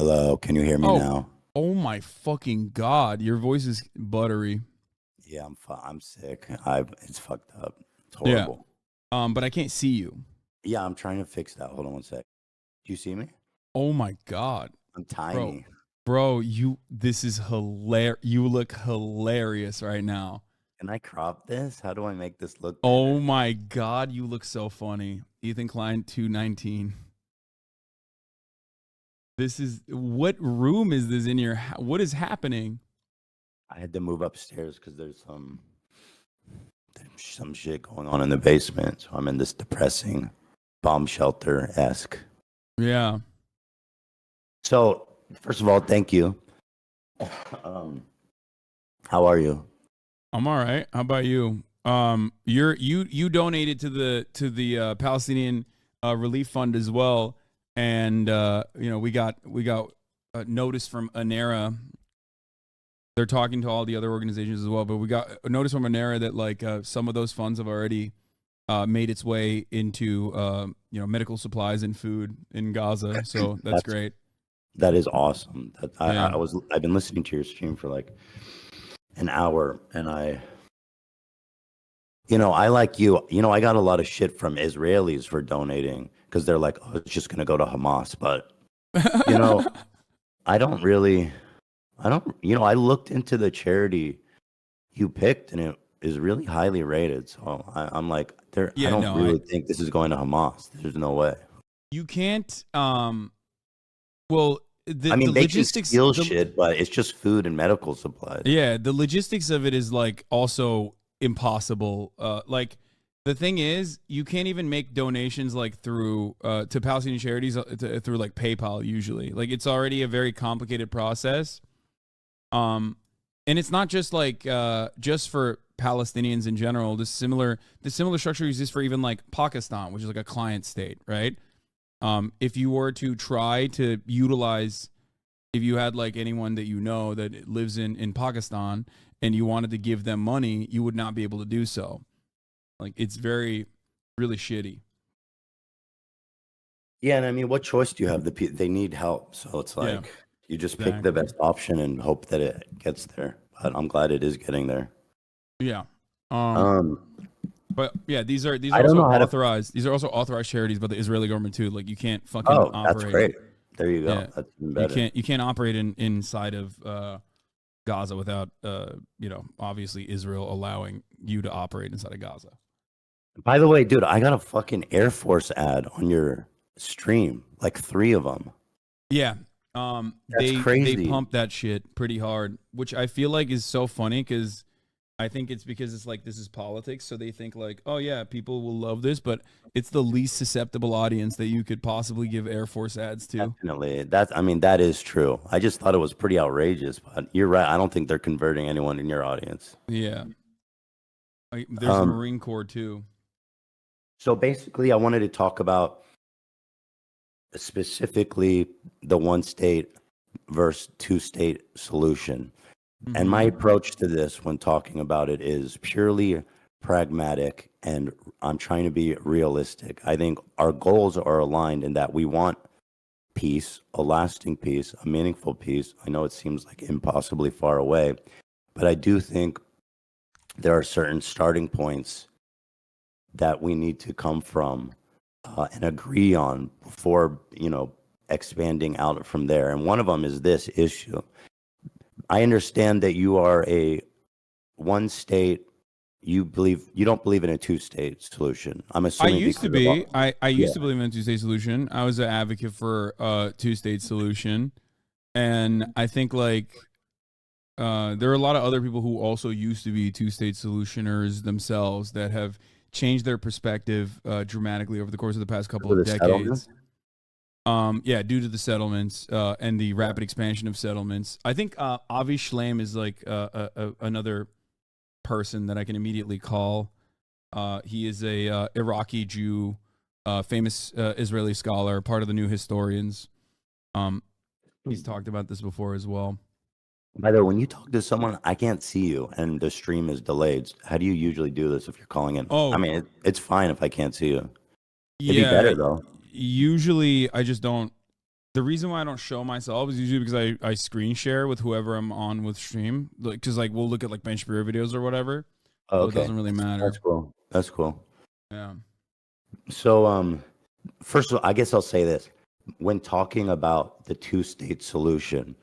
Hello, can you hear me Oh, now? oh my fucking god! Your voice is buttery. Yeah, I'm sick. It's fucked up. It's Yeah. horrible. But I can't see you. Yeah, I'm trying to fix that. Hold on one sec. Do you see me? Oh my god, I'm bro, tiny. bro, this is hilarious. You look hilarious right now. Can I crop this? How do I make this look Oh better? my god, you look so funny. Ethan Klein 219. This is what room is this in your? What is happening? I had to move upstairs because there's some shit going on in the basement. So I'm in this depressing bomb shelter esque. Yeah, So first of all, thank you. Um, how are you? I'm all right. How about you? You donated to the Palestinian relief fund as well, and we got a notice from ANERA. They're talking to all the other organizations as well, but we got a notice from ANERA that like some of those funds have already made its way into medical supplies and food in Gaza. So that's That's great. that is awesome. Yeah. I've been listening to your stream for like an hour, and I like you. I got a lot of shit from Israelis for donating because they're like, oh, it's just gonna go to Hamas. But you know, I don't really, I don't, I looked into the charity you picked, and it is really highly rated. So I'm like, I Yeah. don't No, I really think this is going to Hamas. There's no way. you can't. Well, I the mean, they can logistics steal shit, but it's just food and medical supplies. yeah, the logistics of it is like also impossible. Like the thing is, you can't even make donations like through to Palestinian charities through like PayPal usually. Like it's already a very complicated process. Um, and it's not just like just for Palestinians in general. The similar structure exists for even like Pakistan, which is like a client state, right? If you were to try to utilize, if you had like anyone that you know that lives in Pakistan and you wanted to give them money, you would not be able to do so. Like it's very really shitty. Yeah, and I mean, what choice do you have? They need help, so it's Yeah, like you just pick the exactly. best option and hope that it gets there. But I'm glad it is getting there. Yeah. Um Um, but yeah, these I are don't also know how to. authorized. These are also authorized charities by the Israeli government too. Like you can't fucking Oh, that's operate. great. There you go. Yeah. That's even You better. can't operate inside of Gaza without obviously Israel allowing you to operate inside of Gaza. By the way, dude, I got a fucking Air Force ad on your stream, like three of them. Yeah. That's They crazy. pump that shit pretty hard, which I feel like is so funny because I think it's because it's like this is politics, so they think like, oh yeah, people will love this, but it's the least susceptible audience that you could possibly give Air Force ads to. Definitely. I mean, that is true. I just thought it was pretty outrageous, but you're right. I don't think they're converting anyone in your audience. Yeah. There's the Um, Marine Corps too. so basically, I wanted to talk about specifically the one state versus two state solution. And my Mm-hmm. approach to this when talking about it is purely pragmatic, and I'm trying to be realistic. I think our goals are aligned in that we want peace, a lasting peace, a meaningful peace. I know it seems like impossibly far away, but I do think there are certain starting points that we need to come from and agree on before, expanding out from there. And one of them is this issue. I understand that you are a one state. You don't believe in a two-state solution. I'm I assuming used to because of be. all. I Yeah. used to believe in a two-state solution. I was an advocate for a two-state solution, and I think like there are a lot of other people who also used to be two-state solutioners themselves that have changed their perspective dramatically over the course of the past couple For of the settlement. decades. Yeah, due to the settlements and the Yeah. rapid expansion of settlements, I think Avi Shlaim is like another person that I can immediately call. He is a Iraqi Jew, famous Israeli scholar, part of the New Historians. Um, he's talked about this before as well. By the way, when you talk to someone, I can't see you, and the stream is delayed. How do you usually do this if you're calling in? I Oh, mean, it's fine if I can't see you. It'd be yeah. better though. Usually, I just don't. The reason why I don't show myself is usually because I screen share with whoever I'm on with stream. Like, because like we'll look at like Ben Shapiro videos or whatever. Oh, So it okay, doesn't really that's matter. cool. That's cool. Yeah. So, first of all, I guess I'll say this: when talking about the two-state solution,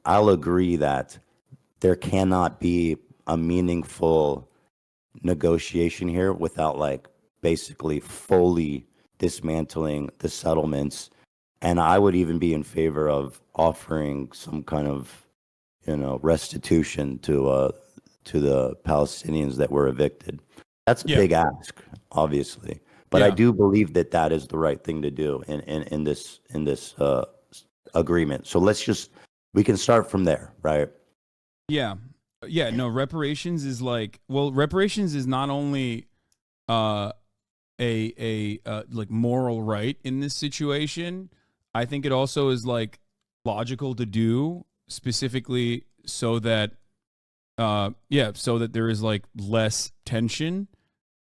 I'll agree that there cannot be a meaningful negotiation here without like basically fully dismantling the settlements. And I would even be in favor of offering some kind of, restitution to the Palestinians that were evicted. That's a Yeah. big ask, obviously, but I Yeah. do believe that that is the right thing to do in this agreement. So we can start from there, right? Yeah. Yeah. No, reparations is like, well, reparations is not only uh like moral right in this situation. I think it also is like logical to do specifically so that so that there is like less tension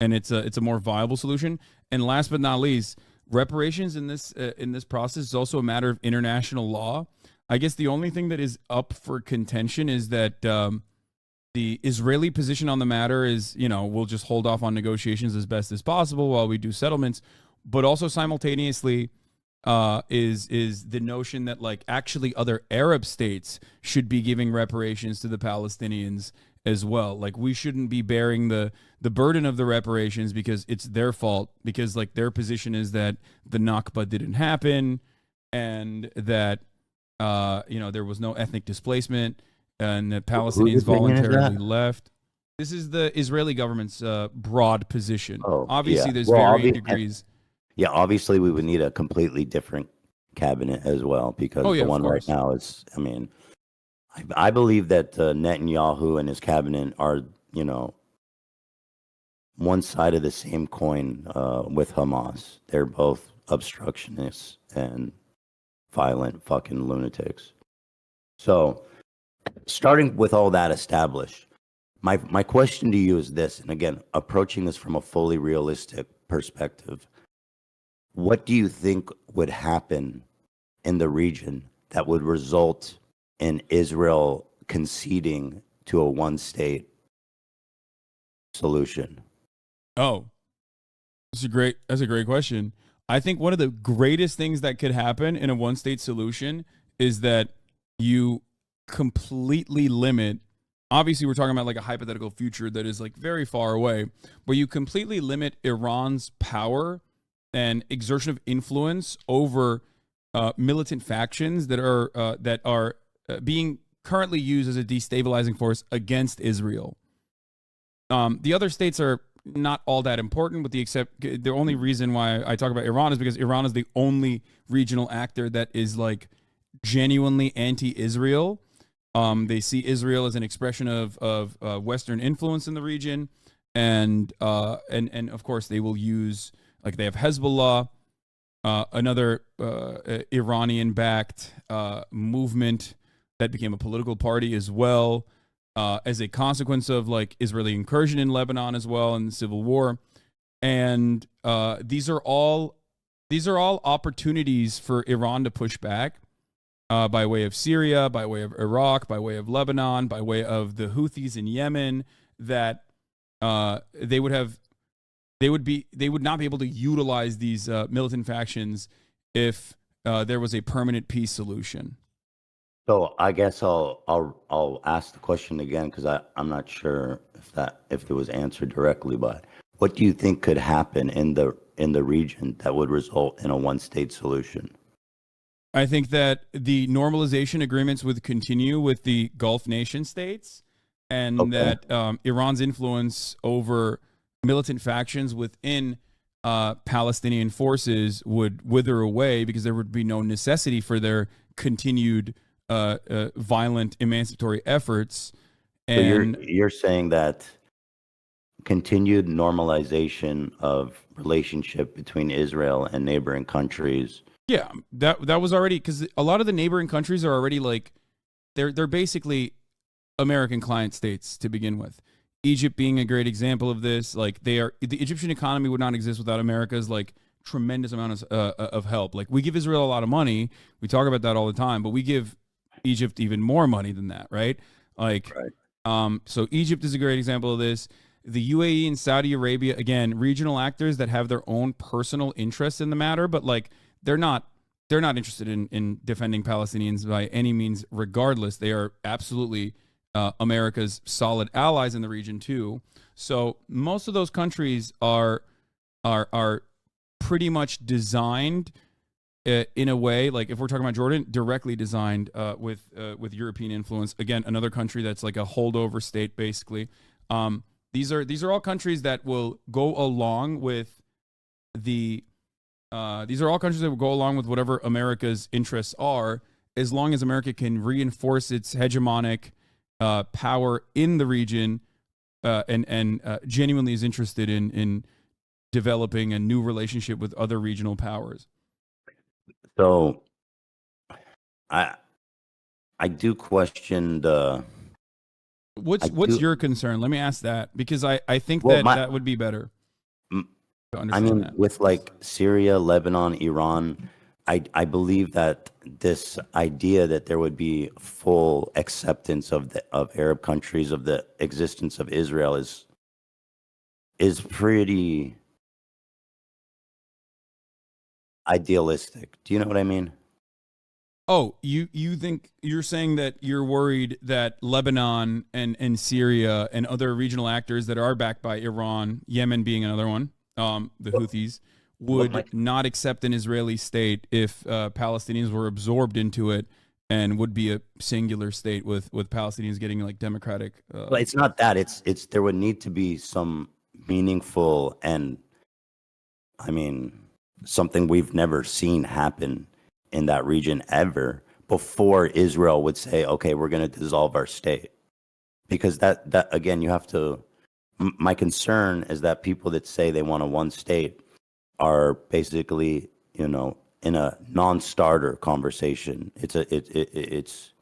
and it's a more viable solution. And last but not least, reparations in this process is also a matter of international law. I guess the only thing that is up for contention is that the Israeli position on the matter is, we'll just hold off on negotiations as best as possible while we do settlements, but also simultaneously is the notion that like actually other Arab states should be giving reparations to the Palestinians as well. Like we shouldn't be bearing the burden of the reparations because it's their fault, because like their position is that the Nakba didn't happen and that there was no ethnic displacement and the Whose Palestinians opinion is voluntarily that? left. This is the Israeli government's broad position. Oh, yeah. Obviously, there's Well, varying degrees. yeah, obviously we would need a completely different cabinet as well Oh because yeah, the of one right course. now is, I mean, I believe that Netanyahu and his cabinet are, you know, one side of the same coin with Hamas. They're both obstructionists and violent fucking lunatics. So, starting with all that established, my question to you is this, and again, approaching this from a fully realistic perspective, what do you think would happen in the region that would result in Israel conceding to a one-state solution? Oh, that's a great question. I think one of the greatest things that could happen in a one state solution is that you completely limit, obviously we're talking about like a hypothetical future that is like very far away, where you completely limit Iran's power and exertion of influence over militant factions that are being currently used as a destabilizing force against Israel. The other states are not all that important, with the only reason why I talk about Iran is because Iran is the only regional actor that is like genuinely anti-Israel. They see Israel as an expression of Western influence in the region, and of course they will use, like, they have Hezbollah, another Iranian-backed movement that became a political party as well, as a consequence of like Israeli incursion in Lebanon as well in the civil war. And these are all opportunities for Iran to push back by way of Syria, by way of Iraq, by way of Lebanon, by way of the Houthis in Yemen, that they would not be able to utilize these militant factions if there was a permanent peace solution. So I guess I'll ask the question again because I'm not sure if it was answered directly, but what do you think could happen in the region that would result in a one-state solution? I think that the normalization agreements would continue with the Gulf nation states, and Okay. that Iran's influence over militant factions within Palestinian forces would wither away because there would be no necessity for their continued violent emancipatory efforts. So And you're saying that continued normalization of relationship between Israel and neighboring countries. yeah, that was already, because a lot of the neighboring countries are already like, they're basically American client states to begin with. Egypt being a great example of this. Like, the Egyptian economy would not exist without America's like tremendous amount of help. Like we give Israel a lot of money. We talk about that all the time, but we give Egypt even more money than that, right? Like, so Egypt is a great example of this. The UAE and Saudi Arabia, again, regional actors that have their own personal interests in the matter, but like they're not interested in defending Palestinians by any means. Regardless, they are absolutely America's solid allies in the region too. So most of those countries are pretty much designed in a way, like if we're talking about Jordan, directly designed with European influence. Again, another country that's like a holdover state, basically. These are all countries that will go along with the. These are all countries that will go along with whatever America's interests are, as long as America can reinforce its hegemonic power in the region, and genuinely is interested in developing a new relationship with other regional powers. So, I do question the. What's your concern? Let me ask that, because I think that would be better. I mean, with like Syria, Lebanon, Iran, I believe that this idea that there would be full acceptance of Arab countries of the existence of Israel is pretty idealistic. Do you know what I mean? Oh, you think you're saying that you're worried that Lebanon and Syria and other regional actors that are backed by Iran, Yemen being another one, the Houthis, would not accept an Israeli state if Palestinians were absorbed into it, and would be a singular state with Palestinians getting like democratic. Well, it's not that. It's there would need to be some meaningful and, I mean, something we've never seen happen in that region ever before Israel would say, okay, we're going to dissolve our state. Because that again, you have to. My concern is that people that say they want a one state are basically, in a non-starter conversation. It's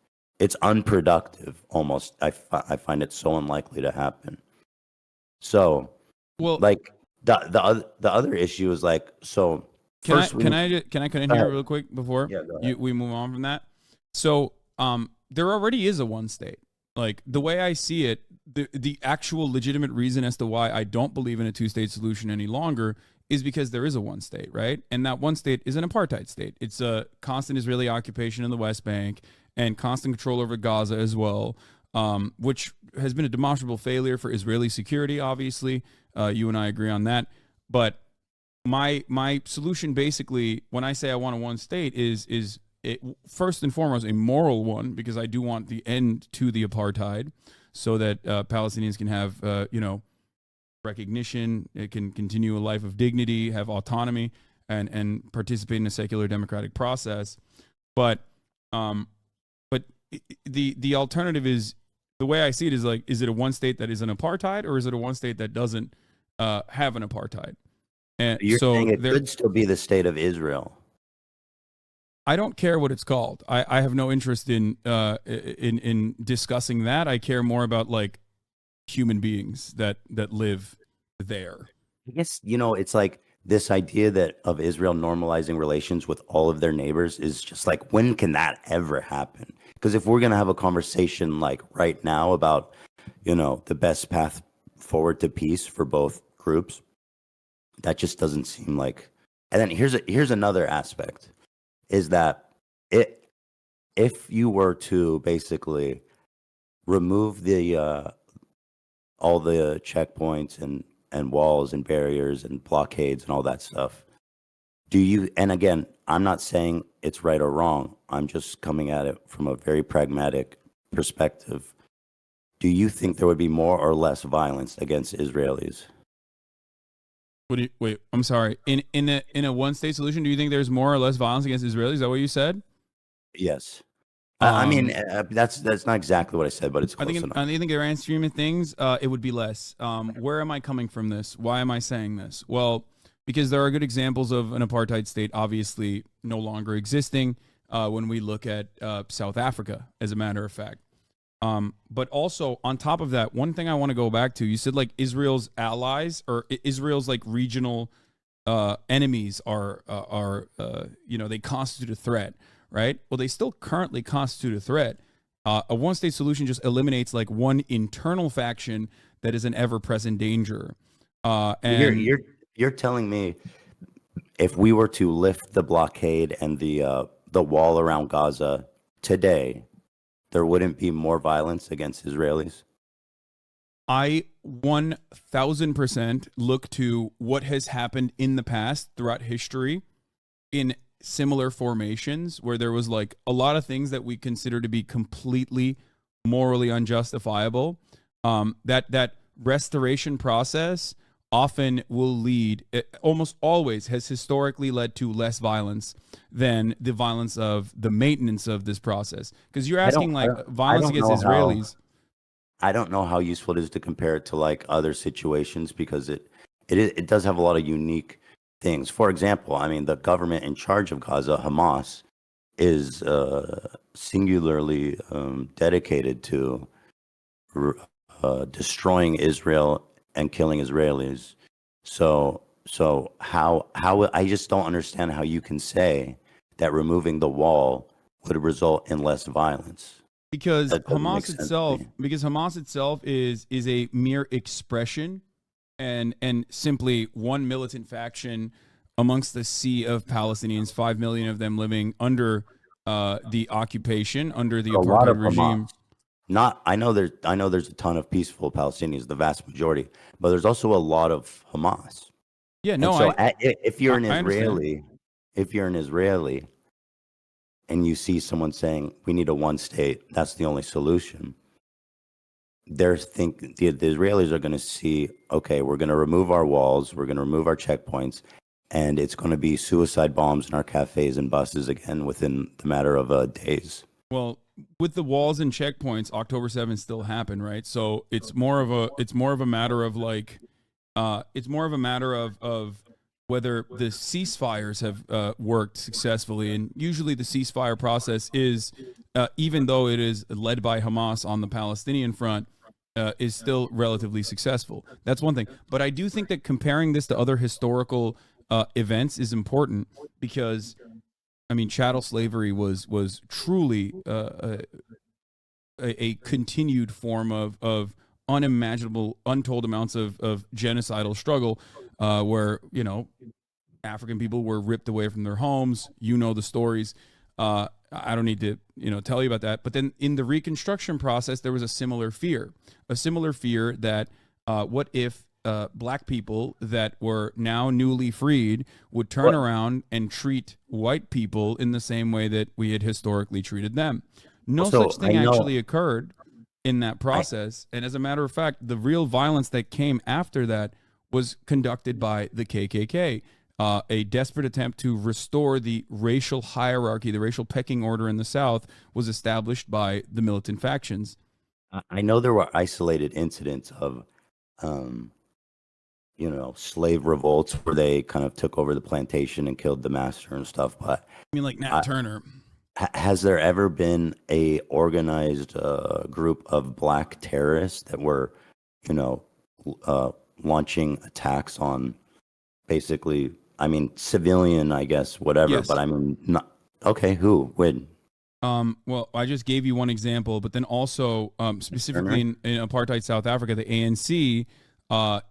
unproductive almost. I find it so unlikely to happen. So, well, like the other issue is like, so can I cut in here real quick before we move on from that? So there already is a one state. Like the way I see it, the actual legitimate reason as to why I don't believe in a two-state solution any longer is because there is a one state, right? And that one state is an apartheid state. It's a constant Israeli occupation in the West Bank and constant control over Gaza as well, which has been a demonstrable failure for Israeli security, obviously. You and I agree on that. But my solution, basically, when I say I want a one state, is it, first and foremost, a moral one, because I do want the end to the apartheid so that Palestinians can have, recognition, it can continue a life of dignity, have autonomy, and participate in a secular democratic process. But the alternative is, the way I see it is like, is it a one state that is an apartheid, or is it a one state that doesn't have an apartheid? And you're saying it could still be the state of Israel. I don't care what it's called. I have no interest in discussing that. I care more about like human beings that live there. I guess, it's like this idea that of Israel normalizing relations with all of their neighbors is just like, when can that ever happen? Because if we're going to have a conversation like right now about, the best path forward to peace for both groups, that just doesn't seem like. And then here's another aspect, is that if you were to basically remove the all the checkpoints and walls and barriers and blockades and all that stuff, and again, I'm not saying it's right or wrong, I'm just coming at it from a very pragmatic perspective, do you think there would be more or less violence against Israelis? Wait, I'm sorry. In a one state solution, do you think there's more or less violence against Israelis? Is that what you said? Yes. I mean, that's not exactly what I said, but it's close enough. I think the grand scheme of things, it would be less. Where am I coming from this? Why am I saying this? Well, because there are good examples of an apartheid state obviously no longer existing when we look at South Africa, as a matter of fact. But also, on top of that, one thing I want to go back to, you said like Israel's allies, or Israel's like regional enemies they constitute a threat, right? Well, they still currently constitute a threat. A one-state solution just eliminates like one internal faction that is an ever-present danger. You're And you're you're telling me if we were to lift the blockade and the wall around Gaza today, there wouldn't be more violence against Israelis? I 1000% look to what has happened in the past throughout history in similar formations where there was like a lot of things that we consider to be completely morally unjustifiable. That restoration process often will lead, it almost always has historically led to less violence than the violence of the maintenance of this process. Because you're I don't asking I like don't I violence don't against know how Israelis. I don't know how useful it is to compare it to like other situations because it does have a lot of unique things. For example, I mean the government in charge of Gaza, Hamas, is singularly dedicated to r- destroying Israel and killing Israelis. So how I just don't understand how you can say that removing the wall would result in less violence. because That doesn't make Hamas sense to itself me. because Hamas itself is a mere expression and simply one militant faction amongst the sea of Palestinians, 5 million of them living under the occupation, under the But a lot apartheid of Hamas. regime. Not I know there's a ton of peaceful Palestinians, the vast majority, but there's also a lot of Hamas. Yeah, And no, so if you're an I understand. Israeli and you see someone saying we need a one state, that's the only solution. The Israelis are going to see, okay, we're going to remove our walls, we're going to remove our checkpoints, and it's going to be suicide bombs in our cafes and buses again within the matter of days. Well, with the walls and checkpoints, October 7th still happened, right? So it's more of a matter of like it's more of a matter of whether the ceasefires have worked successfully, and usually the ceasefire process is, even though it is led by Hamas on the Palestinian front, is still relatively successful. That's one thing. But I do think that comparing this to other historical events is important because I mean, chattel slavery was truly a continued form of unimaginable, untold amounts of genocidal struggle, where African people were ripped away from their homes. You know the stories. I don't need to tell you about that. But then in the Reconstruction process, there was a similar fear that what if black people that were now newly freed would turn What? around and treat white people in the same way that we had historically treated them. No such Also, I thing actually know occurred in that I process. And as a matter of fact, the real violence that came after that was conducted by the KKK, a desperate attempt to restore the racial hierarchy, the racial pecking order in the South was established by the militant factions. I know there were isolated incidents of um, slave revolts where they kind of took over the plantation and killed the master and stuff. But I mean, like Nat I, Turner. has there ever been a organized group of black terrorists that were, you know, uh, launching attacks on basically, I mean, civilian, I guess, whatever. But Yes. I mean, not okay. Who? When? Well, I just gave you one example, but then also specifically Turner? in apartheid South Africa, the ANC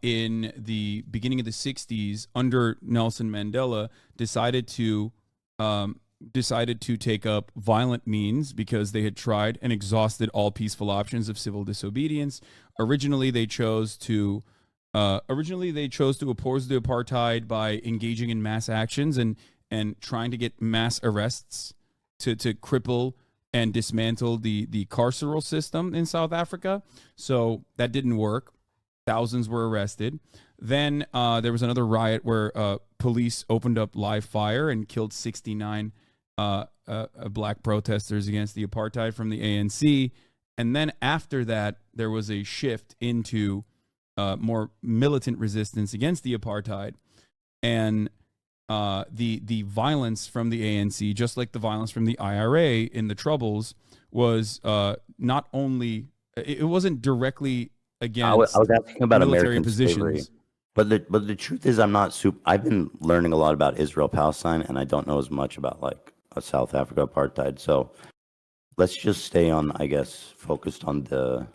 in the beginning of the 60s under Nelson Mandela decided to um, decided to take up violent means because they had tried and exhausted all peaceful options of civil disobedience. Originally they chose to oppose the apartheid by engaging in mass actions and trying to get mass arrests to cripple and dismantle the carceral system in South Africa. So that didn't work. Thousands were arrested. Then there was another riot where police opened up live fire and killed 69 black protesters against the apartheid from the ANC. And then after that, there was a shift into more militant resistance against the apartheid. And the violence from the ANC, just like the violence from the IRA in the Troubles, was not only it wasn't directly I against was asking about military American slavery. positions. But the truth is, I'm not super. I've been learning a lot about Israel Palestine, and I don't know as much about like South Africa apartheid. So let's just stay on, I guess, focused on the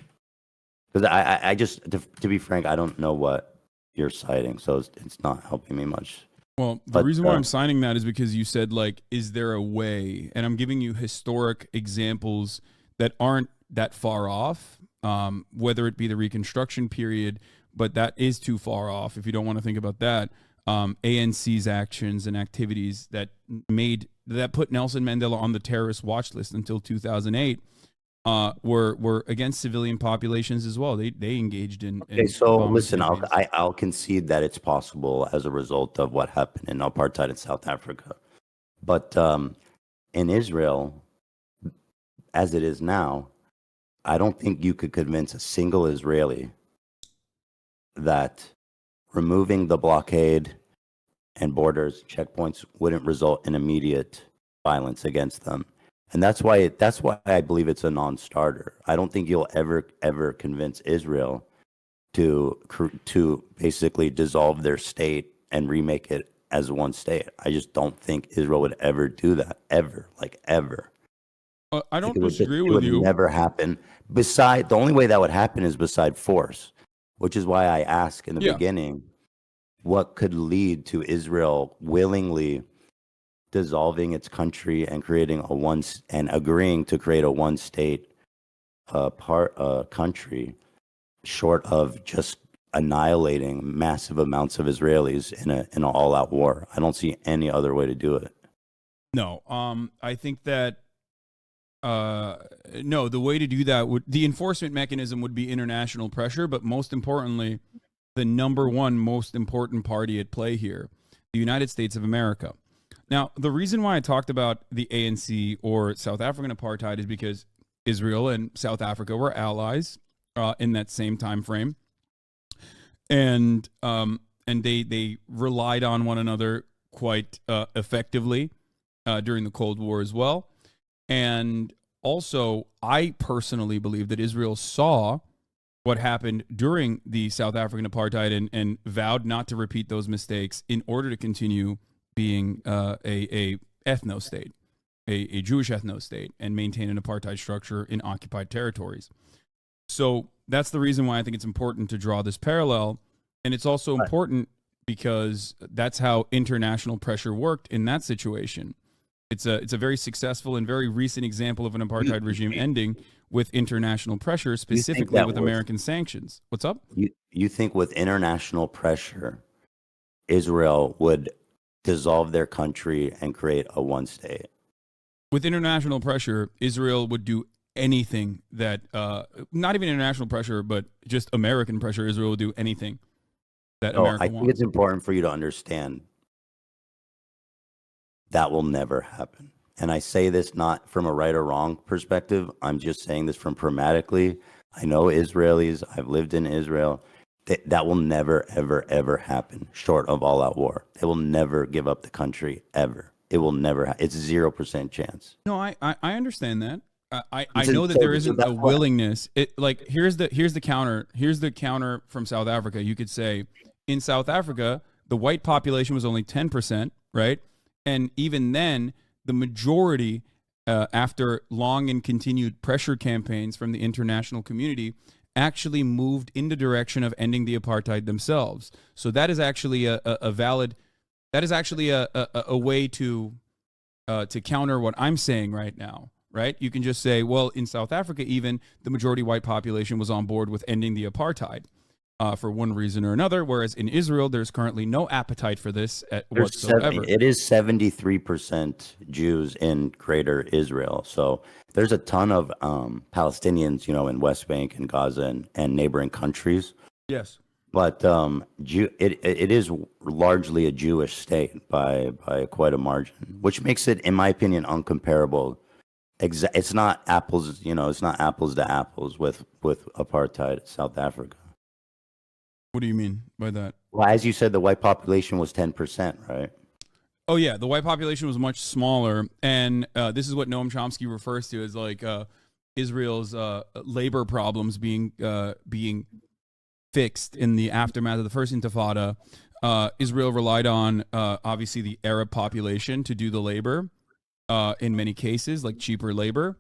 because I just to be frank, I don't know what you're citing, so it's not helping me much. Well, the But reason why I'm signing that is because you said, like, is there a way? And I'm giving you historic examples that aren't that far off, whether it be the Reconstruction period, but that is too far off if you don't want to think about that. ANC's actions and activities that put Nelson Mandela on the terrorist watch list until 2008 were against civilian populations as well. They engaged in okay, so bombing listen, campaigns. I'll concede that it's possible as a result of what happened in apartheid in South Africa, but in Israel, as it is now, I don't think you could convince a single Israeli that removing the blockade and borders checkpoints wouldn't result in immediate violence against them. And that's why I believe it's a non-starter. I don't think you'll ever convince Israel to basically dissolve their state and remake it as one state. I just don't think Israel would ever do that, ever, like ever. I Like don't disagree it with would you. never happen. The only way that would happen is beside force, which is why I asked in the Yeah. beginning, what could lead to Israel willingly dissolving its country and creating and agreeing to create a one state country, short of just annihilating massive amounts of Israelis in an all out war. I don't see any other way to do it. No. I think that no, the way to do that the enforcement mechanism would be international pressure, but most importantly, the number one most important party at play here, the United States of America. Now, the reason why I talked about the ANC or South African apartheid is because Israel and South Africa were allies in that same time frame, and they relied on one another quite effectively during the Cold War as well. And also, I personally believe that Israel saw what happened during the South African apartheid and vowed not to repeat those mistakes in order to continue being a ethno state, a Jewish ethno state, and maintain an apartheid structure in occupied territories. So that's the reason why I think it's important to draw this parallel. And it's also Right. important because that's how international pressure worked in that situation. It's a very successful and very recent example of an apartheid regime ending with international pressure, You think specifically that with with American sanctions. What's up? you think with international pressure, Israel would dissolve their country and create a one state? With international pressure, Israel would do anything that, not even international pressure, but just American pressure. Israel would do anything that So I America think it's wants. important for you to understand that will never happen. And I say this not from a right or wrong perspective. I'm just saying this from pragmatically. I know Israelis. I've lived in Israel. That will never, ever, ever happen short of all out war. They will never give up the country ever. It will never. It's 0% chance. No, I understand that. I So, know that there so isn't a that's why. willingness. It like here's the counter from South Africa. You could say in South Africa the white population was only 10%, right? And even then, the majority, after long and continued pressure campaigns from the international community, actually moved in the direction of ending the apartheid themselves. So that is actually a valid. That is actually a way to counter what I'm saying right now, right? You can just say, well, in South Africa, even the majority white population was on board with ending the apartheid for one reason or another, whereas in Israel, there's currently no appetite for this whatsoever. It is 73% Jews in Greater Israel. So there's a ton of Palestinians, in West Bank and Gaza and neighboring countries. Yes. But it is largely a Jewish state by quite a margin, which makes it, in my opinion, uncomparable. It's not apples, it's not apples to apples with apartheid South Africa. What do you mean by that? Well, as you said, the white population was 10%, right? Oh yeah, the white population was much smaller, and this is what Noam Chomsky refers to as like Israel's labor problems being fixed in the aftermath of the first Intifada, Israel relied on obviously the Arab population to do the labor in many cases, like cheaper labor.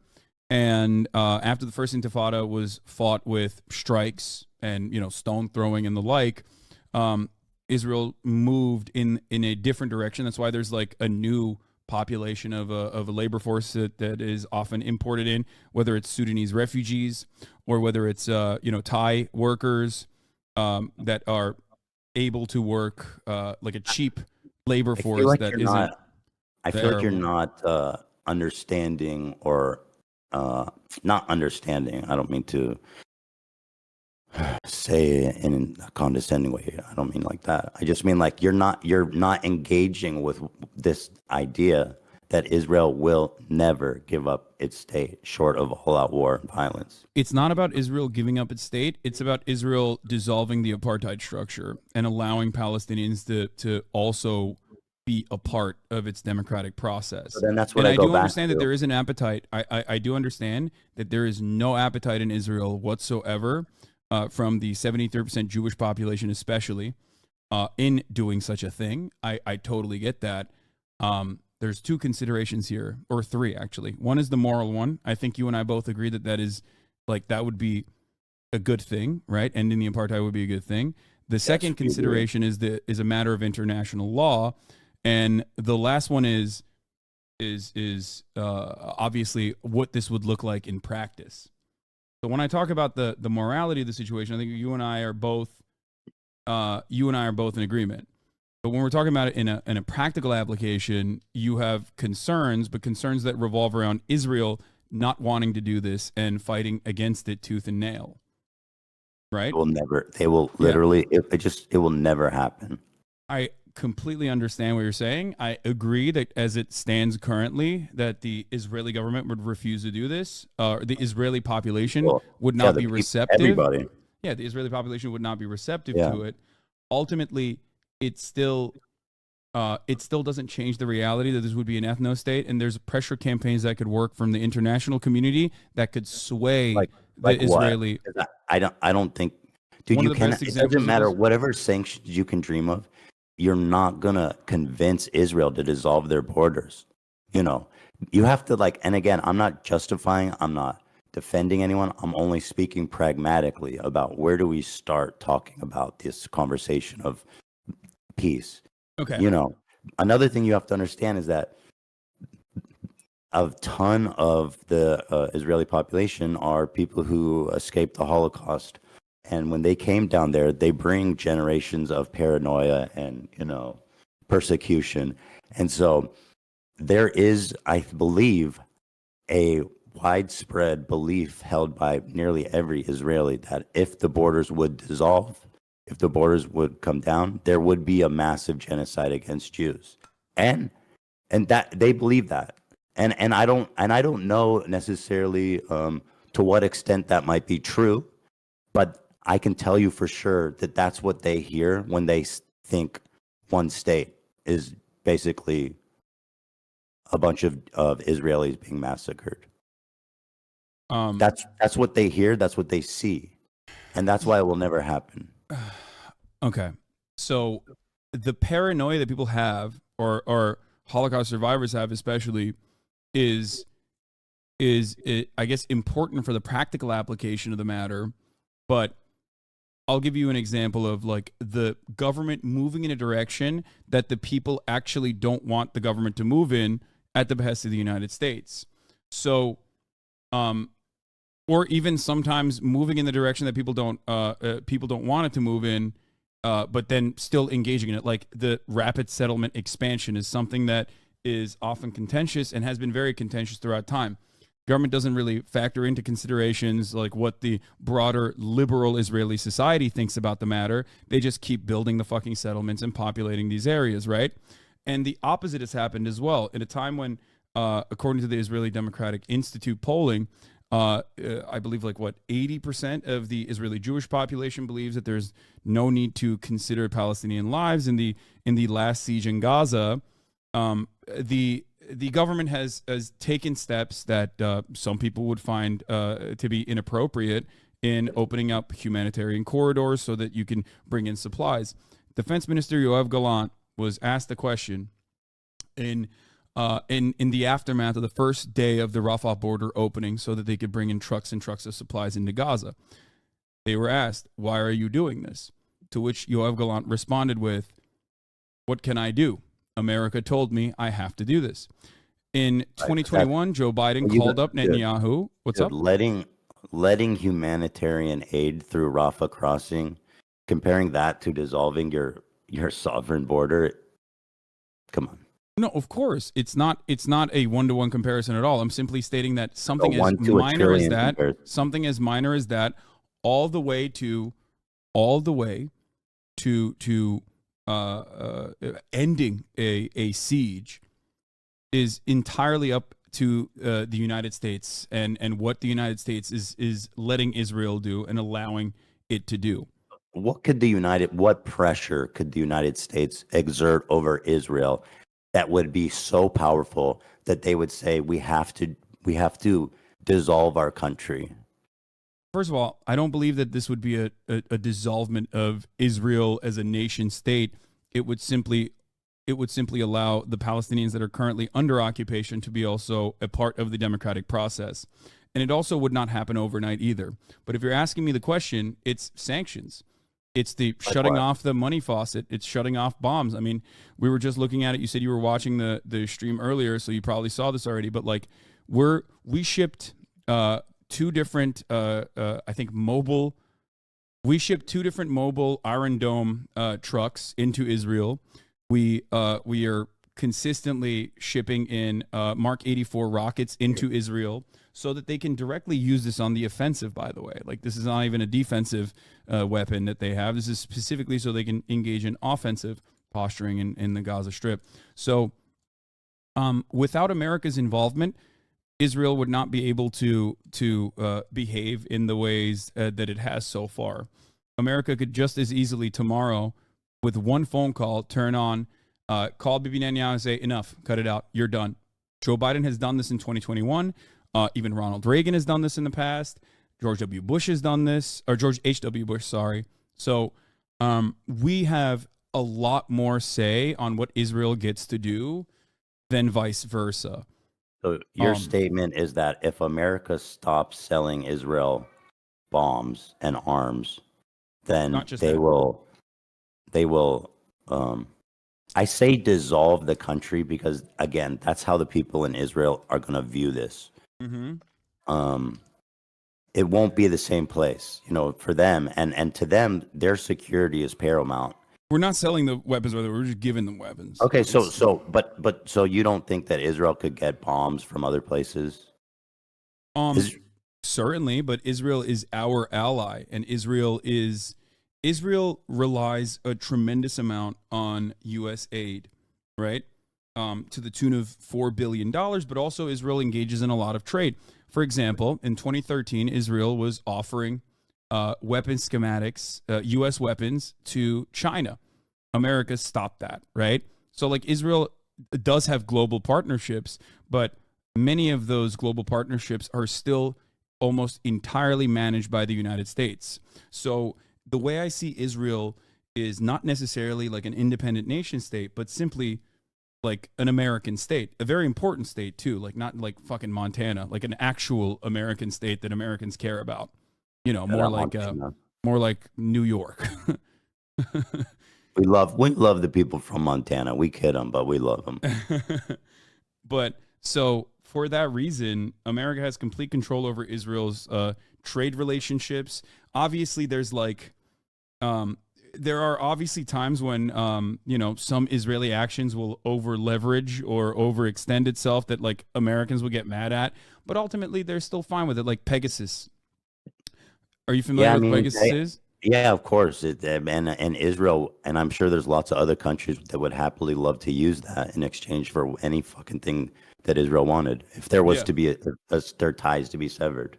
And after the first Intifada was fought with strikes and stone throwing and the like, Israel moved in a different direction. That's why there's like a new population of a labor force that is often imported in, whether it's Sudanese refugees or whether it's Thai workers that are able to work like a cheap labor force that isn't. I feel like you're not understanding or not understanding. I don't mean to say in a condescending way. I don't mean like that. I just mean like you're not engaging with this idea that Israel will never give up its state short of all-out war and violence. It's not about Israel giving up its state. It's about Israel dissolving the apartheid structure and allowing Palestinians to also be a part of its democratic process. So then that's what and I go do back understand to. that there is an appetite. I do understand that there is no appetite in Israel whatsoever from the 73% Jewish population especially in doing such a thing. I totally get that. There's two considerations here, or three actually. One is the moral one. I think you and I both agree that is like that would be a good thing, right? Ending the apartheid would be a good thing. The second consideration is a matter of international law, and the last one is obviously what this would look like in practice. So when I talk about the morality of the situation, I think you and I are both in agreement. But when we're talking about it in a practical application, you have concerns, but concerns that revolve around Israel not wanting to do this and fighting against it tooth and nail. Right? They will literally, it will never happen. I completely understand what you're saying. I agree that as it stands currently, that the Israeli government would refuse to do this. The Israeli population would not be receptive. Everybody. Yeah, the Israeli population would not be receptive to it. Ultimately, it still doesn't change the reality that this would be an ethno state, and there's pressure campaigns that could work from the international community that could sway the Israeli. I don't think, dude. You can. It doesn't matter whatever sanctions you can dream of. You're not gonna convince Israel to dissolve their borders. You have to and again, I'm not justifying. I'm not defending anyone. I'm only speaking pragmatically about where do we start talking about this conversation of peace. Okay. Another thing you have to understand is that a ton of the Israeli population are people who escaped the Holocaust. And when they came down there, they bring generations of paranoia and, persecution. And so there is, I believe, a widespread belief held by nearly every Israeli that if the borders would dissolve, if the borders would come down, there would be a massive genocide against Jews, and that they believe that, and I don't know necessarily to what extent that might be true, but I can tell you for sure that that's what they hear when they think one state is basically a bunch of Israelis being massacred. That's what they hear, that's what they see, and that's why it will never happen. Okay. So the paranoia that people have or Holocaust survivors have especially is I guess important for the practical application of the matter, but I'll give you an example of the government moving in a direction that the people actually don't want the government to move in at the behest of the United States. So or even sometimes moving in the direction that people don't want it to move in, but then still engaging in it. Like the rapid settlement expansion is something that is often contentious and has been very contentious throughout time. Government doesn't really factor into considerations like what the broader liberal Israeli society thinks about the matter. They just keep building the fucking settlements and populating these areas, right? And the opposite has happened as well. In a time when, according to the Israeli Democratic Institute polling, I believe 80% of the Israeli Jewish population believes that there's no need to consider Palestinian lives in the last siege in Gaza. The government has taken steps that some people would find to be inappropriate in opening up humanitarian corridors so that you can bring in supplies. Defense Minister Yoav Gallant was asked the question in the aftermath of the first day of the Rafah border opening so that they could bring in trucks and trucks of supplies into Gaza. They were asked, why are you doing this? To which Yoav Gallant responded with, what can I do? America told me I have to do this. In 2021, Joe Biden called up Netanyahu. What's up? Letting humanitarian aid through Rafah crossing, comparing that to dissolving your sovereign border. Come on. No, of course. It's not a 1-to-1 comparison at all. I'm simply stating that something as minor as that, all the way to ending a siege is entirely up to the United States and what the United States is letting Israel do and allowing it to do. What pressure could the United States exert over Israel that would be so powerful that they would say we have to dissolve our country? First of all, I don't believe that this would be a dissolvement of Israel as a nation state. It would simply allow the Palestinians that are currently under occupation to be also a part of the democratic process. And it also would not happen overnight either. But if you're asking me the question, it's sanctions. It's the shutting off the money faucet. It's shutting off bombs. I mean, we were just looking at it. You said you were watching the stream earlier, so you probably saw this already. But like, we shipped two different, I think mobile. We shipped two different mobile Iron Dome trucks into Israel. We are consistently shipping in Mark 84 rockets into Israel so that they can directly use this on the offensive, by the way. Like, this is not even a defensive weapon that they have. This is specifically so they can engage in offensive posturing in the Gaza Strip. So without America's involvement, Israel would not be able to behave in the ways that it has so far. America could just as easily tomorrow, with one phone call, turn on, call Bibi Netanyahu and say, enough, cut it out, you're done. Joe Biden has done this in 2021. Even Ronald Reagan has done this in the past. George W. Bush has done this, or George H.W. Bush, sorry. So we have a lot more say on what Israel gets to do than vice versa. So your statement is that if America stops selling Israel bombs and arms, then they will I say dissolve the country because, again, that's how the people in Israel are going to view this. Mm-hmm. It won't be the same place, for them, and to them, their security is paramount. We're not selling the weapons, we're just giving them weapons. Okay, so you don't think that Israel could get bombs from other places? Certainly, but Israel is our ally, and Israel relies a tremendous amount on U.S. aid, right? To the tune of $4 billion, but also Israel engages in a lot of trade. For example, in 2013, Israel was offering weapon schematics, U.S. weapons to China. America stopped that, right? So like, Israel does have global partnerships, but many of those global partnerships are still almost entirely managed by the United States. So the way I see Israel is not necessarily like an independent nation state, but simply like an American state, a very important state too, like not like fucking Montana, like an actual American state that Americans care about, more like New York. We love the people from Montana. We kid them, but we love them. But so for that reason, America has complete control over Israel's trade relationships. Obviously, there's like, there are obviously times when, some Israeli actions will over leverage or overextend itself that like Americans will get mad at, but ultimately they're still fine with it. Like Pegasus. Are you familiar with Pegasus is? Yeah, of course. And Israel, and I'm sure there's lots of other countries that would happily love to use that in exchange for any fucking thing that Israel wanted, if there was to be their ties to be severed.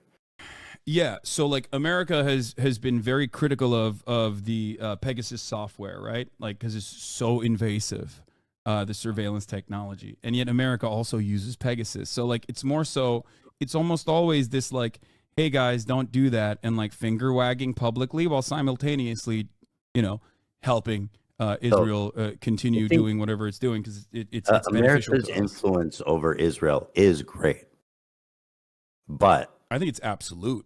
Yeah, so like America has been very critical of the Pegasus software, right? Like, because it's so invasive, the surveillance technology, and yet America also uses Pegasus. So like, it's more so, it's almost always this like, hey guys, don't do that, and like finger wagging publicly while simultaneously, helping So Israel I continue think doing whatever it's doing because it's beneficial America's to us. influence over Israel is great, but I think it's absolute.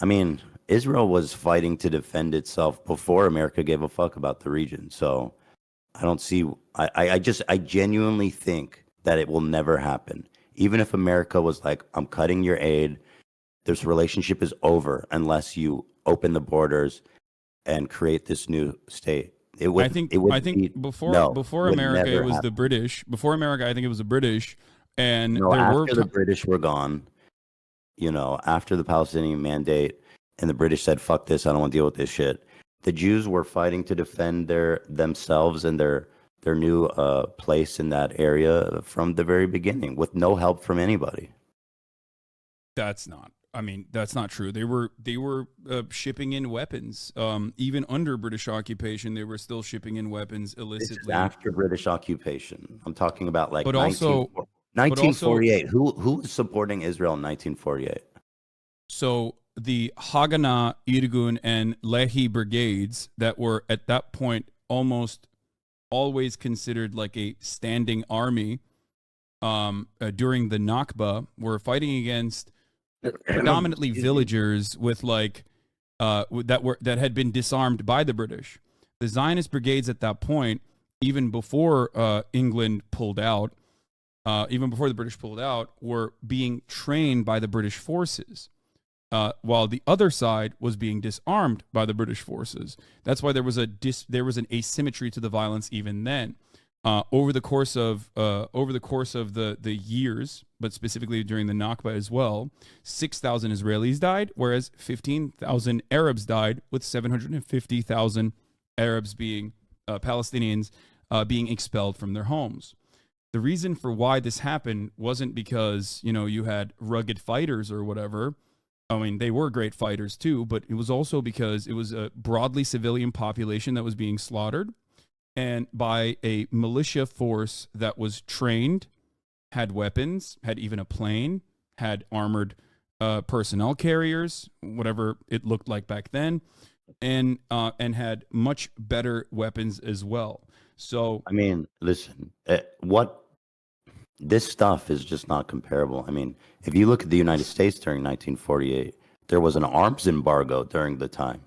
I mean, Israel was fighting to defend itself before America gave a fuck about the region. So I don't see. I genuinely think that it will never happen. Even if America was like, I'm cutting your aid, this relationship is over unless you open the borders and create this new state. It I would. think It I would think be before no. before Would America it never was the happen. British. Before America, I think it was the British, and No, there were after the British were gone, after the Palestinian Mandate, and the British said, "Fuck this, I don't want to deal with this shit." The Jews were fighting to defend themselves and their new place in that area from the very beginning, with no help from anybody. That's not. I mean, that's not true. They were shipping in weapons. Even under British occupation, they were still shipping in weapons This is illicitly. after British occupation. I'm talking about like But also, but also, 1948. Who was supporting Israel in 1948? so the Haganah, Irgun, and Lehi brigades that were at that point almost always considered like a standing army during the Nakba were fighting against predominantly Excuse me. villagers with like that had been disarmed by the British. The Zionist brigades at that point, even before England pulled out, even before the British pulled out, were being trained by the British forces, while the other side was being disarmed by the British forces. That's why there was an asymmetry to the violence even then. Over the course of the years, but specifically during the Nakba as well, 6,000 Israelis died, whereas 15,000 Arabs died, with 750,000 Arabs being Palestinians being expelled from their homes. The reason for why this happened wasn't because you had rugged fighters or whatever. I mean, they were great fighters too, but it was also because it was a broadly civilian population that was being slaughtered, and by a militia force that was trained, had weapons, had even a plane, had armored personnel carriers, whatever it looked like back then, and had much better weapons as well. So I mean, listen, what this stuff is just not comparable. I mean, if you look at the United States during 1948, there was an arms embargo during the time.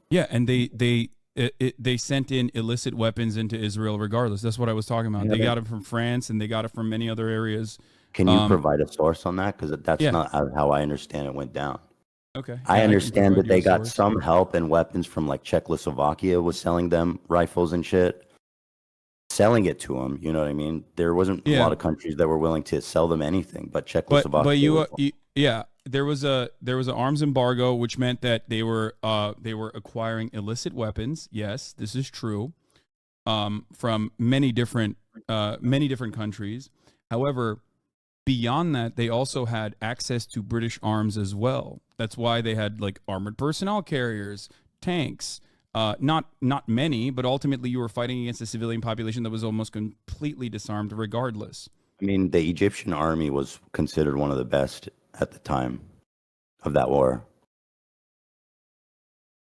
yeah, and they sent in illicit weapons into Israel regardless. That's what I was talking about. Yeah, They got it from France and they got it from many other areas. can you provide a source on that? Because that's Yeah. not how I understand it went down. Okay. I Yeah, I can understand provide that you they a got source. some help and weapons from like Czechoslovakia was selling them rifles and shit, selling it to them. You know what I mean? There wasn't a Yeah, lot of countries that were willing to sell them anything, but but Czechoslovakia was one. yeah, there was a arms embargo, which meant that they were acquiring illicit weapons. Yes, this is true. From many different countries. However, beyond that, they also had access to British arms as well. That's why they had like armored personnel carriers, tanks. Not many, but ultimately you were fighting against a civilian population that was almost completely disarmed, regardless. I mean, the Egyptian army was considered one of the best at the time of that war.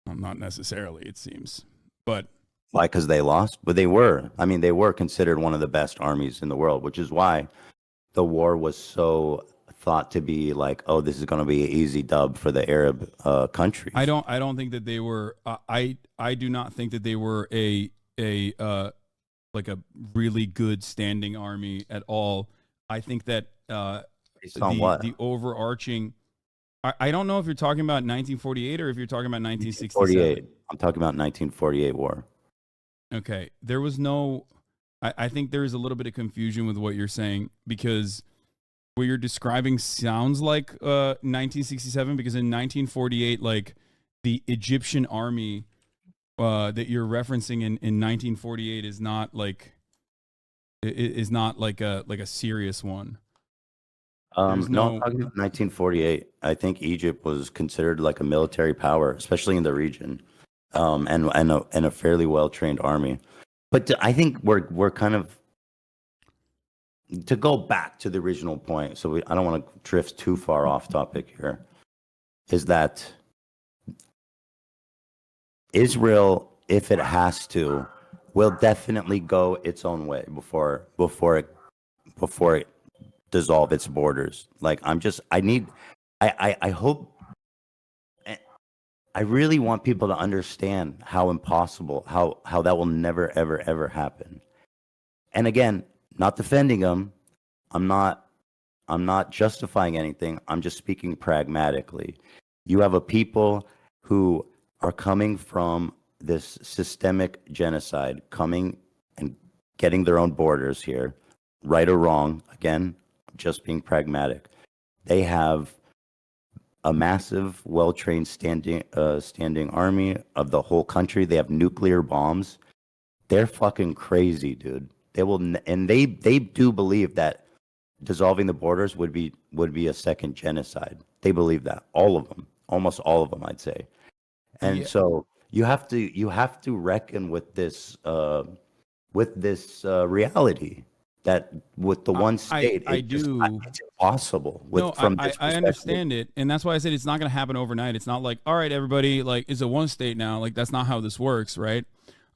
Well, not necessarily, it seems, but Why? Because they lost, but they were. I mean, they were considered one of the best armies in the world, which is why the war was so thought to be like, oh, this is going to be an easy dub for the Arab I countries. don't I don't think that they were. I do not think that they were a like a really good standing army at all. I think that Based on the what? overarching. I don't know if you're talking about 1948 or if you're talking about 1967. 1948. I'm talking about 1948 war. Okay, there was no. I think there is a little bit of confusion with what you're saying, because what you're describing sounds like 1967, because in 1948, like the Egyptian army that you're referencing in 1948 is not like a serious one. There's No, I'm no. talking about 1948. I think Egypt was considered like a military power, especially in the region, and a fairly well trained army. But I think we're kind of to go back to the original point, so I don't want to drift too far off topic here, is that Israel, if it has to, will definitely go its own way before it dissolve its borders. Like I hope, I really want people to understand how impossible, how that will never ever ever happen. And again, not defending them. I'm not justifying anything. I'm just speaking pragmatically. You have a people who are coming from this systemic genocide, coming and getting their own borders here, right or wrong. Again, just being pragmatic. They have a massive, well-trained standing army of the whole country. They have nuclear bombs. They're fucking crazy, dude. They will, and they do believe that dissolving the borders would be a second genocide. They believe that, all of them, almost all of them, I'd say. And Yeah. so you have to reckon with this reality that with the one state, it's impossible. I understand it, and that's why I said it's not going to happen overnight. It's not like, all right, everybody, like, it's a one state now. Like, that's not how this works, right?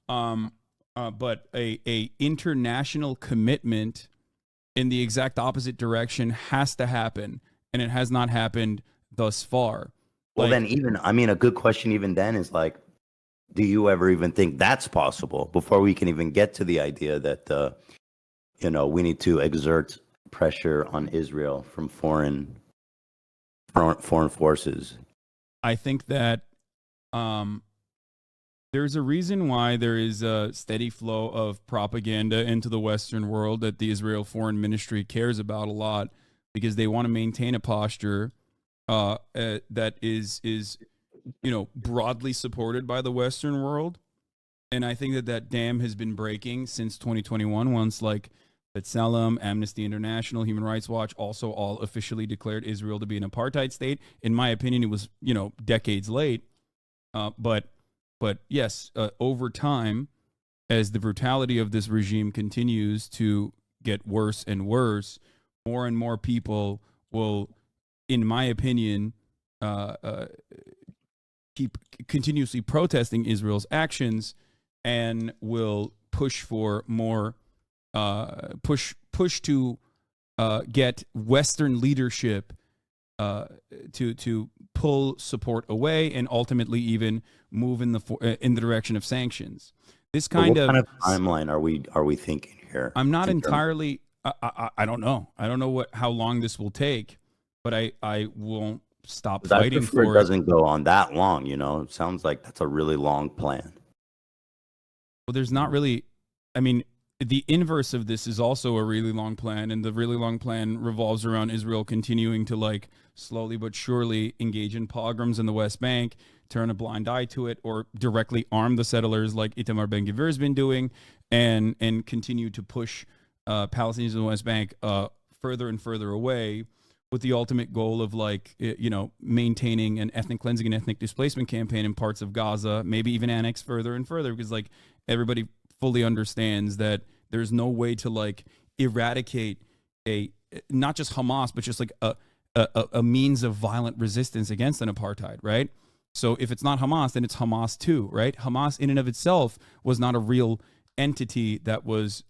But a international commitment in the exact opposite direction has to happen, and it has not happened thus far. Well, then a good question even then is like, do you ever even think that's possible before we can even get to the idea that, we need to exert pressure on Israel from foreign forces? I think that there's a reason why there is a steady flow of propaganda into the Western world that the Israel Foreign Ministry cares about a lot, because they want to maintain a posture that is broadly supported by the Western world. And I think that dam has been breaking since 2021, once like B'Tselem, Amnesty International, Human Rights Watch also all officially declared Israel to be an apartheid state. In my opinion, it was decades late, but yes, over time, as the brutality of this regime continues to get worse and worse, more and more people will, in my opinion, keep continuously protesting Israel's actions, and will push for more push to get Western leadership to pull support away, and ultimately even move in the direction of sanctions. This kind of timeline are we thinking here? I'm not entirely. I don't know. I don't know how long this will take, but I won't stop fighting for it. It doesn't go on that long. It sounds like that's a really long plan. Well, there's not really. I mean, the inverse of this is also a really long plan, and the really long plan revolves around Israel continuing to, like, slowly but surely engage in pogroms in the West Bank, turn a blind eye to it, or directly arm the settlers like Itamar Ben-Gvir has been doing, and continue to push Palestinians in the West Bank further and further away, with the ultimate goal of, like, maintaining an ethnic cleansing and ethnic displacement campaign in parts of Gaza, maybe even annex further and further, because, like, everybody fully understands that there's no way to, like, eradicate not just Hamas, but just like a means of violent resistance against an apartheid, right? So if it's not Hamas, then it's Hamas too, right? Hamas in and of itself was not a real entity that was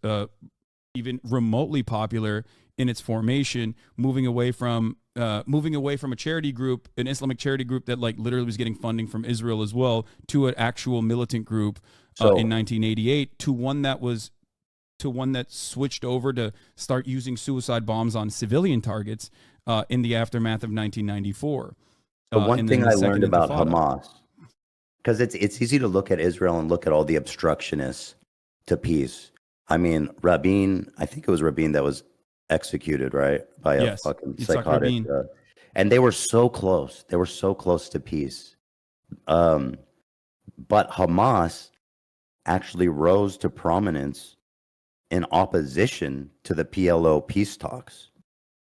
even remotely popular in its formation, moving away from a charity group, an Islamic charity group that, like, literally was getting funding from Israel as well, to an actual militant group in 1988, to one that switched over to start using suicide bombs on civilian targets in the aftermath of 1994. So one thing I learned about Hamas, because it's easy to look at Israel and look at all the obstructionists to peace. I mean, Rabin, I think it was Rabin that was executed, right, by a fucking psychotic, and they were so close. They were so close to peace. But Hamas actually rose to prominence in opposition to the PLO peace talks.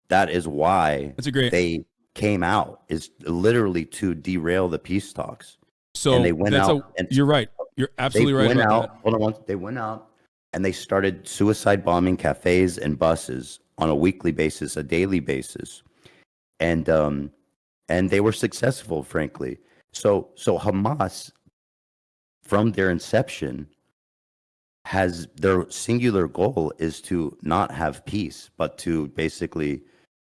That is why they came out, is literally to derail the peace talks. So and they went out. You're right. You're absolutely right about that. Hold on. They went out and they started suicide bombing cafes and buses on a weekly basis, a daily basis, and they were successful, frankly. So Hamas, from their inception, has their singular goal is to not have peace, but to basically,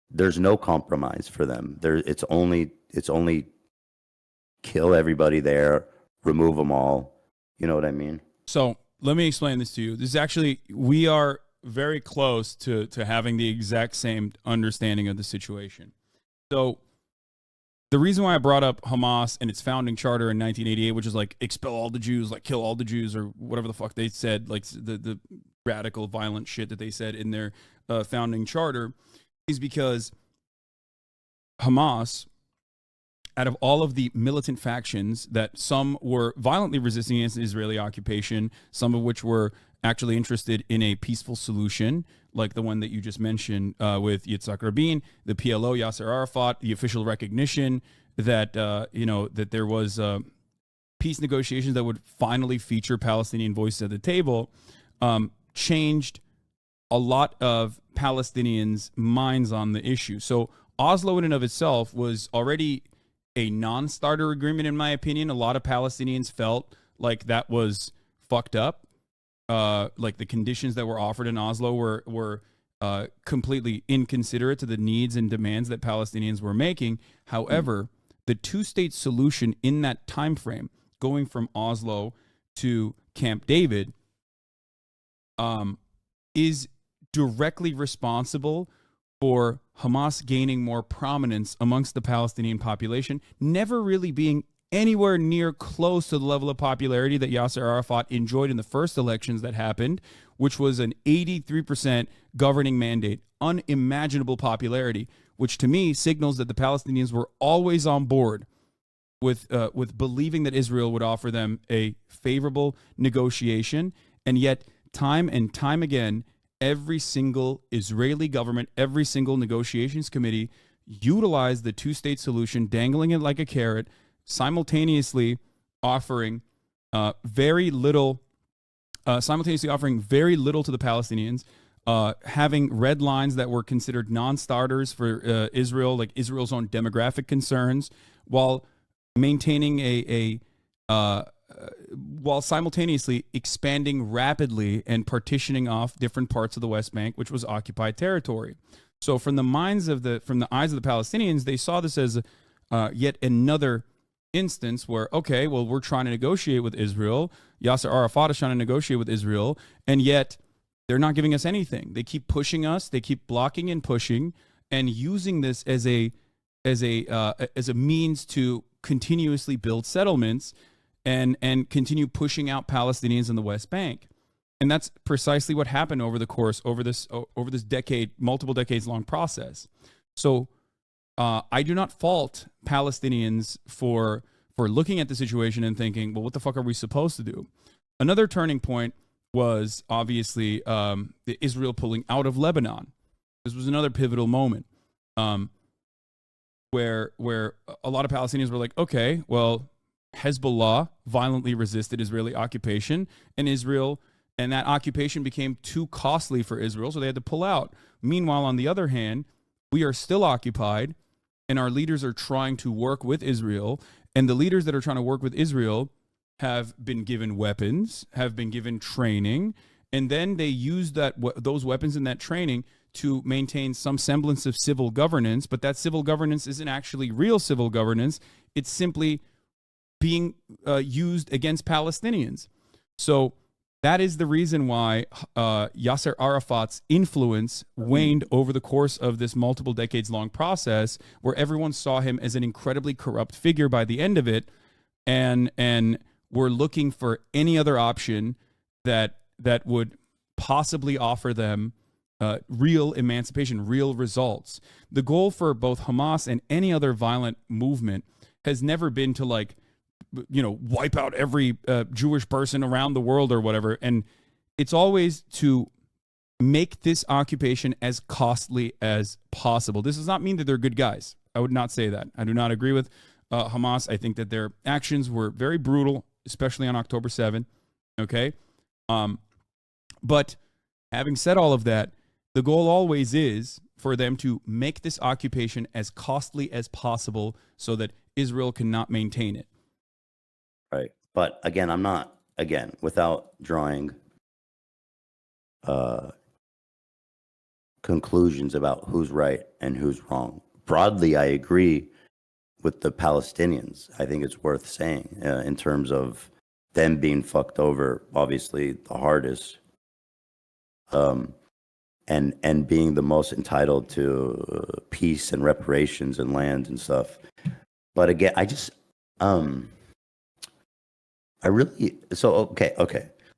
there's no compromise for them. It's only kill everybody there, remove them all. You know what I mean? So let me explain this to you. This is actually, we are very close to having the exact same understanding of the situation. So the reason why I brought up Hamas and its founding charter in 1988, which is like expel all the Jews, like kill all the Jews, or whatever the fuck they said, like the radical, violent shit that they said in their founding charter, is because Hamas, out of all of the militant factions that some were violently resisting against the Israeli occupation, some of which were actually interested in a peaceful solution, like the one that you just mentioned with Yitzhak Rabin, the PLO, Yasser Arafat, the official recognition that that there was peace negotiations that would finally feature Palestinian voices at the table, changed a lot of Palestinians' minds on the issue. So Oslo in and of itself was already a non-starter agreement, in my opinion. A lot of Palestinians felt like that was fucked up. Like the conditions that were offered in Oslo were completely inconsiderate to the needs and demands that Palestinians were making. However, the two-state solution in that time frame, going from Oslo to Camp David, is directly responsible for Hamas gaining more prominence amongst the Palestinian population, never really being anywhere near close to the level of popularity that Yasser Arafat enjoyed in the first elections that happened, which was an 83% governing mandate, unimaginable popularity, which to me signals that the Palestinians were always on board with believing that Israel would offer them a favorable negotiation. And yet, time and time again, every single Israeli government, every single negotiations committee utilized the two-state solution, dangling it like a carrot, simultaneously offering very little to the Palestinians, having red lines that were considered non-starters for Israel, like Israel's own demographic concerns, while maintaining while simultaneously expanding rapidly and partitioning off different parts of the West Bank, which was occupied territory. So from the eyes of the Palestinians, they saw this as yet another instance where, okay, well, we're trying to negotiate with Israel. Yasser Arafat is trying to negotiate with Israel, and yet they're not giving us anything. They keep pushing us. They keep blocking and pushing, and using this as a means to continuously build settlements and continue pushing out Palestinians in the West Bank. And that's precisely what happened over this decade, multiple decades long process. So I do not fault Palestinians for looking at the situation and thinking, well, what the fuck are we supposed to do? Another turning point was obviously the Israel pulling out of Lebanon. This was another pivotal moment where a lot of Palestinians were like, okay, well, Hezbollah violently resisted Israeli occupation, and that occupation became too costly for Israel, so they had to pull out. Meanwhile, on the other hand, we are still occupied, and our leaders are trying to work with Israel, and the leaders that are trying to work with Israel have been given weapons, have been given training, and then they use those weapons and that training to maintain some semblance of civil governance, but that civil governance isn't actually real civil governance. It's simply being used against Palestinians. So that is the reason why Yasser Arafat's influence waned over the course of this multiple decades long process, where everyone saw him as an incredibly corrupt figure by the end of it, and were looking for any other option that would possibly offer them real emancipation, real results. The goal for both Hamas and any other violent movement has never been to wipe out every Jewish person around the world or whatever. And it's always to make this occupation as costly as possible. This does not mean that they're good guys. I would not say that. I do not agree with Hamas. I think that their actions were very brutal, especially on October 7th. Okay. But having said all of that, The goal always is for them to make this occupation as costly as possible so that Israel cannot maintain it. Right. But again, I'm not, again, without drawing conclusions about who's right and who's wrong. Broadly, I agree with the Palestinians. I think it's worth saying in terms of them being fucked over, obviously the hardest, and being the most entitled to peace and reparations and land and stuff. But again, okay.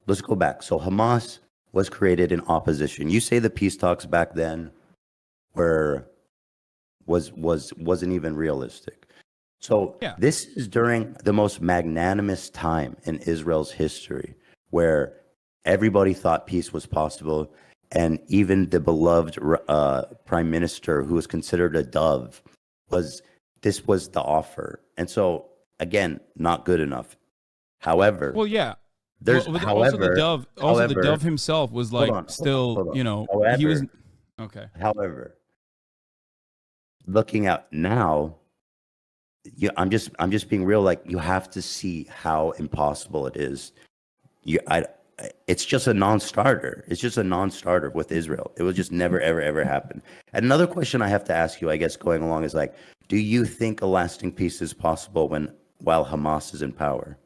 Let's go back. So Hamas was created in opposition. You say the peace talks back then wasn't even realistic. So Yeah. This is during the most magnanimous time in Israel's history, where everybody thought peace was possible, and even the beloved prime minister, who was considered a dove, was the offer. And so again, not good enough. However, Well, yeah. there's Well, however, the dove himself was like hold still, on. you know, However, he was okay. However, looking at now, I'm just being real. Like, you have to see how impossible it is. It's just a non-starter. It's just a non-starter with Israel. It will just never, ever, ever happen. And another question I have to ask you, I guess, going along, is like, do you think a lasting peace is possible while Hamas is in power?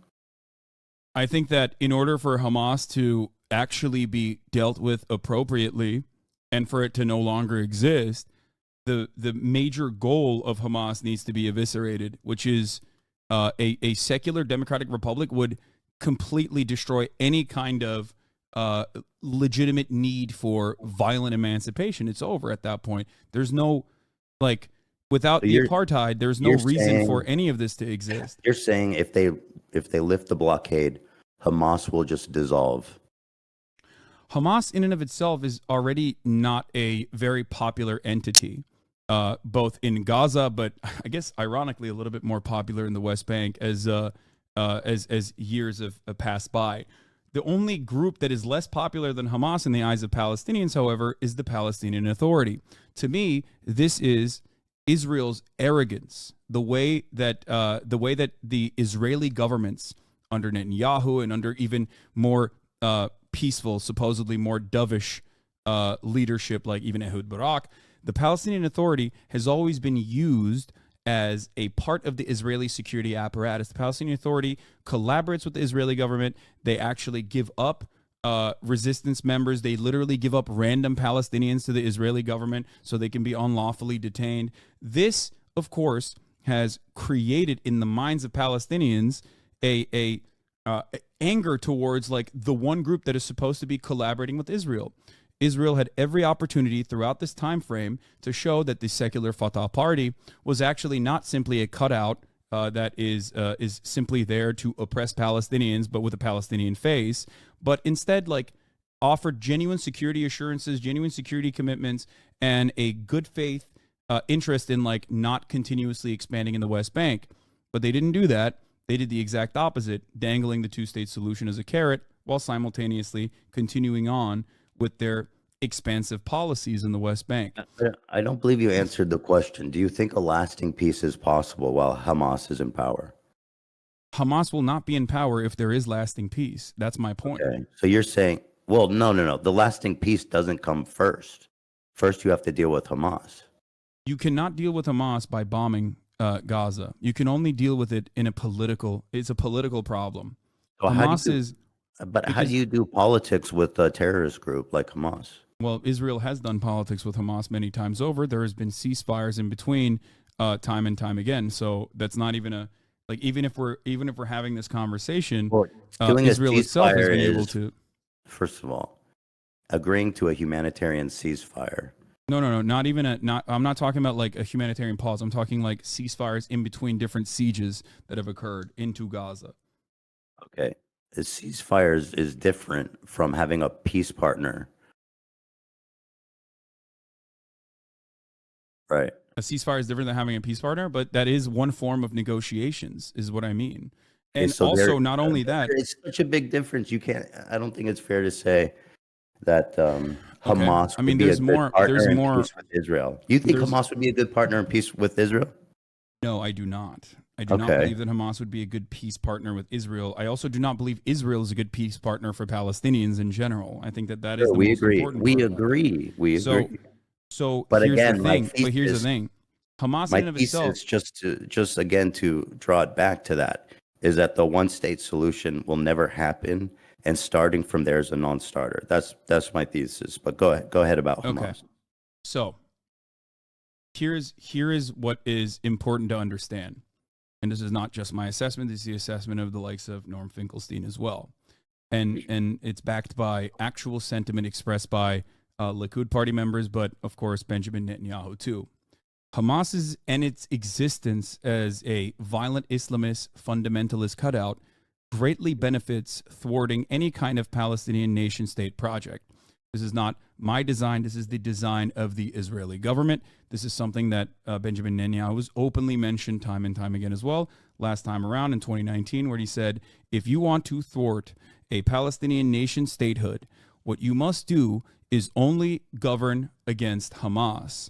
I think that in order for Hamas to actually be dealt with appropriately and for it to no longer exist, the major goal of Hamas needs to be eviscerated, which is a secular democratic republic would completely destroy any kind of legitimate need for violent emancipation. It's over at that point. There's no, like, without the apartheid, there's no reason for any of this to exist. You're saying if they lift the blockade, Hamas will just dissolve. Hamas in and of itself is already not a very popular entity, both in Gaza, but I guess ironically a little bit more popular in the West Bank as years have passed by. The only group that is less popular than Hamas in the eyes of Palestinians, however, is the Palestinian Authority. To me, this is Israel's arrogance. The way that the Israeli governments under Netanyahu and under even more peaceful, supposedly more dovish leadership like even Ehud Barak, the Palestinian Authority has always been used as a part of the Israeli security apparatus. The Palestinian Authority collaborates with the Israeli government. They actually give up resistance members. They literally give up random Palestinians to the Israeli government so they can be unlawfully detained. This, of course, has created in the minds of Palestinians a anger towards like the one group that is supposed to be collaborating with Israel. Israel had every opportunity throughout this time frame to show that the secular Fatah party was actually not simply a cutout that is simply there to oppress Palestinians, but with a Palestinian face, but instead like offered genuine security assurances, genuine security commitments, and a good faith interest in like not continuously expanding in the West Bank. But they didn't do that. They did the exact opposite, dangling the two-state solution as a carrot while simultaneously continuing on with their expansive policies in the West Bank. I don't believe you answered the question. Do you think a lasting peace is possible while Hamas is in power? Hamas will not be in power if there is lasting peace. That's my point. Okay. So you're saying, well, no. The lasting peace doesn't come first. First, you have to deal with Hamas. You cannot deal with Hamas by bombing Gaza. You can only deal with it it's a political problem. So Hamas how do you do politics with a terrorist group like Hamas? Well, Israel has done politics with Hamas many times over. There has been ceasefires in between time and time again. So that's not even even if we're having this conversation, Israel itself has been able to. First of all, agreeing to a humanitarian ceasefire. No, I'm not talking about like a humanitarian pause. I'm talking like ceasefires in between different sieges that have occurred into Gaza. Okay. A ceasefire is different from having a peace partner. Right. A ceasefire is different than having a peace partner, but that is one form of negotiations, is what I mean. And so also, not only that, it's such a big difference. I don't think it's fair to say that Okay. Hamas I would mean, be a there's good more. partner There's in more. peace with Israel. You think There's Hamas would be a good partner in peace with Israel? no. I do not. I do not Okay. believe that Hamas would be a good peace partner with Israel. I also do not believe Israel is a good peace partner for Palestinians in general. I think that that is Sure, the we most agree. important We part about it. agree. We So, agree. so But here's the again, thing. But here's the thing. Hamas in my and of itself. thesis, just again to draw it back to that, is that the one state solution will never happen, and starting from there is a non-starter. That's my thesis. But go ahead about Okay. Hamas. So here is what is important to understand. And this is not just my assessment. This is the assessment of the likes of Norm Finkelstein as well. And it's backed by actual sentiment expressed by Likud party members, but of course Benjamin Netanyahu too. Hamas's and its existence as a violent Islamist fundamentalist cutout greatly benefits thwarting any kind of Palestinian nation state project. This is not my design. This is the design of the Israeli government. This is something that Benjamin Netanyahu has openly mentioned time and time again as well. Last time around in 2019, where he said, if you want to thwart a Palestinian nation statehood, what you must do is only govern against Hamas,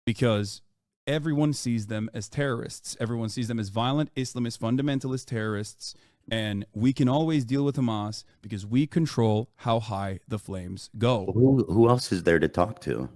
because everyone sees them as terrorists. Everyone sees them as violent Islamist fundamentalist terrorists. And we can always deal with Hamas because we control how high the flames go. Who else is there to talk to?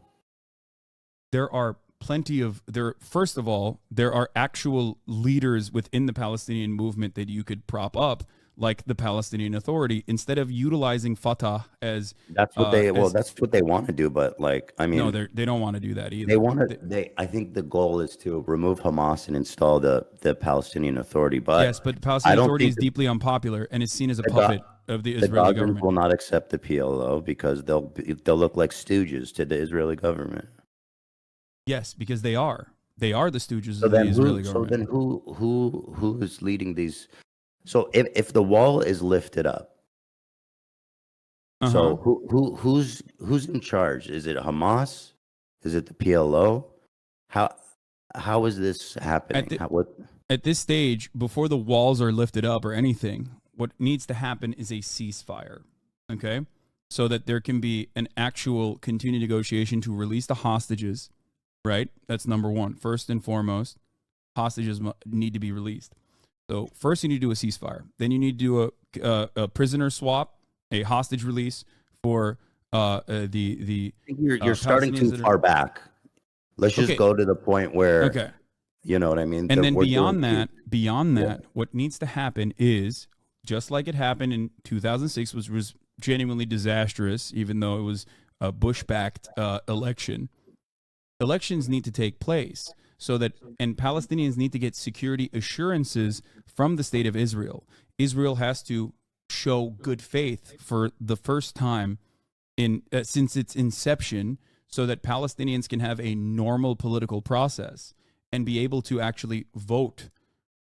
There are plenty of there. First of all, there are actual leaders within the Palestinian movement that you could prop up, like the Palestinian Authority, instead of utilizing Fatah as That's what that's what they want to do. But like, I mean, no, they don't want to do that either. they want to. I think the goal is to remove Hamas and install the Palestinian Authority. But Yes, but the I Palestinian don't Authority think is deeply unpopular and is seen as a the, Ga- puppet of the the Israeli Gazans government. will not accept the PLO because they'll look like stooges to the Israeli government. Yes, because they are. They are the stooges So of the then Israeli who? So government. then who is leading these? So if the wall is lifted up, Uh-huh. so who's in charge? Is it Hamas? Is it the PLO? How how is this happening? What? At this stage, before the walls are lifted up or anything, what needs to happen is a ceasefire. Okay? So that there can be an actual continued negotiation to release the hostages, right? That's number one. First and foremost, hostages need to be released. So first you need to do a ceasefire. Then you need to do a prisoner swap, a hostage release for the I think you're starting Palestinians too that are far back. Let's just okay. go to the point where Okay. you know what I mean. And then We're doing beyond yeah. that, what needs to happen is just like it happened in 2006, which was genuinely disastrous, even though it was a Bush-backed election. Elections need to take place so that, and Palestinians need to get security assurances from the state of Israel. Israel has to show good faith for the first time in since its inception, so that Palestinians can have a normal political process and be able to actually vote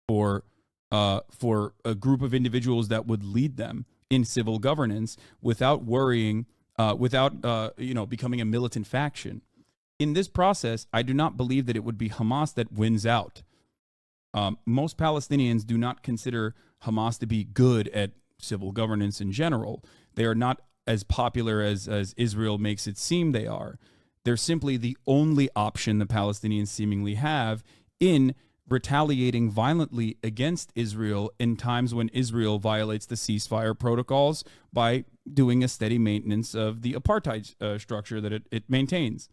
for a group of individuals that would lead them in civil governance without worrying, without becoming a militant faction. In this process, I do not believe that it would be Hamas that wins out. Most Palestinians do not consider Hamas to be good at civil governance in general. They are not as popular as Israel makes it seem they are. They're simply the only option the Palestinians seemingly have in retaliating violently against Israel in times when Israel violates the ceasefire protocols by doing a steady maintenance of the apartheid structure that it maintains.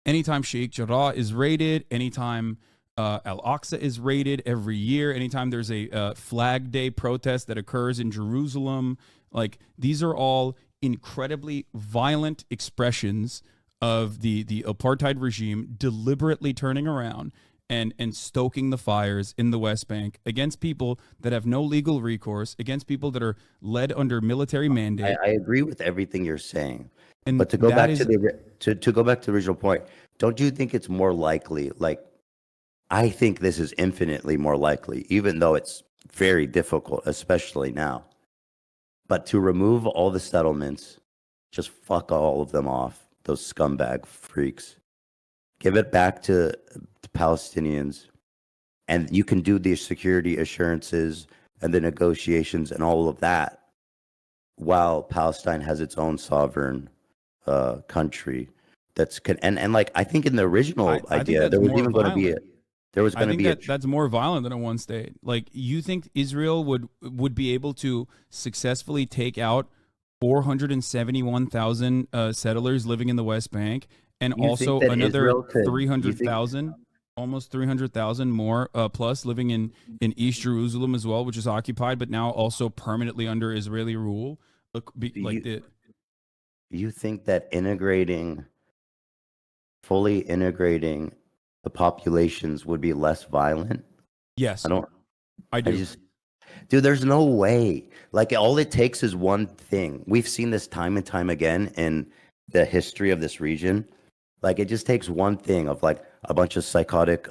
Anytime Sheikh Jarrah is raided, anytime Al-Aqsa is raided every year, anytime there's a Flag Day protest that occurs in Jerusalem, like these are all incredibly violent expressions of the apartheid regime deliberately turning around and stoking the fires in the West Bank against people that have no legal recourse, against people that are led under military mandate. I agree with everything you're saying, And but to go that back is to go back to the original point, don't you think it's more likely? Like, I think this is infinitely more likely, even though it's very difficult, especially now. But to remove all the settlements, just fuck all of them off, those scumbag freaks. Give it back to the Palestinians, and you can do the security assurances and the negotiations and all of that. while Palestine has its own sovereign country and like I think in the original I think idea that's there was more even going to be violent. I think a that that's more violent than a one state. Like, you think Israel would be able to successfully take out 471,000 settlers living in the West Bank, and you think also that another Israel could you think 300,000, almost 300,000 more plus living in East Jerusalem as well, which is occupied but now also permanently under Israeli rule. Look, do like you the you think that fully integrating the populations would be less violent? I Yes, don't I I do. just Dude, there's no way. Like all it takes is one thing. We've seen this time and time again in the history of this region. Like it just takes one thing of like a bunch of psychotic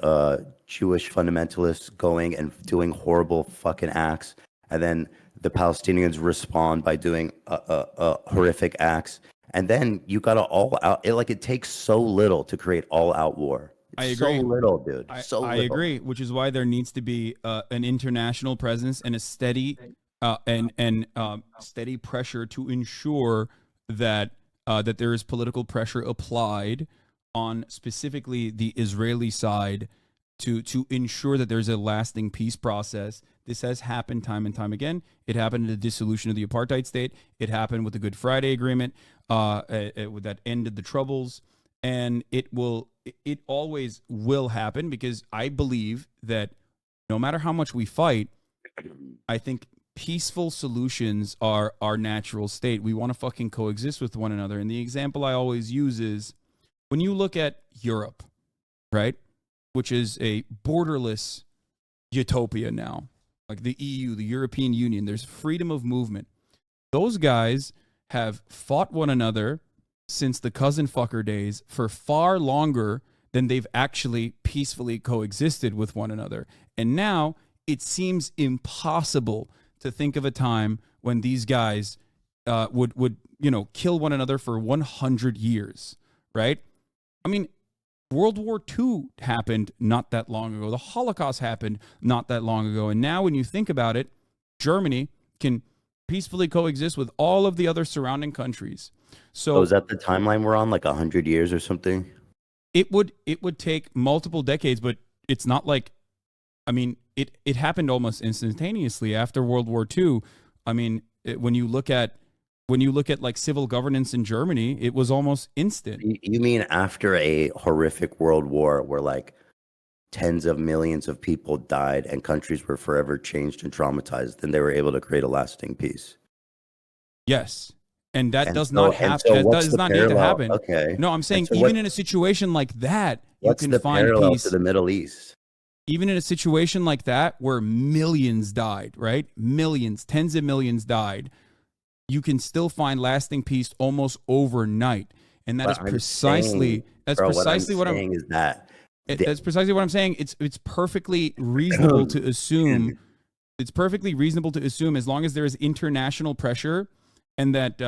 Jewish fundamentalists going and doing horrible fucking acts, and then the Palestinians respond by doing horrific acts, and then you got to all out. It takes so little to create all out war. I It's so agree. little, dude. So I little. agree, which is why there needs to be an international presence and a steady steady pressure to ensure that that there is political pressure applied on specifically the Israeli side to ensure that there's a lasting peace process. This has happened time and time again. It happened in the dissolution of the apartheid state. It happened with the Good Friday Agreement that ended the Troubles, and it always will happen, because I believe that no matter how much we fight, I think peaceful solutions are our natural state. We want to fucking coexist with one another. And the example I always use is when you look at Europe, right? Which is a borderless utopia now, like the EU, the European Union, there's freedom of movement. Those guys have fought one another since the cousin fucker days for far longer than they've actually peacefully coexisted with one another. And now it seems impossible to think of a time when these guys would kill one another for 100 years, right? I mean, World War II happened not that long ago. The Holocaust happened not that long ago. And now when you think about it, Germany can peacefully coexist with all of the other surrounding countries. So is So that the timeline we're on, like 100 years or something? it would take multiple decades, but it's not like, I mean, it happened almost instantaneously after World War II. I mean, when you look at like civil governance in Germany, it was almost instant. You mean after a horrific world war where like tens of millions of people died and countries were forever changed and traumatized, then they were able to create a lasting peace. Yes. And that And does not so and have so that what's does the not need to parallel? happen. Okay. No, I'm And saying so even in a situation like that, you what's can the find parallel to peace. the Middle East? Even in a situation like that where millions died, right? Millions, tens of millions died, you can still find lasting peace almost overnight. And that is But I'm saying, that's bro, what I'm precisely what I'm saying is that the that's precisely what I'm saying. It's perfectly reasonable to assume, as long as there is international pressure, and that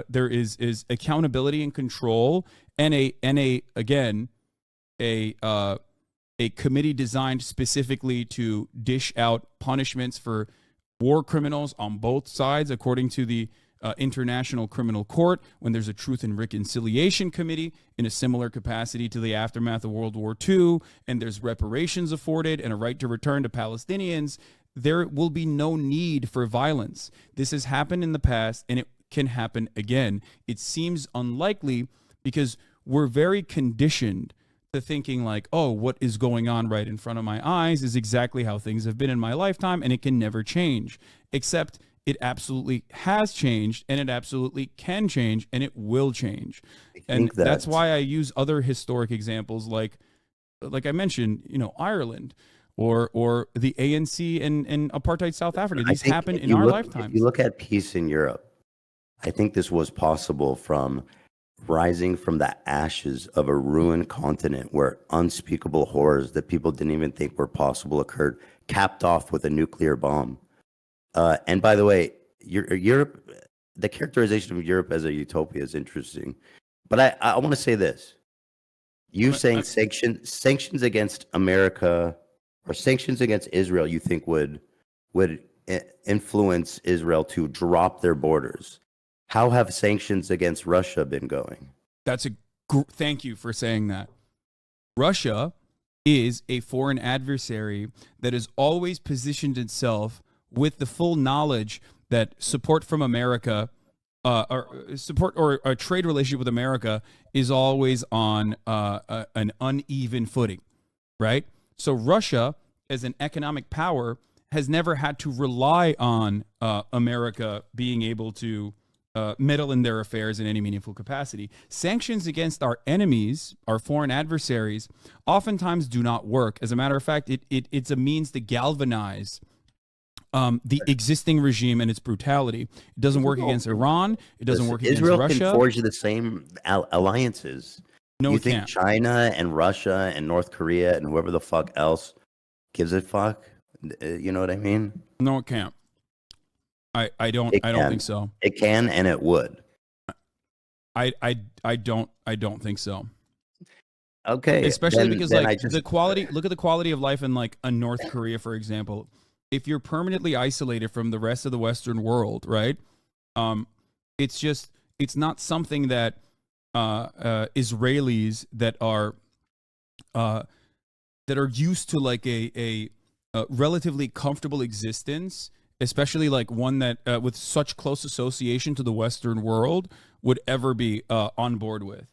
there is accountability and control, and a again a committee designed specifically to dish out punishments for war criminals on both sides, according to the International Criminal Court, when there's a Truth and Reconciliation Committee in a similar capacity to the aftermath of World War II, and there's reparations afforded and a right to return to Palestinians, there will be no need for violence. This has happened in the past, and it can happen again. It seems unlikely because we're very conditioned to thinking like, oh, what is going on right in front of my eyes is exactly how things have been in my lifetime, and it can never change. Except it absolutely has changed, and it absolutely can change, and it will change. I And think that's that why I use other historic examples like I mentioned, Ireland or the ANC and apartheid South Africa. I These think happen in our if you lifetimes. look at peace in Europe, I think this was possible from rising from the ashes of a ruined continent where unspeakable horrors that people didn't even think were possible occurred, capped off with a nuclear bomb. And by the way, Europe, the characterization of Europe as a utopia is interesting. But I want to say this. You saying sanctions against America or sanctions against Israel, you think would influence Israel to drop their borders. How have sanctions against Russia been going? That's a thank you for saying that. Russia is a foreign adversary that has always positioned itself with the full knowledge that support from America, or support or a trade relationship with America is always on an uneven footing, right? So Russia, as an economic power, has never had to rely on America being able to meddle in their affairs in any meaningful capacity. Sanctions against our enemies, our foreign adversaries, oftentimes do not work. As a matter of fact, it's a means to galvanize the existing regime and its brutality. It doesn't work against Iran. It doesn't work against Israel Russia. Israel can forge the same alliances. No, you it think can't. China and Russia and North Korea and whoever the fuck else gives a fuck? You know what I mean? No, it can't. I don't think so. It can and it would. I don't think so. Okay. Especially because the quality, look at the quality of life in like a North Korea, for example. If you're permanently isolated from the rest of the Western world, right? It's not something that Israelis that are used to like a relatively comfortable existence, especially like one that with such close association to the Western world, would ever be on board with.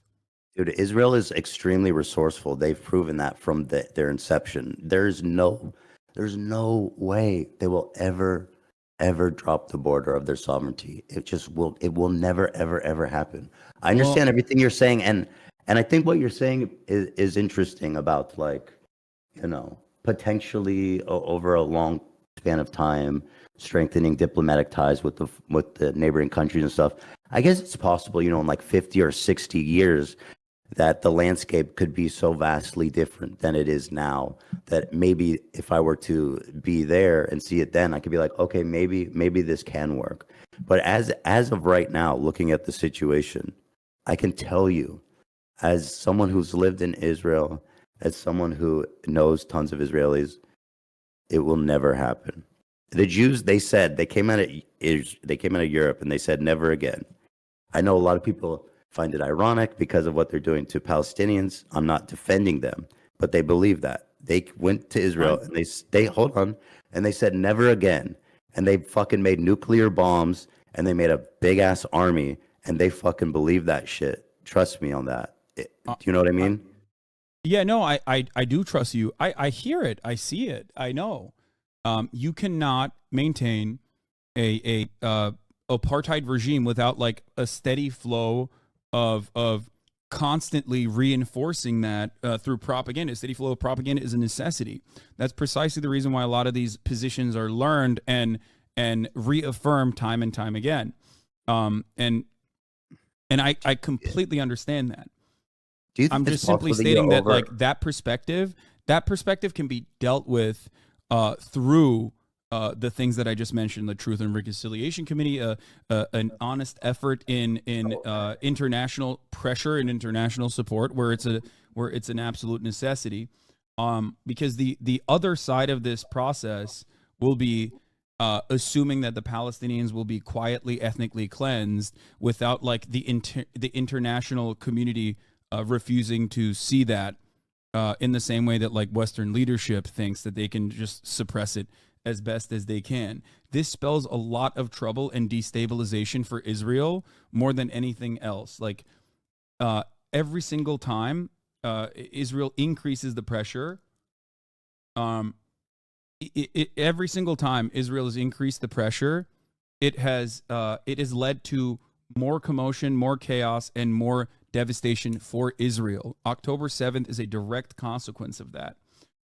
Dude, Israel is extremely resourceful. They've proven that from their inception. There's no way they will ever drop the border of their sovereignty. It will never ever happen. I understand everything you're saying, and I think what you're saying is interesting about, like, you know, potentially over a long span of time strengthening diplomatic ties with the neighboring countries and stuff. I guess it's possible, you know, in like 50 or 60 years that the landscape could be so vastly different than it is now, that maybe if I were to be there and see it then, I could be like, okay, maybe this can work. But as of right now, looking at the situation, I can tell you, as someone who's lived in Israel, as someone who knows tons of Israelis, it will never happen. The Jews, they said, they came out of Europe and they said never again. I know a lot of people find it ironic because of what they're doing to Palestinians. I'm not defending them, but they believe that. They went to Israel and they hold on, and they said never again. And they fucking made nuclear bombs and they made a big ass army, and they fucking believe that shit. Trust me on that. Do you know what I mean? Yeah, no, I do trust you. I hear it. I see it. I know. You cannot maintain a apartheid regime without like a steady flow of constantly reinforcing that through propaganda. A steady flow of propaganda is a necessity. That's precisely the reason why a lot of these positions are learned and reaffirmed time and time again. And I completely understand that. I'm just simply stating that like that perspective can be dealt with through the things that I just mentioned: the Truth and Reconciliation Committee, an honest effort in international pressure and international support, where it's an absolute necessity. Because the other side of this process will be assuming that the Palestinians will be quietly ethnically cleansed without like the international community refusing to see that in the same way that like Western leadership thinks that they can just suppress it as best as they can. This spells a lot of trouble and destabilization for Israel more than anything else. Like every single time Israel increases the pressure, every single time Israel has increased the pressure, it has led to more commotion, more chaos, and more devastation for Israel. October 7th is a direct consequence of that.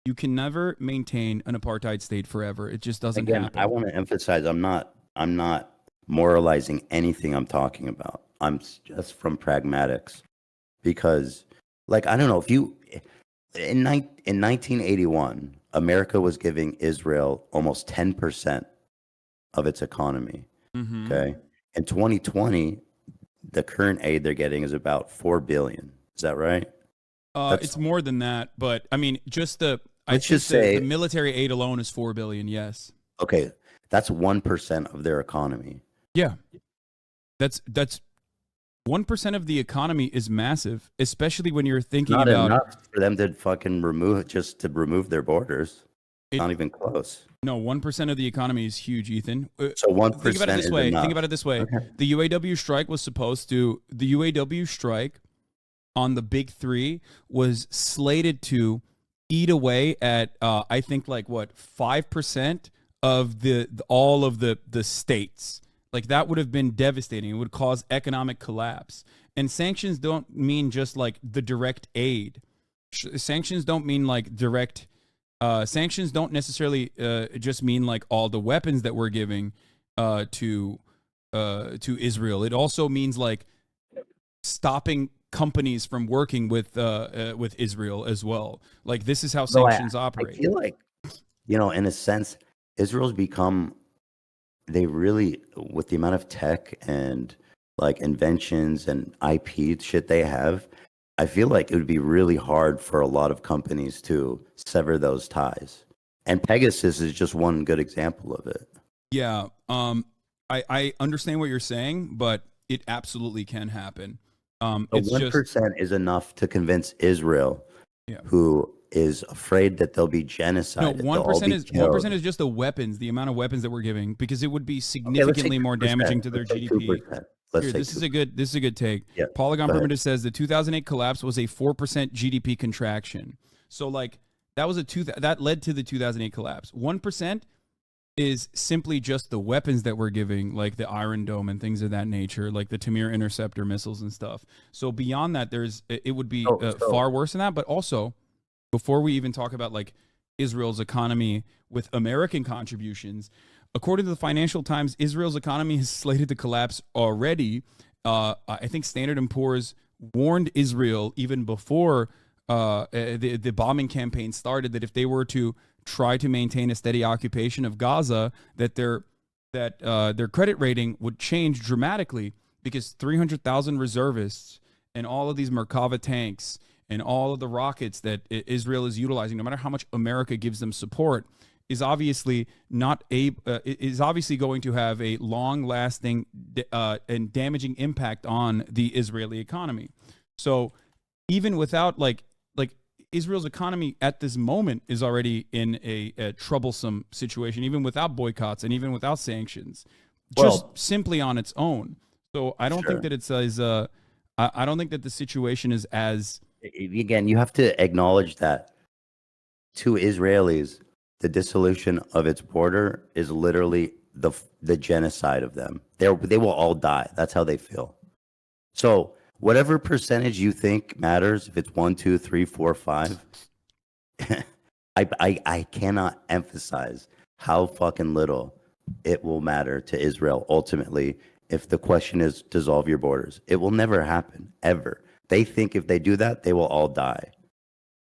You can never maintain an apartheid state forever. It just doesn't happen. I want to emphasize, I'm not moralizing anything I'm talking about. I'm just from pragmatics, because, like, I don't know if you in 1981, America was giving Israel almost 10% of its economy. Mm-hmm. Okay, in 2020, the current aid they're getting is about $4 billion. Is that right? It's more than that, but I mean, just the Let's just say the military aid alone is $4 billion. Yes. Okay, That's 1% of their economy. Yeah, that's 1% of the economy is massive, especially when you're thinking Not about enough for them to fucking remove their borders. it. Not even close. No, 1% of the economy is huge, Ethan. So Think about it 1% this is way. enough. Think about it this way. Okay. The UAW strike was supposed to. The UAW strike on the big three was slated to eat away at I think like what 5% of all of the states. Like that would have been devastating. It would cause economic collapse. And sanctions don't mean just like the direct aid. Sanctions don't mean like direct. Sanctions don't necessarily just mean like all the weapons that we're giving to Israel. It also means like stopping companies from working with Israel as well. Like this is how sanctions operate. I feel like, in a sense, Israel's become, they really, with the amount of tech and like inventions and IP shit they have, I feel like it would be really hard for a lot of companies to sever those ties. And Pegasus is just one good example of it. Yeah. I understand what you're saying, but it absolutely can happen. It's 1% is enough to convince Israel, who is afraid that they'll be genocided. No, 1% is just the weapons, the amount of weapons that we're giving, because it would be significantly more damaging to their GDP. Here, this is a good take. Yeah, Polygon Primitive says the 2008 collapse was a 4% GDP contraction. So like that was that led to the 2008 collapse. 1% is simply just the weapons that we're giving, like the Iron Dome and things of that nature, like the Tamir interceptor missiles and stuff. So beyond that, it would be far worse than that. But also, before we even talk about like Israel's economy with American contributions, according to the Financial Times, Israel's economy is slated to collapse already. I think Standard & Poor's warned Israel even before the bombing campaign started that if they were to try to maintain a steady occupation of Gaza, that their credit rating would change dramatically, because 300,000 reservists and all of these Merkava tanks and all of the rockets that Israel is utilizing, no matter how much America gives them support, is obviously going to have a long-lasting and damaging impact on the Israeli economy. So even without like Israel's economy at this moment is already in a troublesome situation, even without boycotts and even without sanctions, just simply on its own. So I don't think that it's as I don't think that the situation is as. Again, you have to acknowledge that to Israelis, the dissolution of its border is literally the genocide of them. They will all die. That's how they feel. So whatever percentage you think matters, if it's 1, 2, 3, 4, 5, I cannot emphasize how fucking little it will matter to Israel ultimately if the question is dissolve your borders. It will never happen, ever. They think if they do that, they will all die.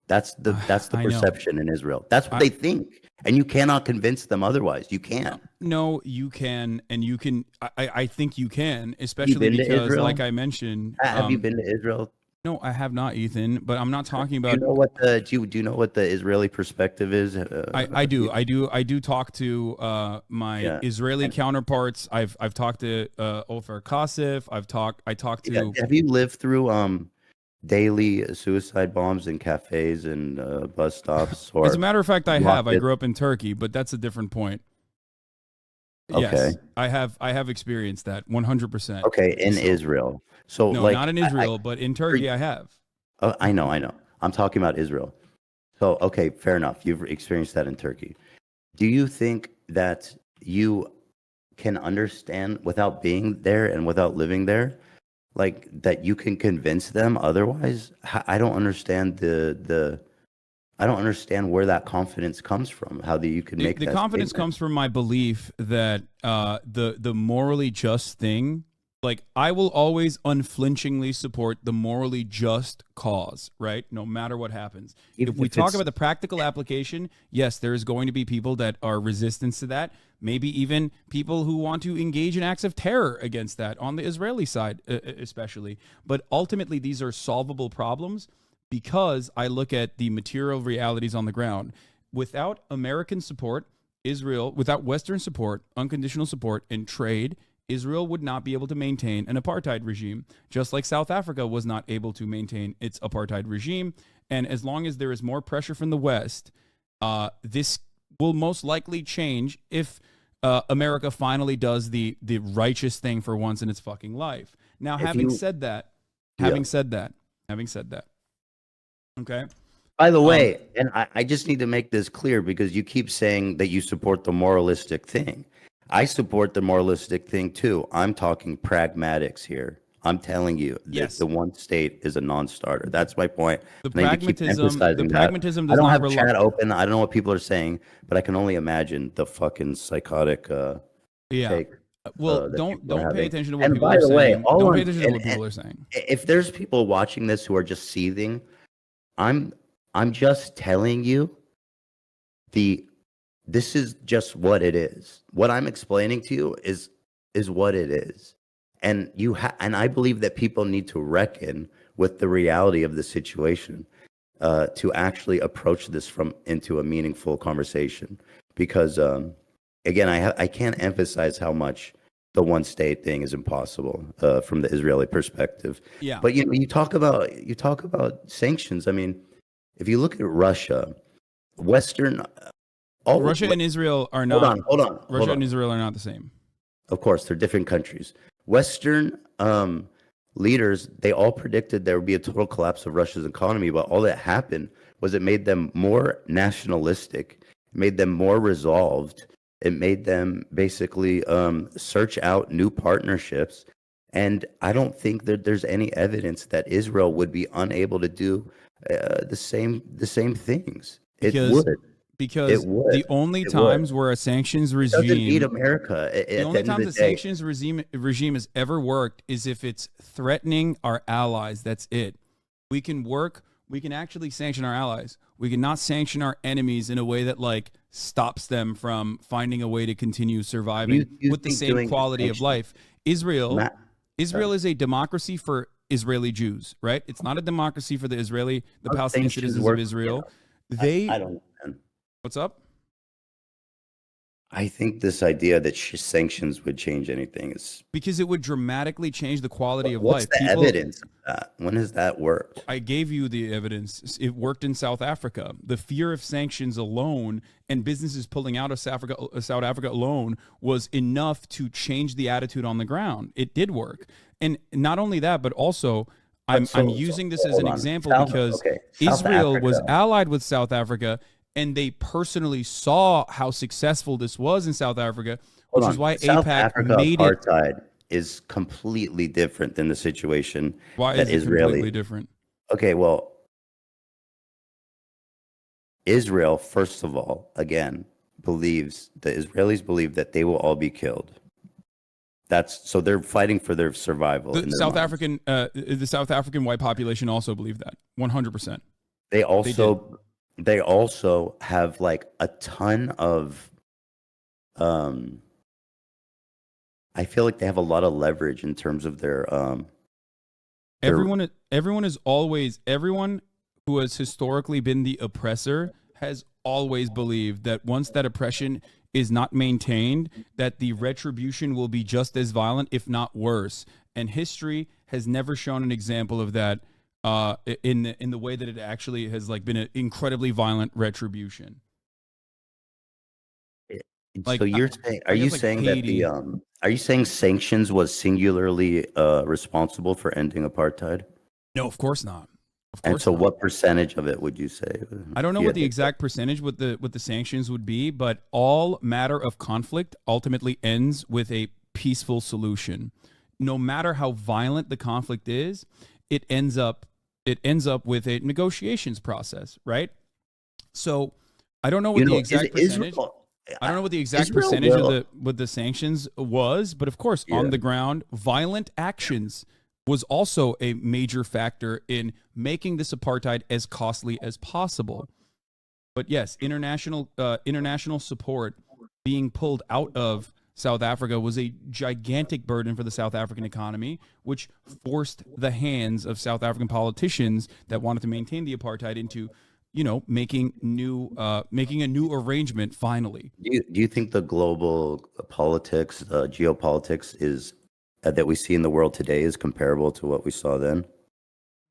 That's the perception in Israel. That's what they think. And you cannot convince them otherwise. You can't. No, you can. And you can. I think you can, especially because, like I mentioned. Have you been to Israel? No, I have not, Ethan. But I'm not talking about. Do you know what the Israeli perspective is? I do. I do talk to my Israeli counterparts. I've talked to Ofer Kasif. I talked to. Have you lived through daily suicide bombs in cafes and bus stops? Or as a matter of fact, I have. I grew up in Turkey, but that's a different point. Okay. Yes, I have experienced that 100%. Okay, in Israel. So no, not in Israel, but in Turkey, I have. I know. I'm talking about Israel. So, okay, fair enough. You've experienced that in Turkey. Do you think that you can understand without being there and without living there, like that you can convince them otherwise? I don't understand I don't understand where that confidence comes from. How you can make the that confidence statement. comes from my belief that the morally just thing. Like, I will always unflinchingly support the morally just cause, right? No matter what happens. If we talk about the practical application, yes, there is going to be people that are resistant to that. Maybe even people who want to engage in acts of terror against that on the Israeli side, especially. But ultimately, these are solvable problems because I look at the material realities on the ground. Without American support, Israel, without Western support, unconditional support, and trade, Israel would not be able to maintain an apartheid regime, just like South Africa was not able to maintain its apartheid regime. And as long as there is more pressure from the West, this will most likely change if America finally does the righteous thing for once in its fucking life. Now, having said that, okay. By the way, and I just need to make this clear because you keep saying that you support the moralistic thing. I support the moralistic thing too. I'm talking pragmatics here. I'm telling you that the one state is a non-starter. That's my point. The pragmatism I don't have chat open. I don't know what people are saying, but I can only imagine the fucking psychotic take. Well, don't pay attention to what people are saying. Don't pay attention to what people are saying. If there's people watching this who are just seething, I'm just telling you this is just what it is. What I'm explaining to you is what it is. And and I believe that people need to reckon with the reality of the situation to actually approach this into a meaningful conversation. Because again, I can't emphasize how much the one state thing is impossible from the Israeli perspective. Yeah. But you talk about sanctions. I mean, if you look at Russia, Russia and Israel are not. Hold on. Russia and Israel are not the same. Of course, they're different countries. Western leaders, they all predicted there would be a total collapse of Russia's economy, but all that happened was it made them more nationalistic, it made them more resolved, it made them basically search out new partnerships. And I don't think that there's any evidence that Israel would be unable to do the same things. Because the only times where a sanctions regime doesn't need America. The only time the sanctions regime has ever worked is if it's threatening our allies. That's it. We can actually sanction our allies. We cannot sanction our enemies in a way that like stops them from finding a way to continue surviving with the same quality of life. Israel is a democracy for Israeli Jews, right? It's not a democracy for the Palestinian citizens of Israel. I don't know. What's up? I think this idea that sanctions would change anything is because it would dramatically change the quality of life. What's the evidence of that? When has that worked? I gave you the evidence. It worked in South Africa. The fear of sanctions alone and businesses pulling out of South Africa alone was enough to change the attitude on the ground. It did work. And not only that, but also I'm using this as an example because Israel was allied with South Africa, and they personally saw how successful this was in South Africa, which is why AIPAC made apartheid is completely different than the situation that Israeli. Completely different? Okay, well, Israel, first of all, again, the Israelis believe that they will all be killed. So they're fighting for their survival. The South African white population also believe that 100%. They also have like a ton of I feel like they have a lot of leverage in terms of their everyone who has historically been the oppressor has always believed that once that oppression is not maintained, that the retribution will be just as violent, if not worse. And history has never shown an example of that in the way that it actually has like been an incredibly violent retribution. Like, so you're saying, are you saying sanctions was singularly responsible for ending apartheid? No, of course not. And so what percentage of it would you say? I don't know what the exact percentage with the sanctions would be, but all matter of conflict ultimately ends with a peaceful solution. No matter how violent the conflict is, it ends up with a negotiations process, right? So I don't know what the exact percentage. I don't know what the exact percentage of the sanctions was, but of course, on the ground, violent actions was also a major factor in making this apartheid as costly as possible. But yes, international support being pulled out of South Africa was a gigantic burden for the South African economy, which forced the hands of South African politicians that wanted to maintain the apartheid into making a new arrangement finally. Do you think the global politics, geopolitics is that we see in the world today is comparable to what we saw then?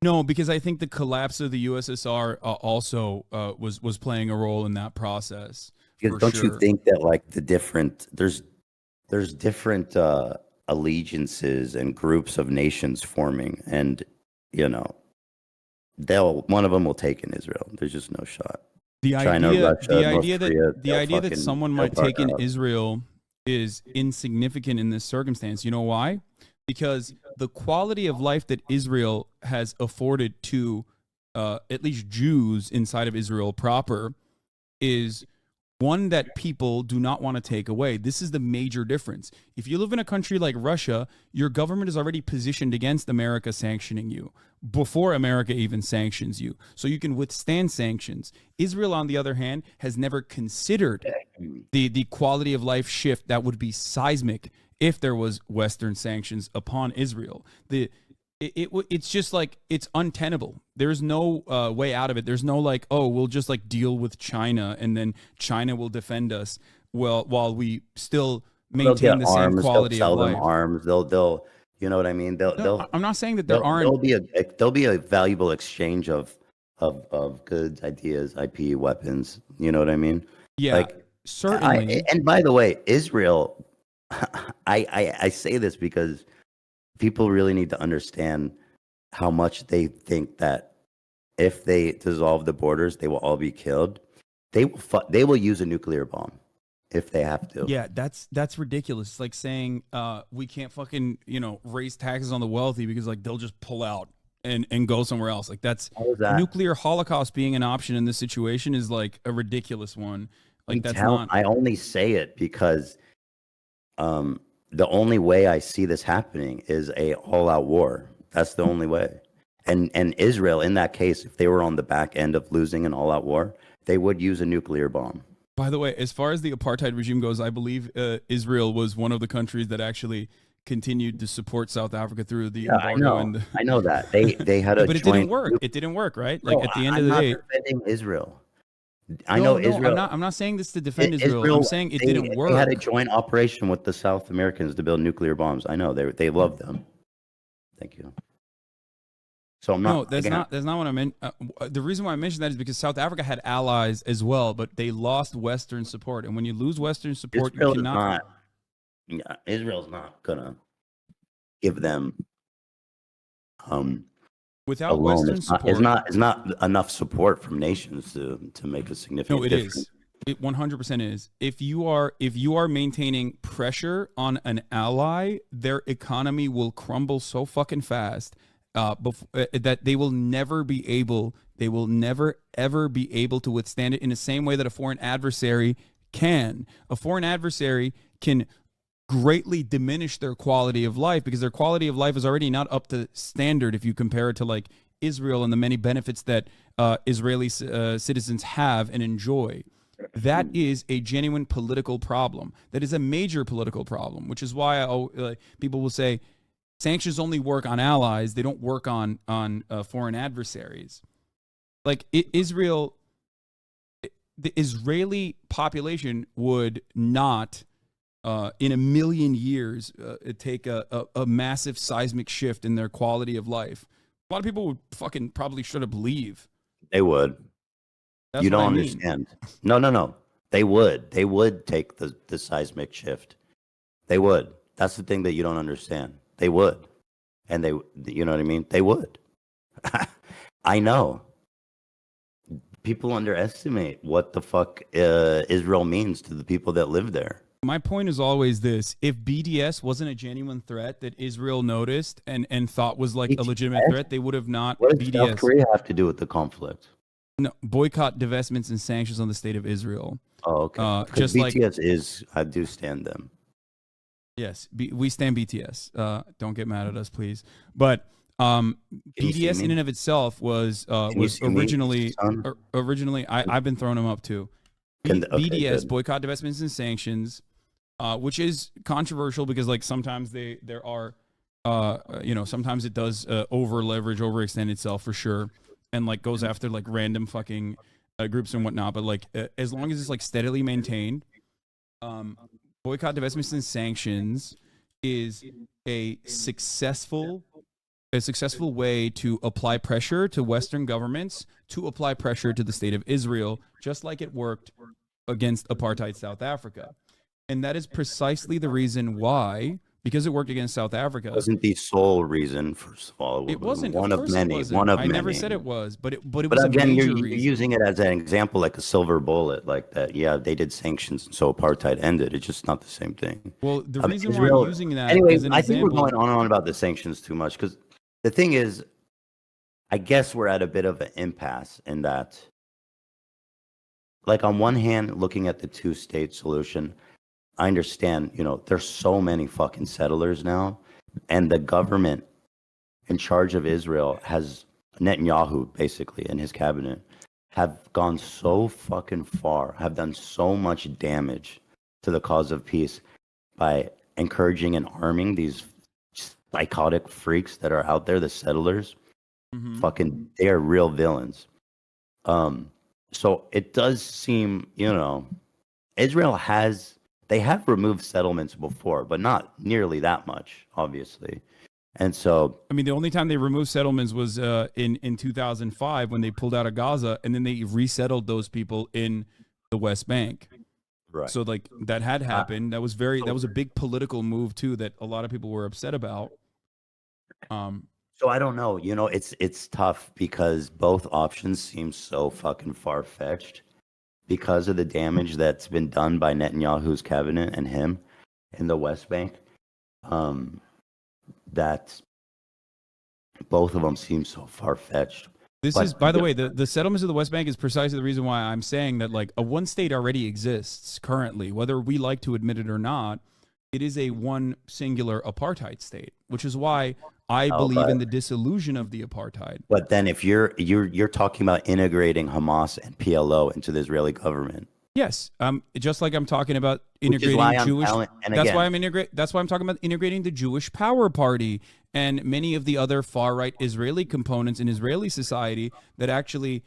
No, because I think the collapse of the USSR also was playing a role in that process Because for don't you sure. think that like there's different allegiances and groups of nations forming, and you know one of them will take in Israel. There's just no shot. The China, idea Russia, North Korea, the they'll idea that fucking someone they'll might buck take in out. Israel is insignificant in this circumstance. You know why? Because the quality of life that Israel has afforded to at least Jews inside of Israel proper is one that people do not want to take away. This is the major difference. If you live in a country like Russia, your government is already positioned against America sanctioning you before America even sanctions you. So you can withstand sanctions. Israel, on the other hand, has never considered the quality of life shift that would be seismic if there was Western sanctions upon Israel. It's just like it's untenable. There's no way out of it. There's no like, oh, we'll just like deal with China and then China will defend us while we still They'll maintain get the same arms. They'll quality of sell them life. arms. They'll you know what I mean. No, I'm not saying that there aren't. There'll be a valuable exchange of goods, ideas, IP, weapons. You know what I mean? Yeah, Like certainly. and by the way, Israel. I say this because people really need to understand how much they think that if they dissolve the borders, they will all be killed. They will use a nuclear bomb if they have to. Yeah, that's ridiculous. It's like saying we can't fucking raise taxes on the wealthy because like they'll just pull out and go somewhere else. Like that's How is that? nuclear holocaust being an option in this situation is like a ridiculous one. Like that's not. I only say it because the only way I see this happening is a all-out war. That's the only way. And Israel, in that case, if they were on the back end of losing an all-out war, they would use a nuclear bomb. By the way, as far as the apartheid regime goes, I believe Israel was one of the countries that actually continued to support South Africa through the embargo. I know that they had a but it joint. didn't work. It didn't work, right? Like Bro, at the end I'm of the not day, defending Israel. I no, know no, Israel. I'm not saying this to defend Israel. I'm saying it didn't work. They had a joint operation with the South Americans to build nuclear bombs. I know they love them. Thank you. So I'm not. No, that's not what I meant. The reason why I mentioned that is because South Africa had allies as well, but they lost Western support. And when you lose Western support, you cannot. Israel's not gonna give them. Without Alone, Western support, it's not enough support from nations to make a significant. No, it difference. is. It 100% is. If you are maintaining pressure on an ally, their economy will crumble so fucking fast that they will never ever be able to withstand it in the same way that a foreign adversary can. A foreign adversary can greatly diminish their quality of life because their quality of life is already not up to standard if you compare it to like Israel and the many benefits that Israeli citizens have and enjoy. That is a genuine political problem. That is a major political problem, which is why people will say sanctions only work on allies. They don't work on foreign adversaries. Like Israel, the Israeli population would not in a million years take a massive seismic shift in their quality of life. A lot of people would fucking probably straight up leave. They would. That's you what don't I mean. understand. No. They would take the seismic shift. They would. That's the thing that you don't understand. They would. And you know what I mean? They would. I know. People underestimate what the fuck Israel means to the people that live there. My point is always this: if BDS wasn't a genuine threat that Israel noticed and thought was like a legitimate threat, they would have not. What does BDS, South Korea have to do with the conflict? No, boycott, divestments, and sanctions on the state of Israel. Oh, okay. Just BTS I do stand them. Yes, we stand BTS. Don't get mad at us, please. But BDS in and of itself was originally. I've been throwing them up too. BDS, good. boycott, divestments, and sanctions, which is controversial because like sometimes there are sometimes it does over leverage, overextend itself for sure. and like goes after like random fucking groups and whatnot. But like as long as it's like steadily maintained, um, boycott, divestments, and sanctions is a successful way to apply pressure to Western governments to apply pressure to the state of Israel, just like it worked against apartheid South Africa. And that is precisely the reason why, because it worked against South Africa. Wasn't the sole reason, first of all. It wasn't. One Of of course it many. wasn't. One of I never many. said it was, but it was But a again, major you're reason. using it as an example, like a silver bullet, like that. Yeah, they did sanctions, so apartheid ended. It's just not the same thing. Well, the I mean, reason why Israel. I'm using that Anyway, as an I think we're example. going on and on about the sanctions too much because the thing is, I guess we're at a bit of an impasse in that, like, on one hand, looking at the two-state solution, I understand, there's so many fucking settlers now, and the government in charge of Israel has Netanyahu, basically, and his cabinet have gone so fucking far, have done so much damage to the cause of peace by encouraging and arming these psychotic freaks that are out there, the settlers. Fucking, they are real villains. So it does seem, Israel they have removed settlements before, but not nearly that much, obviously. And so, I mean, the only time they removed settlements was in 2005 when they pulled out of Gaza, and then they resettled those people in the West Bank. right. So like that had happened. That was a big political move too that a lot of people were upset about. So I don't know. It's tough because both options seem so fucking far-fetched because of the damage that's been done by Netanyahu's cabinet and him in the West Bank. That both of them seem so far-fetched. This is, by the way, the settlements of the West Bank is precisely the reason why I'm saying that like a one state already exists currently, whether we like to admit it or not. It is a one singular apartheid state, which is why I believe in the dissolution of the apartheid. But then if you're talking about integrating Hamas and PLO into the Israeli government. Yes, just like I'm talking about integrating Jewish. That's why I'm talking about integrating the Jewish Power Party and many of the other far right Israeli components in Israeli society that actually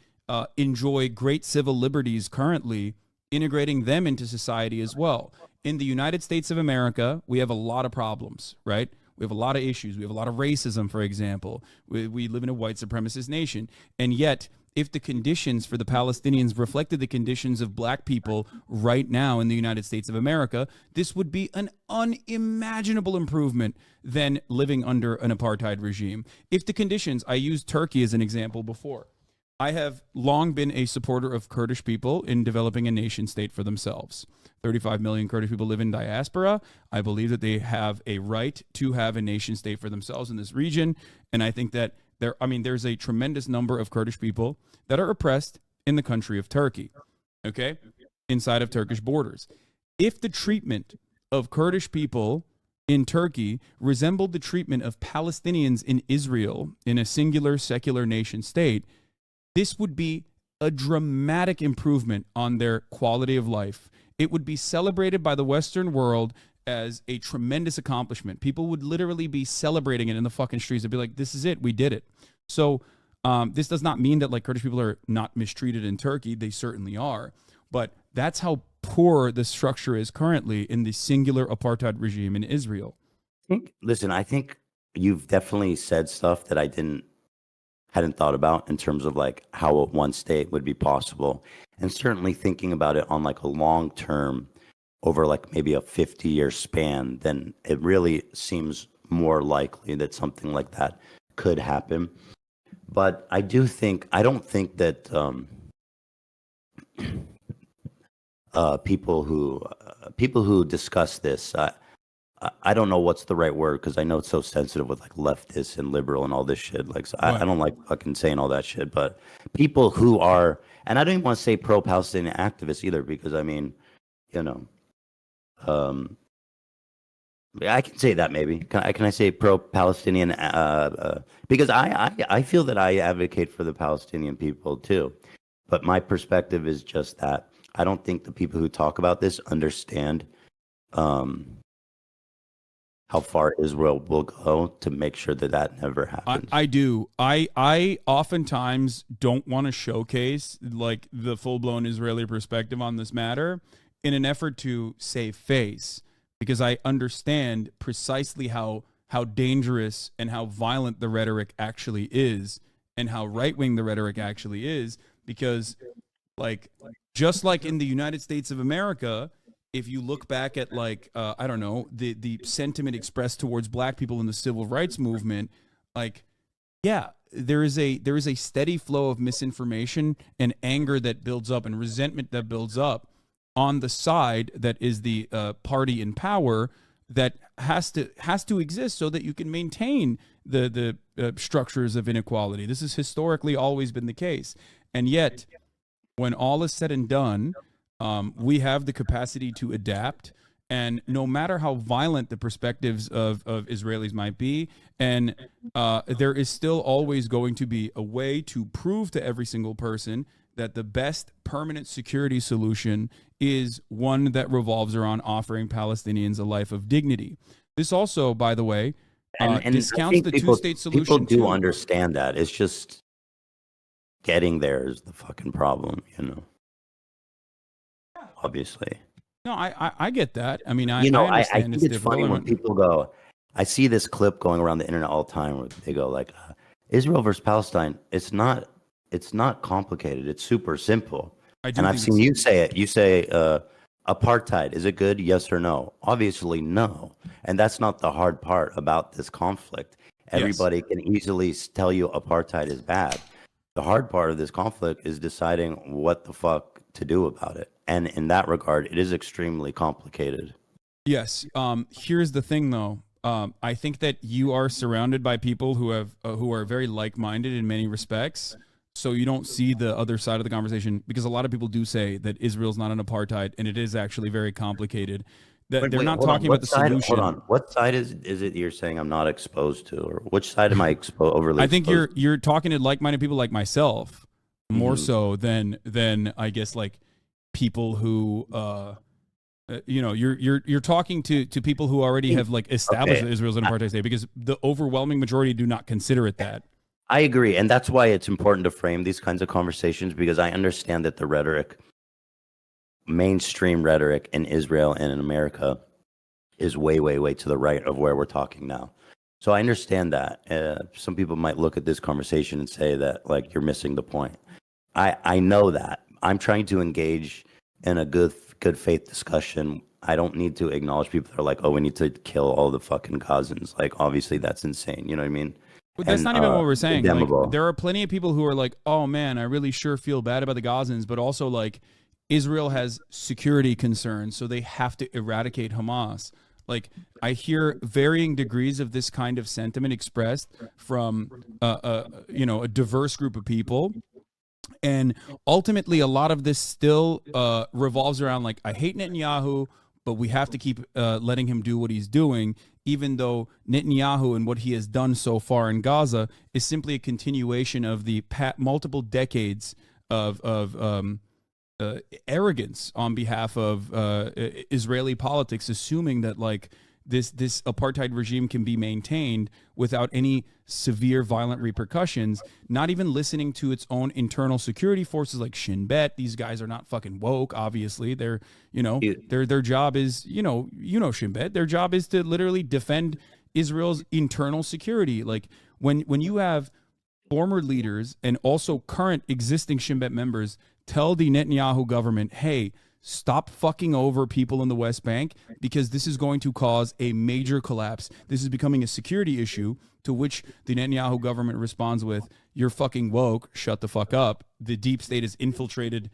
enjoy great civil liberties currently, integrating them into society as well. In the United States of America, we have a lot of problems, right? We have a lot of issues. We have a lot of racism, for example. We live in a white supremacist nation. And yet, if the conditions for the Palestinians reflected the conditions of black people right now in the United States of America, this would be an unimaginable improvement than living under an apartheid regime. If the conditions, I used Turkey as an example before. I have long been a supporter of Kurdish people in developing a nation state for themselves. 35 million Kurdish people live in diaspora. I believe that they have a right to have a nation state for themselves in this region. And I think that there's a tremendous number of Kurdish people that are oppressed in the country of Turkey, okay, inside of Turkish borders. If the treatment of Kurdish people in Turkey resembled the treatment of Palestinians in Israel in a singular secular nation state, this would be a dramatic improvement on their quality of life. It would be celebrated by the Western world as a tremendous accomplishment. People would literally be celebrating it in the fucking streets. They'd be like, this is it. We did it. So this does not mean that like Kurdish people are not mistreated in Turkey. They certainly are. But that's how poor the structure is currently in the singular apartheid regime in Israel. I think you've definitely said stuff that I hadn't thought about in terms of like how a one state would be possible, and certainly thinking about it on like a long term over like maybe a 50-year span, then it really seems more likely that something like that could happen. But I don't think that people who discuss this, I don't know what's the right word because I know it's so sensitive with like leftists and liberal and all this shit. Like, so I don't like fucking saying all that shit. But people who are, and I don't even want to say pro-Palestinian activists either, because I mean, I can say that maybe. Can I say pro-Palestinian? Because I feel that I advocate for the Palestinian people too, but my perspective is just that I don't think the people who talk about this understand how far Israel will go to make sure that that never happens. I do. I oftentimes don't want to showcase like the full blown Israeli perspective on this matter in an effort to save face, because I understand precisely how dangerous and how violent the rhetoric actually is, and how right wing the rhetoric actually is. Because like, just like in the United States of America, if you look back at like I don't know, the sentiment expressed towards black people in the civil rights movement, like, yeah, there is a steady flow of misinformation and anger that builds up and resentment that builds up on the side that is the party in power, that has to exist so that you can maintain the structures of inequality. This has historically always been the case, and yet when all is said and done, we have the capacity to adapt. And no matter how violent the perspectives of Israelis might be, and there is still always going to be a way to prove to every single person that the best permanent security solution is one that revolves around offering Palestinians a life of dignity. This also, by the way, And discounts the two-state solution. People do too. understand that. It's just getting there is the fucking problem, you know. Obviously. No, I get that. I mean, I I understand think it's funny when people go. I see this clip going around the internet all the time where they go like, Israel versus Palestine. It's not complicated. It's super simple. And I've seen you say it. You say apartheid. Is it good? Yes or no? Obviously, no. And that's not the hard part about this conflict. Everybody can easily tell you apartheid is bad. The hard part of this conflict is deciding what the fuck to do about it. And in that regard, it is extremely complicated. Yes. Here's the thing, though. I think that you are surrounded by people who are very like-minded in many respects. So you don't see the other side of the conversation, because a lot of people do say that Israel's not an apartheid, and it is actually very complicated. That they're not talking about the solution. Hold on. What side is it you're saying I'm not exposed to, or which side am I overly? I think you're talking to like-minded people like myself, more so than I guess like people who you're talking to people who already have like established that Israel's an apartheid state, because the overwhelming majority do not consider it that. I agree, and that's why it's important to frame these kinds of conversations, because I understand that the rhetoric, mainstream rhetoric in Israel and in America, is way, way, way to the right of where we're talking now. So I understand that. Some people might look at this conversation and say that like you're missing the point. I know that. I'm trying to engage in a good faith discussion. I don't need to acknowledge people that are like, oh, we need to kill all the fucking Gazans. Like, obviously that's insane. You know what I mean? But that's not even what we're saying. Like, there are plenty of people who are like, oh man, I really sure feel bad about the Gazans, but also like Israel has security concerns, so they have to eradicate Hamas. Like, I hear varying degrees of this kind of sentiment expressed from a diverse group of people. And ultimately, a lot of this still revolves around like, I hate Netanyahu, but we have to keep letting him do what he's doing, even though Netanyahu and what he has done so far in Gaza is simply a continuation of the multiple decades of arrogance on behalf of Israeli politics, assuming that like this apartheid regime can be maintained without any severe violent repercussions, not even listening to its own internal security forces like Shin Bet. These guys are not fucking woke, obviously. They're, their job is, Shin Bet, their job is to literally defend Israel's internal security. Like when you have former leaders and also current existing Shin Bet members tell the Netanyahu government, hey, stop fucking over people in the West Bank, because this is going to cause a major collapse. This is becoming a security issue, to which the Netanyahu government responds with, you're fucking woke, shut the fuck up. The deep state has infiltrated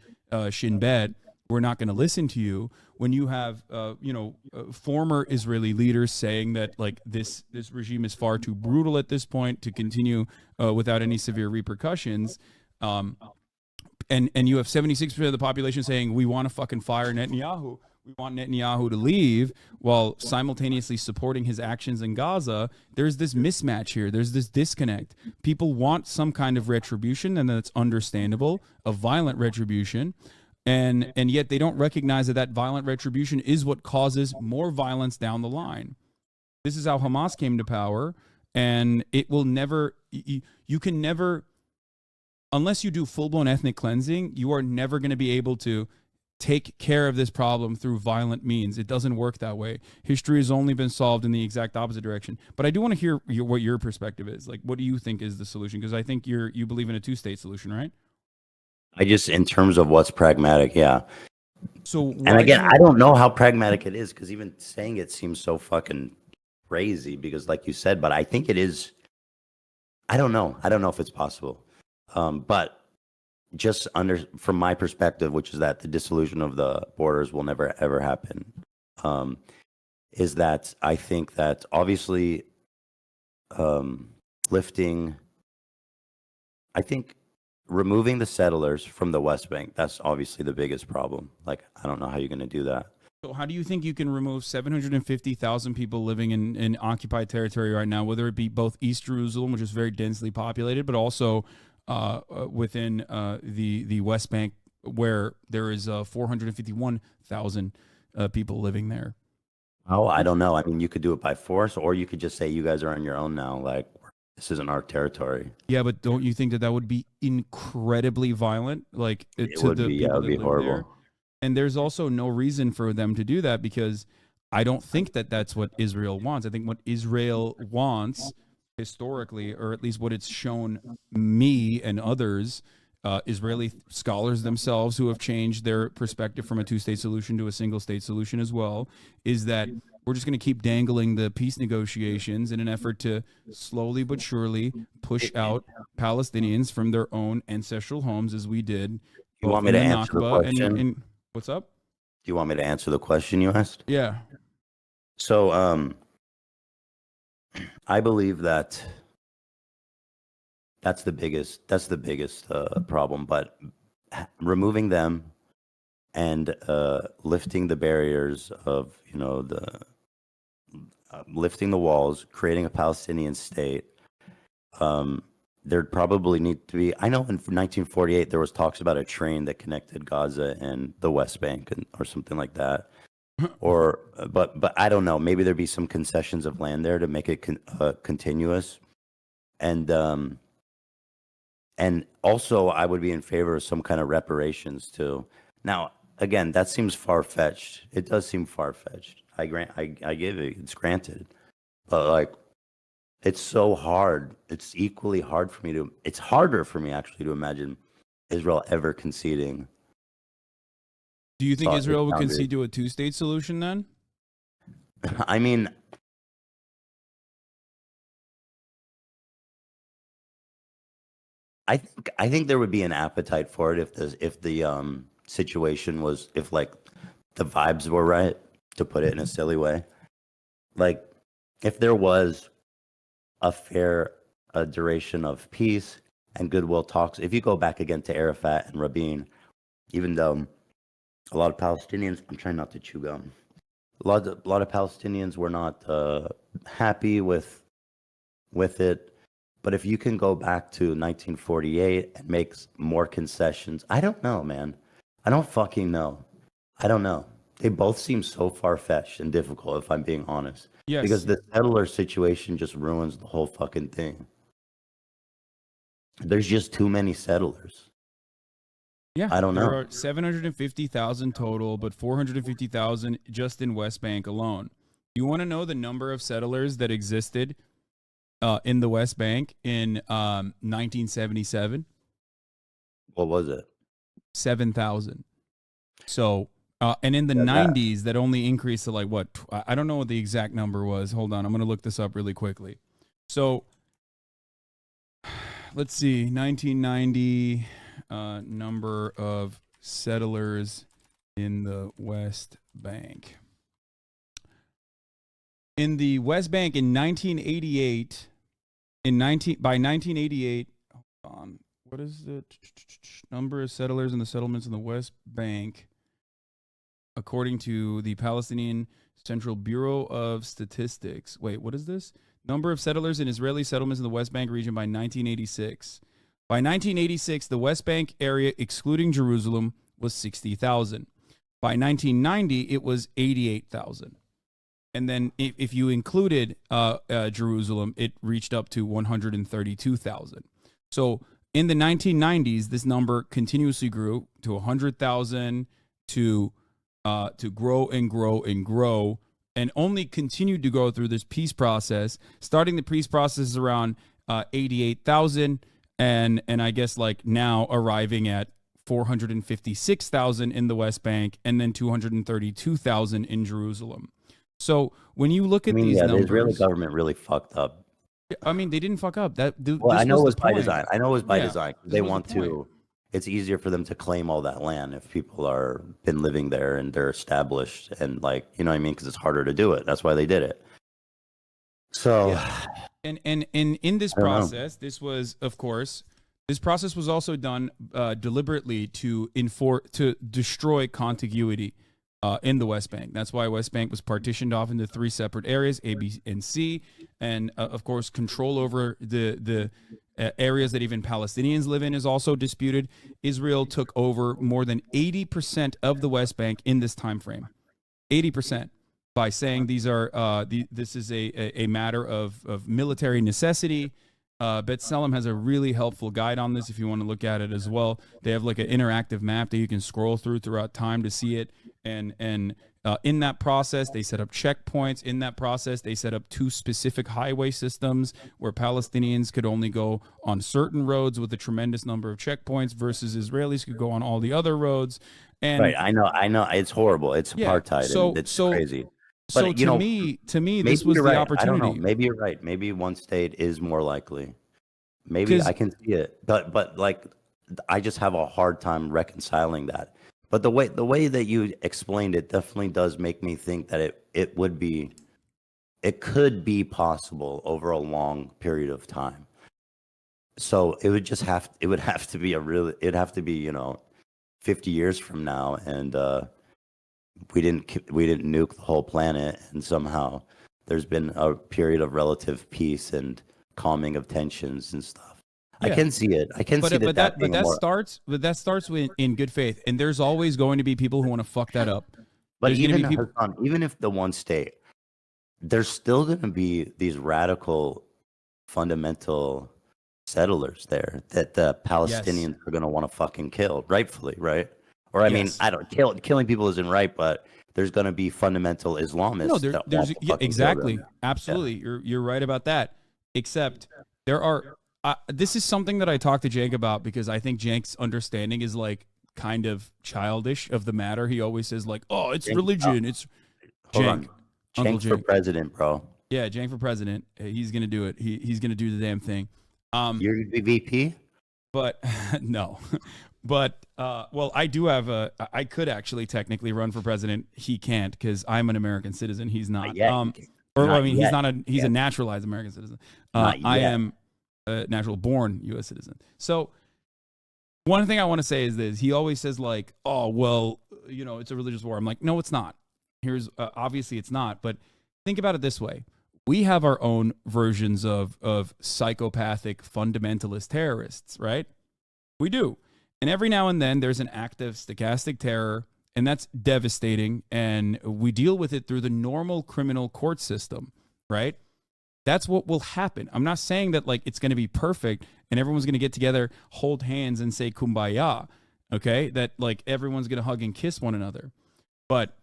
Shin Bet. We're not going to listen to you. When you have, former Israeli leaders saying that like this regime is far too brutal at this point to continue without any severe repercussions, and you have 76% of the population saying we want to fucking fire Netanyahu, we want Netanyahu to leave, while simultaneously supporting his actions in Gaza, there's this mismatch here. There's this disconnect. People want some kind of retribution, and that's understandable, a violent retribution, and yet they don't recognize that violent retribution is what causes more violence down the line. This is how Hamas came to power, and it will never. You can never, unless you do full blown ethnic cleansing, you are never going to be able to take care of this problem through violent means. It doesn't work that way. History has only been solved in the exact opposite direction. But I do want to hear what your perspective is. Like, what do you think is the solution? Because I think you believe in a two-state solution, right? I just, in terms of what's pragmatic, yeah. So And again, I don't know how pragmatic it is, because even saying it seems so fucking crazy, because like you said, but I think it is. I don't know if it's possible. But just from my perspective, which is that the dissolution of the borders will never ever happen, is that I think that obviously removing the settlers from the West Bank, that's obviously the biggest problem. Like, I don't know how you're going to do that. So how do you think you can remove 750,000 people living in occupied territory right now, whether it be both East Jerusalem, which is very densely populated, but also within the West Bank, where there is 451,000 people living there? Oh, I don't know. I mean, you could do it by force, or you could just say you guys are on your own now. Like, this isn't our territory. Yeah, but don't you think that would be incredibly violent? Like, It to would the be, people it would that be live horrible. there? And there's also no reason for them to do that, because I don't think that that's what Israel wants. I think what Israel wants historically, or at least what it's shown me and others, Israeli scholars themselves who have changed their perspective from a two-state solution to a single-state solution as well, is that we're just going to keep dangling the peace negotiations in an effort to slowly but surely push out Palestinians from their own ancestral homes, as we did You both want me in to the answer the Nakba question? and what's up? Do you want me to answer the question you asked? Yeah. So, I believe that that's the biggest problem. But removing them and lifting the barriers of, lifting the walls, creating a Palestinian state. There'd probably need to be. I know in 1948 there was talks about a train that connected Gaza and the West Bank, or something like that. Or, but I don't know. Maybe there'd be some concessions of land there to make it continuous, and also I would be in favor of some kind of reparations too. Now, again, that seems far fetched. It does seem far fetched. I give it. It's granted, but like, it's so hard. It's equally hard for me to. It's harder for me actually to imagine Israel ever conceding. Do you think So Israel would concede to a two-state solution then? I mean, I think there would be an appetite for it if the situation was, if like the vibes were right, to put it in a silly way. Like, if there was a fair duration of peace and goodwill talks. If you go back again to Arafat and Rabin, even though a lot of Palestinians, I'm trying not to chew gum. A lot of Palestinians were not happy with it. But if you can go back to 1948 and make more concessions, I don't know, man. I don't fucking know. I don't know. They both seem so far-fetched and difficult, if I'm being honest. Yes. Because the settler situation just ruins the whole fucking thing. There's just too many settlers. Yeah, I don't know. There are 750,000 total, but 450,000 just in West Bank alone. You want to know the number of settlers that existed in the West Bank in 1977? What was it? 7,000. So, and in the 90s, that only increased to like what? I don't know what the exact number was. Hold on, I'm going to look this up really quickly. So, let's see, 1990 number of settlers in the West Bank. In the West Bank in 1988, by 1988, hold on, what is the number of settlers in the settlements in the West Bank, according to the Palestinian Central Bureau of Statistics? Wait, what is this? Number of settlers in Israeli settlements in the West Bank region by 1986. By 1986, the West Bank area, excluding Jerusalem, was 60,000. By 1990, it was 88,000. And then if you included Jerusalem, it reached up to 132,000. So in the 1990s, this number continuously grew to 100,000 to grow and grow and grow, and only continued to go through this peace process. Starting the peace process around 88,000, and I guess like now arriving at 456,000 in the West Bank, and then 232,000 in Jerusalem. So when you look at these numbers, the Israeli government really fucked up. I mean, they didn't fuck up. Well, I know it was by design. I know it was by Yeah, design. this They was the want point. to. It's easier for them to claim all that land if people are been living there and they're established and like, you know what I mean? Because it's harder to do it. That's why they did it. So, Yeah. And in this I don't know. process, this process was also done deliberately to destroy contiguity in the West Bank. That's why West Bank was partitioned off into 3 separate areas, A, B, and C, and of course, control over the areas that even Palestinians live in is also disputed. Israel took over more than 80% of the West Bank in this time frame. 80%. By saying these are this is a matter of military necessity. B'Tselem has a really helpful guide on this if you want to look at it as well. They have like an interactive map that you can scroll throughout time to see it. And in that process, they set up checkpoints. In that process, they set up 2 specific highway systems where Palestinians could only go on certain roads with a tremendous number of checkpoints versus Israelis could go on all the other roads. And right, I know, it's horrible. It's yeah, apartheid, and it's crazy. So But you know, to me, maybe this was you're the right. opportunity. I don't know. Maybe you're right. Maybe one state is more likely. Maybe 'Cause- I can see it, but like I just have a hard time reconciling that. But the way that you explained it definitely does make me think that it could be possible over a long period of time. So it would have to be it'd have to be, you know, 50 years from now, and we didn't nuke the whole planet, and somehow there's been a period of relative peace and calming of tensions and stuff. I Yeah. can see it. I can see that being more. that starts with in good faith, and there's always going to be people who want to fuck that up. But There's gonna even be people. Hassan, even if the one state, there's still going to be these radical, fundamental settlers there that the Palestinians are going to want to fucking kill, rightfully, right? Or I mean, Yes. I don't killing people isn't right, but there's going to be fundamental Islamists. No, that there's want to yeah, fucking kill exactly, them. absolutely. You're right about that. Except there are. This is something that I talked to Jank about because I think Jank's understanding is like kind of childish of the matter. He always says like, "Oh, it's Jank, religion." It's Hold Jank. on, Uncle Jank for Jank. president, bro. Yeah, Jank for president. He's gonna do it. He's gonna do the damn thing. You're the VP. But no. But well, I do have I could actually technically run for president. He can't because I'm an American citizen. He's not. yet. Or Not I mean, yet. he's not a he's a naturalized American citizen. Not I yet. am a natural born U.S. citizen. So one thing I want to say is this: he always says like, "Oh, well, you know, it's a religious war." I'm like, no, it's not. Here's obviously it's not. But think about it this way: we have our own versions of psychopathic fundamentalist terrorists, right? We do. And every now and then there's an act of stochastic terror, and that's devastating. And we deal with it through the normal criminal court system, right? That's what will happen. I'm not saying that like it's going to be perfect and everyone's going to get together, hold hands, and say kumbaya, okay? That like everyone's going to hug and kiss one another. But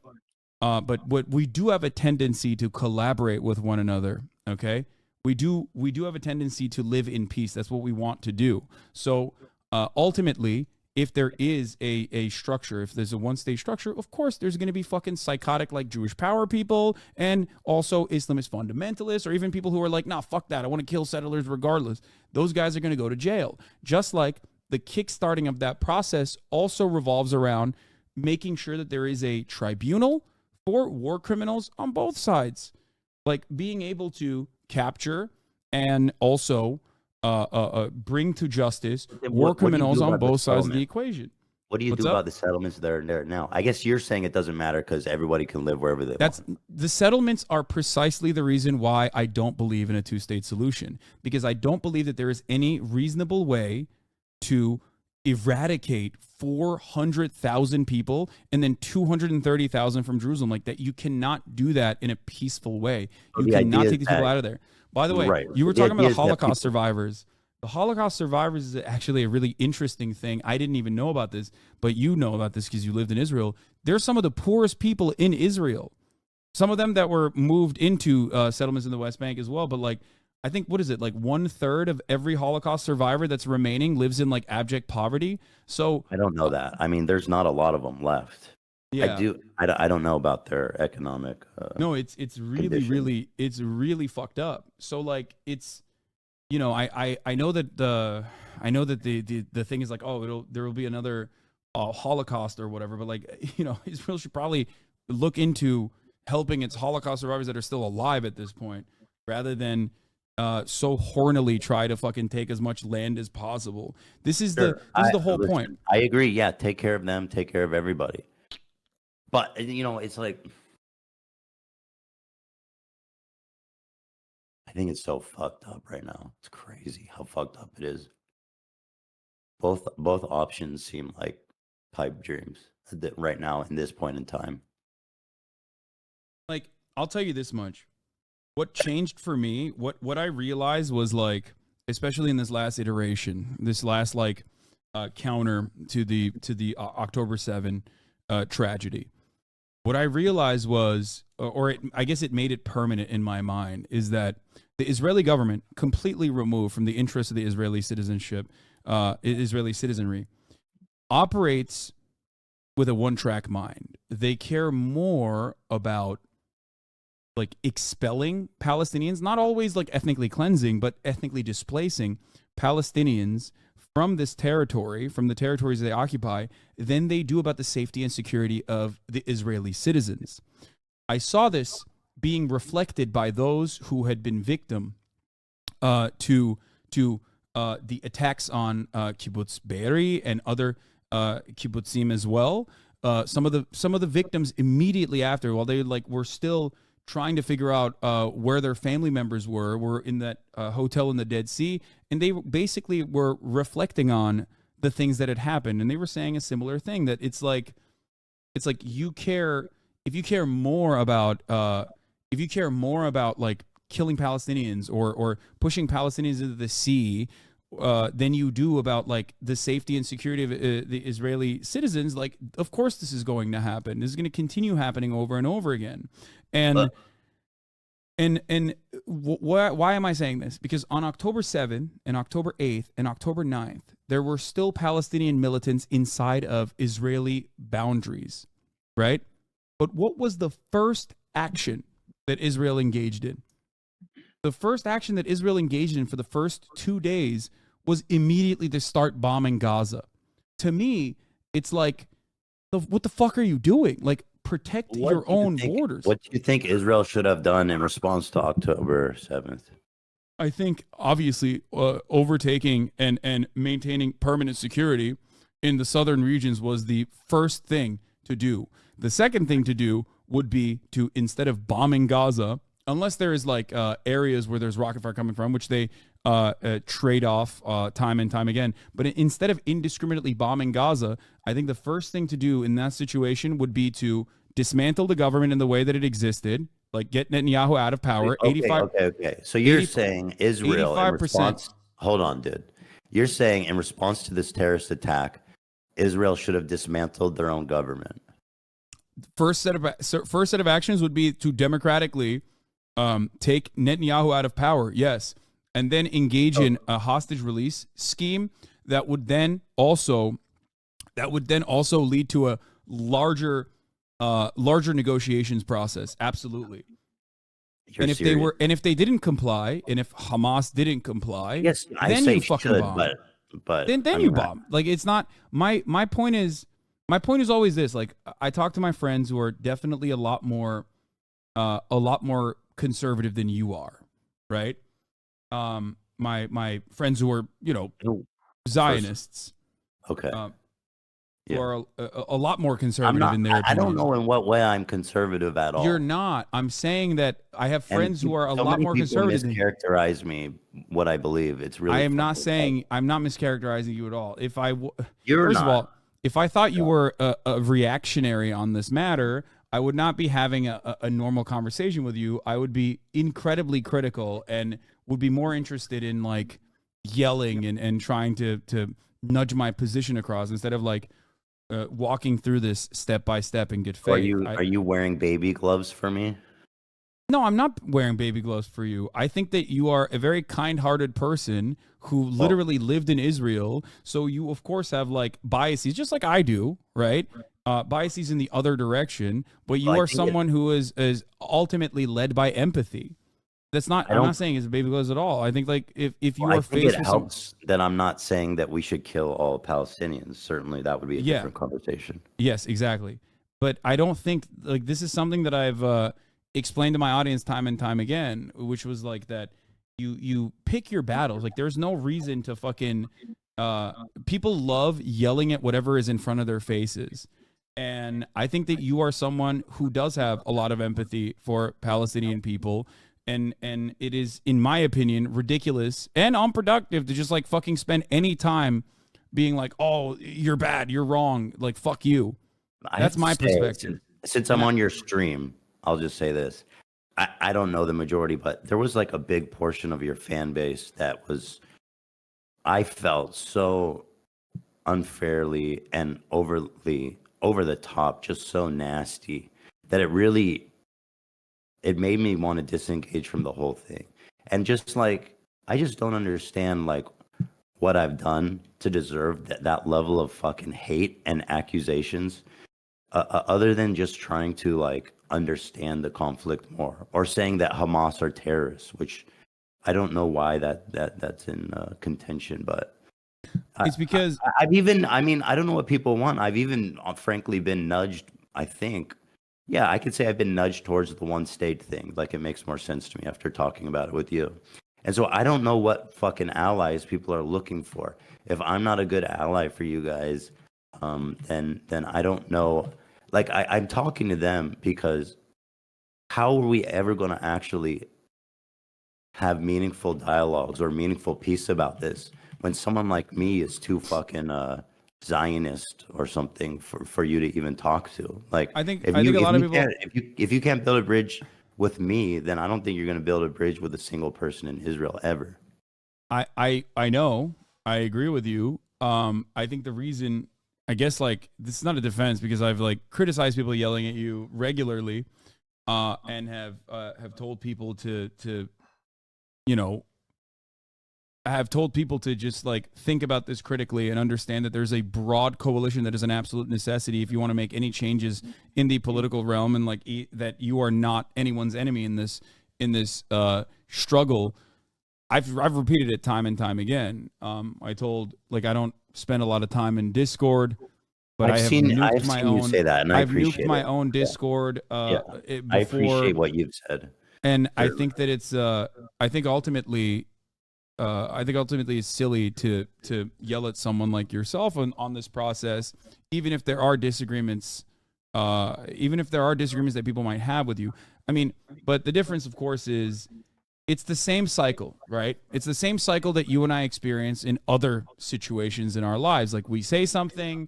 what we do have a tendency to collaborate with one another, okay? We do have a tendency to live in peace. That's what we want to do. So ultimately, if there is a structure, if there's a one-state structure, of course there's going to be fucking psychotic like Jewish power people and also Islamist fundamentalists or even people who are like, nah, fuck that. I want to kill settlers regardless. Those guys are going to go to jail. Just like the kickstarting of that process also revolves around making sure that there is a tribunal for war criminals on both sides. Like being able to capture and also bring to justice war criminals on both sides of the equation. What do you do about the settlements that are there now? I guess you're saying it doesn't matter because everybody can live wherever they want. The settlements are precisely the reason why I don't believe in a two-state solution, because I don't believe that there is any reasonable way to eradicate 400,000 people and then 230,000 from Jerusalem. Like that, you cannot do that in a peaceful way. So You the cannot idea take is these people that, out of there. By the way, right. you were The talking about idea the is that Holocaust people, survivors. The Holocaust survivors is actually a really interesting thing. I didn't even know about this, but you know about this because you lived in Israel. They're some of the poorest people in Israel. Some of them that were moved into settlements in the West Bank as well. But like, I think, what is it? Like 1/3 of every Holocaust survivor that's remaining lives in like abject poverty. So I don't know that. I mean, there's not a lot of them left. yeah, I don't know about their economic no, it's really, condition. it's really fucked up. So like, it's, you know, I know that the thing is like, oh, there will be another Holocaust or whatever, but like, you know, Israel should probably look into helping its Holocaust survivors that are still alive at this point, rather than so hornily try to fucking take as much land as possible. This is Sure. the whole point. Listen, I agree. Yeah, take care of them, take care of everybody. But you know, it's like, I think it's so fucked up right now. It's crazy how fucked up it is. Both options seem like pipe dreams right now in this point in time. Like, I'll tell you this much. What changed for me, what I realized was like, especially in this last iteration, this last like counter to the October 7 tragedy. What I realized was, I guess it made it permanent in my mind, is that the Israeli government, completely removed from the interests of the Israeli Israeli citizenry, operates with a one-track mind. They care more about like expelling Palestinians, not always like ethnically cleansing, but ethnically displacing Palestinians from this territory, from the territories they occupy, than they do about the safety and security of the Israeli citizens. I saw this being reflected by those who had been victim to the attacks on Kibbutz Be'eri and other kibbutzim as well. Some of the victims immediately after, while they like were still trying to figure out where their family members were in that hotel in the Dead Sea, and they basically were reflecting on the things that had happened, and they were saying a similar thing, that it's like you care, if you care more about like killing Palestinians or pushing Palestinians into the sea than you do about like the safety and security of the Israeli citizens. Like, of course this is going to happen. This is going to continue happening over and over again. And why am I saying this? Because on October 7th and October 8th and October 9th, there were still Palestinian militants inside of Israeli boundaries, right? But what was the first action that Israel engaged in? The first action that Israel engaged in for the first 2 days was immediately to start bombing Gaza. To me, it's like, what the fuck are you doing? Like, protect your own borders. What do you think Israel should have done in response to October 7th? I think obviously overtaking and maintaining permanent security in the southern regions was the first thing to do. The second thing to do would be to, instead of bombing Gaza, unless there is like areas where there's rocket fire coming from, which they trade off time and time again. But instead of indiscriminately bombing Gaza, I think the first thing to do in that situation would be to dismantle the government in the way that it existed, like get Netanyahu out of power. Okay. So you're saying Israel in response, hold on, dude. You're saying in response to this terrorist attack, Israel should have dismantled their own government. First set of actions would be to democratically take Netanyahu out of power, yes, and then engage in a hostage release scheme that would then also lead to a larger negotiations process. Absolutely. And if they didn't comply, and if Hamas didn't comply, yes, then you fucking bomb. But then you bomb. Like, it's not my point is always this. Like, I talk to my friends who are definitely a lot more conservative than you are, right? My friends who are, Zionists. Okay. who Yeah. are a lot more I'm conservative not. in their I don't opinion. know in what way I'm conservative at You're all. not. I'm saying that I have And friends who are a so lot many more people conservative than you. mischaracterize me, what I believe. It's I really am not fucking sad. saying I'm not mischaracterizing you at all. You're First of not. all, if I thought you were a reactionary on this matter, I would not be having a normal conversation with you. I would be incredibly critical and would be more interested in like yelling and trying to nudge my position across instead of like walking through this step by step in good So faith. are you wearing baby gloves for me? No, I'm not wearing baby gloves for you. I think that you are a very kind-hearted person who Well, literally lived in Israel. So you, of course, have like biases, just like I do, right? Biases in the other direction. But you I are think someone who is ultimately led by empathy. That's not. I I'm don't. not saying it's baby gloves at all. I think like if you Well, I are think it faced with some, helps that I'm not saying that we should kill all Palestinians. Certainly, that would be a yeah, different conversation. yes, exactly. But I don't think like this is something that I've explained to my audience time and time again, which was like that you pick your battles. Like there's no reason to fucking people love yelling at whatever is in front of their faces. And I think that you are someone who does have a lot of empathy for Palestinian people. And it is, in my opinion, ridiculous and unproductive to just like fucking spend any time being like, oh, you're bad, you're wrong, like fuck you. I have That's to my say, perspective. since And I'm I, on your stream, I'll just say this. I don't know the majority, but there was like a big portion of your fan base that was, I felt so unfairly and overly over the top, just so nasty that it made me want to disengage from the whole thing. And just like, I just don't understand like what I've done to deserve that level of fucking hate and accusations, other than just trying to like understand the conflict more or saying that Hamas are terrorists, which I don't know why that's in contention, but it's because I've even, I mean, I don't know what people want. I've even, frankly, been nudged. I think, yeah, I could say I've been nudged towards the one state thing. Like it makes more sense to me after talking about it with you. And so I don't know what fucking allies people are looking for. If I'm not a good ally for you guys, then I don't know. Like I'm talking to them because how are we ever going to actually have meaningful dialogues or meaningful peace about this when someone like me is too fucking Zionist or something for you to even talk to. Like I think a if lot of you people can't if you can't build a bridge with me, then I don't think you're going to build a bridge with a single person in Israel ever. I know I agree with you. I think the reason I guess like this is not a defense because I've like criticized people yelling at you regularly, and have told people to you know have told people to just like think about this critically and understand that there's a broad coalition that is an absolute necessity if you want to make any changes in the political realm and like that you are not anyone's enemy in this struggle. I've repeated it time and time again. I told like I don't spend a lot of time in Discord, but I have nuked I've my seen you own. say that, and I I've nuked appreciate my it. own Yeah, Discord yeah, I before, appreciate what you've said. and I Certainly. think that it's. I think ultimately it's silly to yell at someone like yourself on this process, even if there are disagreements. Even if there are disagreements that people might have with you. I mean, but the difference, of course, is it's the same cycle, right? It's the same cycle that you and I experience in other situations in our lives. Like we say something,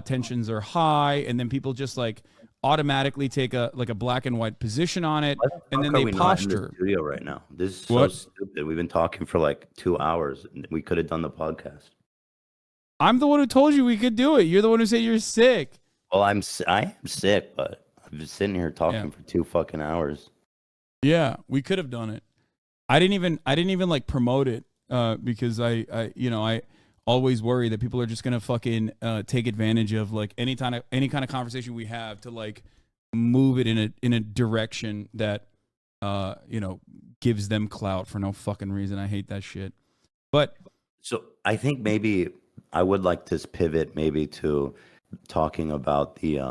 tensions are high, and then people just like automatically take a like a black and white position on it, Why the and fuck then are they we not in the posture. studio right now? This is so What? stupid. We've been talking for like 2 hours. And we could have done the podcast. I'm the one who told you we could do it. You're the one who said you're sick. Well, I am sick, but I've been sitting here Yeah. talking for 2 fucking hours. Yeah, we could have done it. I didn't even like promote it because I always worry that people are just gonna fucking take advantage of like any kind of conversation we have to like move it in a direction that gives them clout for no fucking reason. I hate that shit. But So I think maybe I would like to pivot maybe to talking about the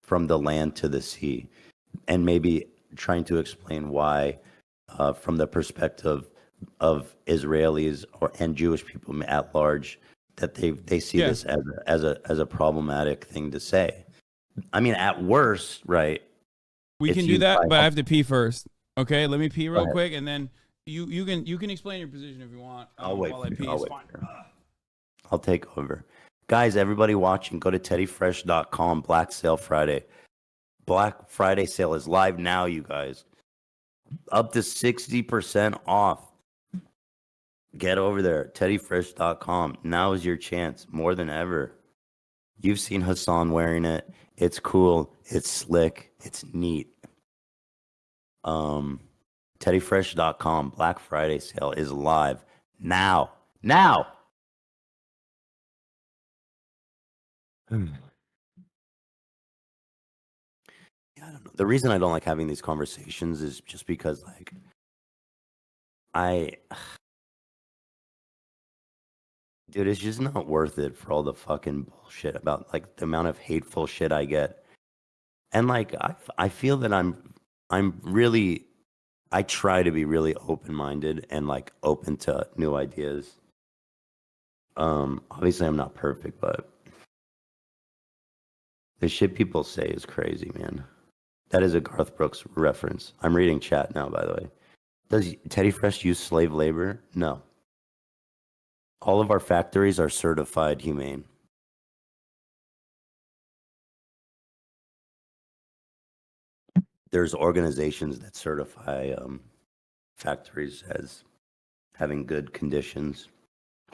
from the land to the sea, and maybe trying to explain why, from the perspective of Israelis and Jewish people at large, that they see Yeah. this as a problematic thing to say. I mean, at worst, right? We it's can do used that, by- but I have to pee first. Okay, let me pee real ahead. quick, and then you can explain your position if you want. I'll wait while for I you. pee. I'll It's wait fine. for you. I'll take over. Guys, everybody watching, go to teddyfresh.com. Black Sale Friday. Black Friday sale is live now, you guys. Up to 60% off. Get over there. Teddyfresh.com. Now is your chance more than ever. You've seen Hasan wearing it. It's cool. It's slick. It's neat. Teddyfresh.com. Black Friday sale is live now. Now. Yeah, I don't know. The reason I don't like having these conversations is just because, like, dude, it's just not worth it for all the fucking bullshit about, like, the amount of hateful shit I get. And, like, I feel that I'm really, I try to be really open-minded and, like, open to new ideas. Obviously I'm not perfect, but the shit people say is crazy, man. That is a Garth Brooks reference. I'm reading chat now, by the way. Does Teddy Fresh use slave labor? No. All of our factories are certified humane. There's organizations that certify factories as having good conditions,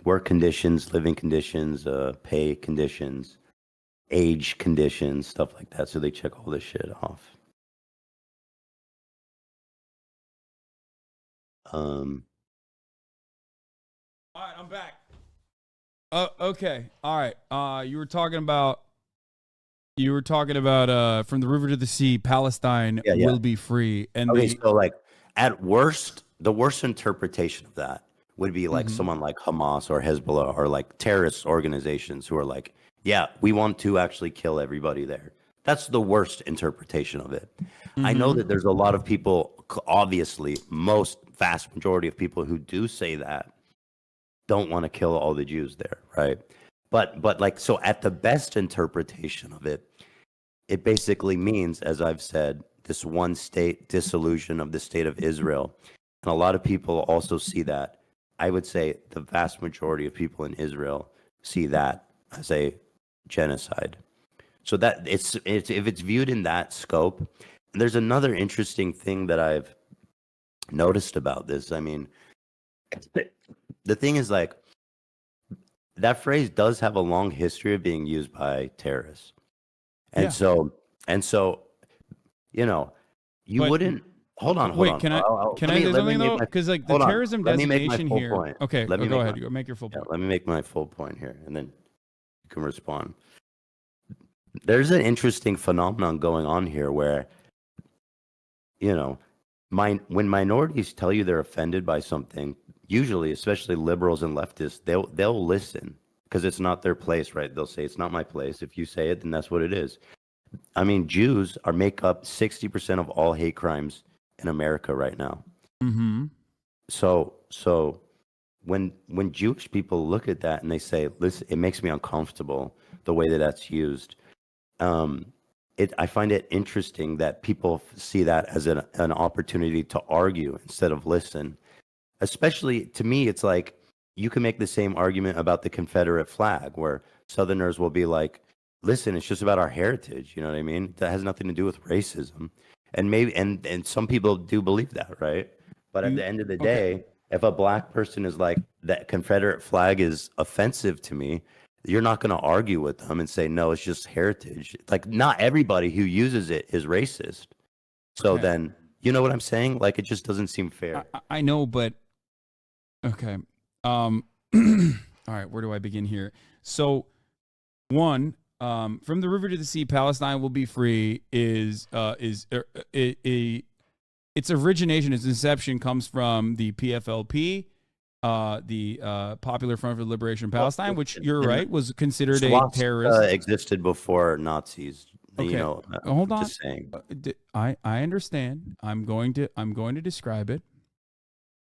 work conditions, living conditions, pay conditions, age conditions, stuff like that. So they check all this shit off. All right, I'm back. Okay. All right. You were talking about from the river to the sea, Palestine Yeah. will be free. And Okay, so like at worst, the worst interpretation of that would be like Mhm. someone like Hamas or Hezbollah or like terrorist organizations who are like, yeah, we want to actually kill everybody there. That's the worst interpretation of it. I know that there's a lot of people, obviously, most vast majority of people who do say that don't want to kill all the Jews there, right? But like, so at the best interpretation of it, it basically means, as I've said, this one state dissolution of the state of Israel. And a lot of people also see that. I would say the vast majority of people in Israel see that as a genocide. So that it's if it's viewed in that scope. There's another interesting thing that I've noticed about this. I mean, the thing is, like, that phrase does have a long history of being used by terrorists. And Yeah. so, you know, you But wouldn't hold on. wait, can I say something though? Because like the terrorism Let me make my designation full here. point. Okay, Let me go make ahead. my, You make your full yeah, point. let me make my full point here, and then you can respond. There's an interesting phenomenon going on here where, you know, when minorities tell you they're offended by something, usually, especially liberals and leftists, they'll listen because it's not their place, right? They'll say it's not my place. If you say it, then that's what it is. I mean, Jews make up 60% of all hate crimes in America right now. Mm-hmm. So when Jewish people look at that and they say, "Listen, it makes me uncomfortable the way that that's used." I find it interesting that people see that as an opportunity to argue instead of listen. Especially to me, it's like you can make the same argument about the Confederate flag, where Southerners will be like, "Listen, it's just about our heritage." You know what I mean? That has nothing to do with racism. And maybe and some people do believe that, right? But at the end of the day, if a black person is like, that Confederate flag is offensive to me, you're not going to argue with them and say, no, it's just heritage. Like, not everybody who uses it is racist. So then, you know what I'm saying? Like, it just doesn't seem fair. I know, but okay. All right, where do I begin here? So, one, from the river to the sea, Palestine will be free its origination, its inception comes from the PFLP, the Popular Front for Liberation of Palestine, which you're right was considered a terrorist. Existed before Nazis. Okay, You know, hold on. just saying. I understand. I'm going to describe it.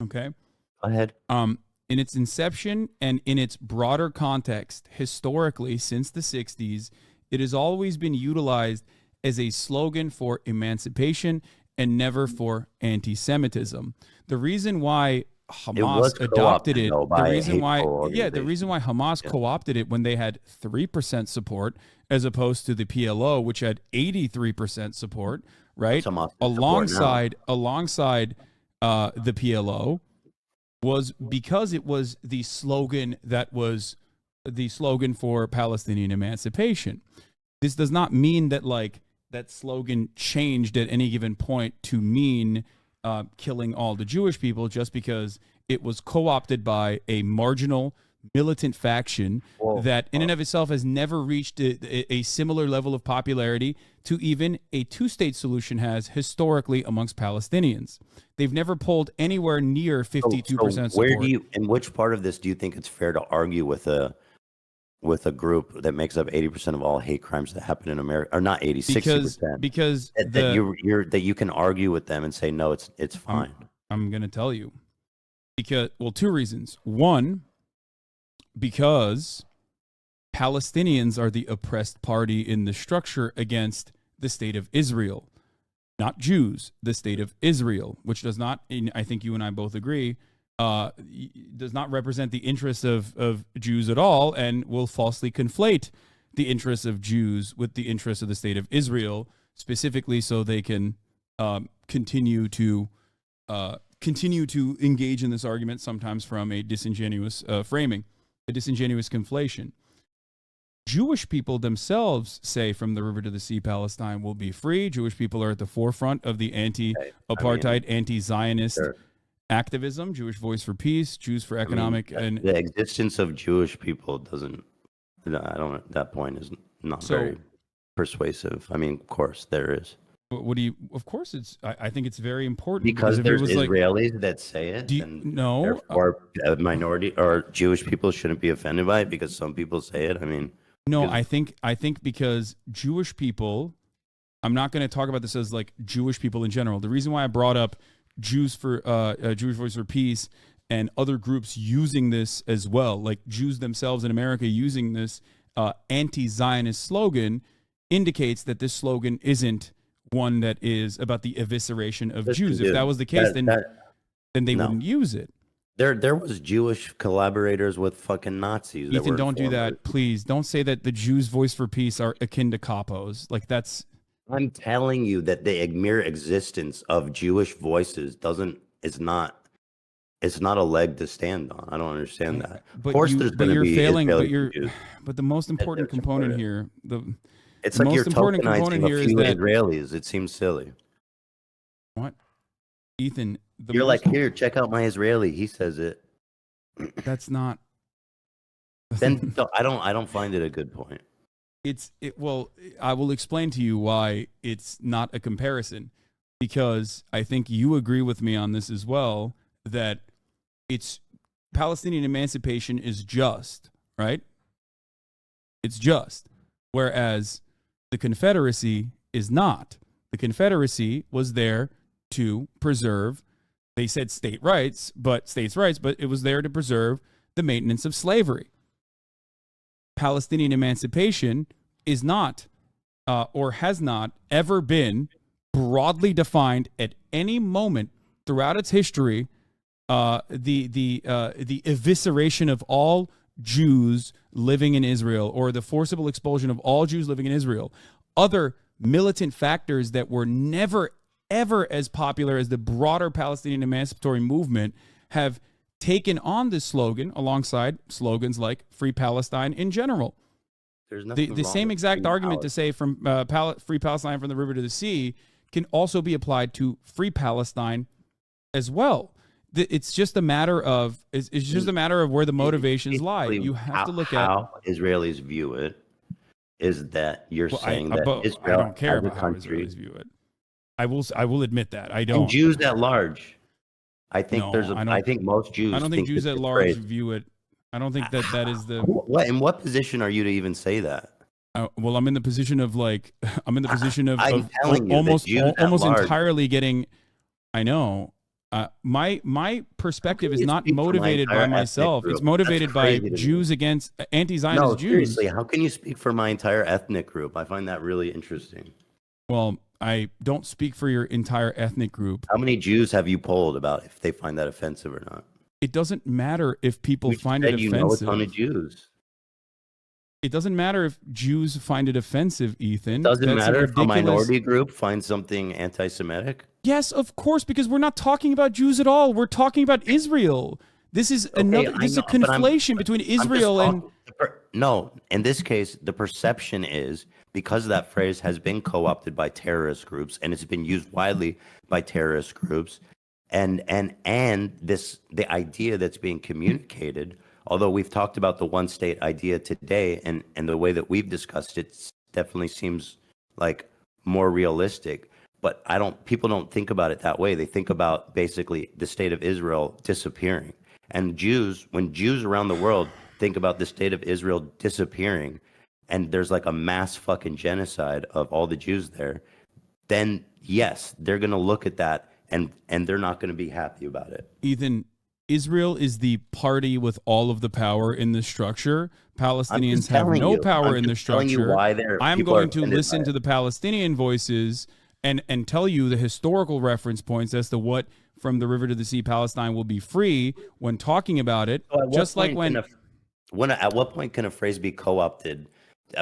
Okay. Go ahead. in its inception and in its broader context, historically, since the 60s, it has always been utilized as a slogan for emancipation and never for anti-Semitism. The reason why Hamas adopted it, the reason why Hamas co-opted it when they had 3% support as opposed to the PLO, which had 83% support, right? Alongside the PLO, was because it was the slogan that was the slogan for Palestinian emancipation. This does not mean that like that slogan changed at any given point to mean killing all the Jewish people just because it was co-opted by a marginal militant faction that in and of itself has never reached a similar level of popularity to even a two-state solution has historically amongst Palestinians. They've never pulled anywhere near 52% support. In which part of this do you think it's fair to argue with a group that makes up 80% of all hate crimes that happen in America, or not 80, 60%? Because that you can argue with them and say, no, it's fine. I'm going to tell you. Because, well, two reasons. One, because Palestinians are the oppressed party in the structure against the state of Israel, not Jews, the state of Israel, which does not, I think you and I both agree, does not represent the interests of Jews at all, and will falsely conflate the interests of Jews with the interests of the state of Israel, specifically so they can continue to engage in this argument, sometimes from a disingenuous framing, a disingenuous conflation. Jewish people themselves say from the river to the sea, Palestine will be free. Jewish people are at the forefront of the anti-apartheid, anti-Zionist activism, Jewish Voice for Peace, Jews for Economic, and the existence of Jewish people doesn't. That point is not very persuasive. I mean, of course there is. What do you? Of course, it's. I think it's very important because there's Israelis that say it. No, therefore, a minority or Jewish people shouldn't be offended by it because some people say it. I mean, no, I think because Jewish people. I'm not going to talk about this as like Jewish people in general. The reason why I brought up Jews for Jewish Voice for Peace and other groups using this as well, like Jews themselves in America using this anti-Zionist slogan, indicates that this slogan isn't one that is about the evisceration of Jews. If that was the case, then they wouldn't use it. There was Jewish collaborators with fucking Nazis. Ethan, don't do that, please. Don't say that the Jews' Voice for Peace are akin to capos. Like that's. I'm telling you that the mere existence of Jewish voices it's not a leg to stand on. I don't understand that. Of course, there's going to be failing. But the most important component here, it's like you're tokenizing a few Israelis. It seems silly. What, Ethan? You're like, here, check out my Israeli. He says it. That's not. Then I don't find it a good point. Well, I will explain to you why it's not a comparison, because I think you agree with me on this as well, that it's Palestinian emancipation is just, right? It's just. Whereas the Confederacy is not. The Confederacy was there to preserve, they said states' rights, but it was there to preserve the maintenance of slavery. Palestinian emancipation is not or has not ever been broadly defined at any moment throughout its history, the evisceration of all Jews living in Israel or the forcible expulsion of all Jews living in Israel. Other militant factors that were never, ever as popular as the broader Palestinian emancipatory movement have taken on this slogan alongside slogans like Free Palestine in general. There's the same exact argument to say from Free Palestine from the river to the sea can also be applied to Free Palestine as well. It's just a matter of where the motivations lie. You have to look at how Israelis view it. Is that you're saying that Israel, I don't care about how Israelis view it. I will admit that I don't. And Jews at large. I think I think most Jews. I don't think Jews at large view it. I don't think that is the. In what position are you to even say that? Well, I'm in the position of almost entirely getting. I know. My perspective is you not speak for my motivated by entire ethnic myself. It's group? motivated That's by crazy to me. Jews against anti-Zionist No, Jews. seriously, how can you speak for my entire ethnic group? I find that really interesting. Well, I don't speak for your entire ethnic group. How many Jews have you polled about if they find that offensive or not? It doesn't matter if people You find said it you know a offensive. ton of Jews. It doesn't matter if Jews find it offensive, Ethan. Doesn't That's matter a if a ridiculous. minority group finds something anti-Semitic. Yes, of course, because we're not talking about Jews at all. We're talking about Israel. This is another. This is a conflation between Israel and. No, in this case, the perception is because that phrase has been co-opted by terrorist groups and it's been used widely by terrorist groups, and the idea that's being communicated. Although we've talked about the one state idea today, and the way that we've discussed it definitely seems like more realistic. But people don't think about it that way. They think about basically the state of Israel disappearing. And when Jews around the world think about the state of Israel disappearing, and there's like a mass fucking genocide of all the Jews there, then yes, they're going to look at that and they're not going to be happy about it. Ethan, Israel is the party with all of the power in the structure. Palestinians have no power in the structure. I'm going to listen to the Palestinian voices and tell you the historical reference points as to what from the river to the sea Palestine will be free when talking about it. So just like at what point can a phrase be co-opted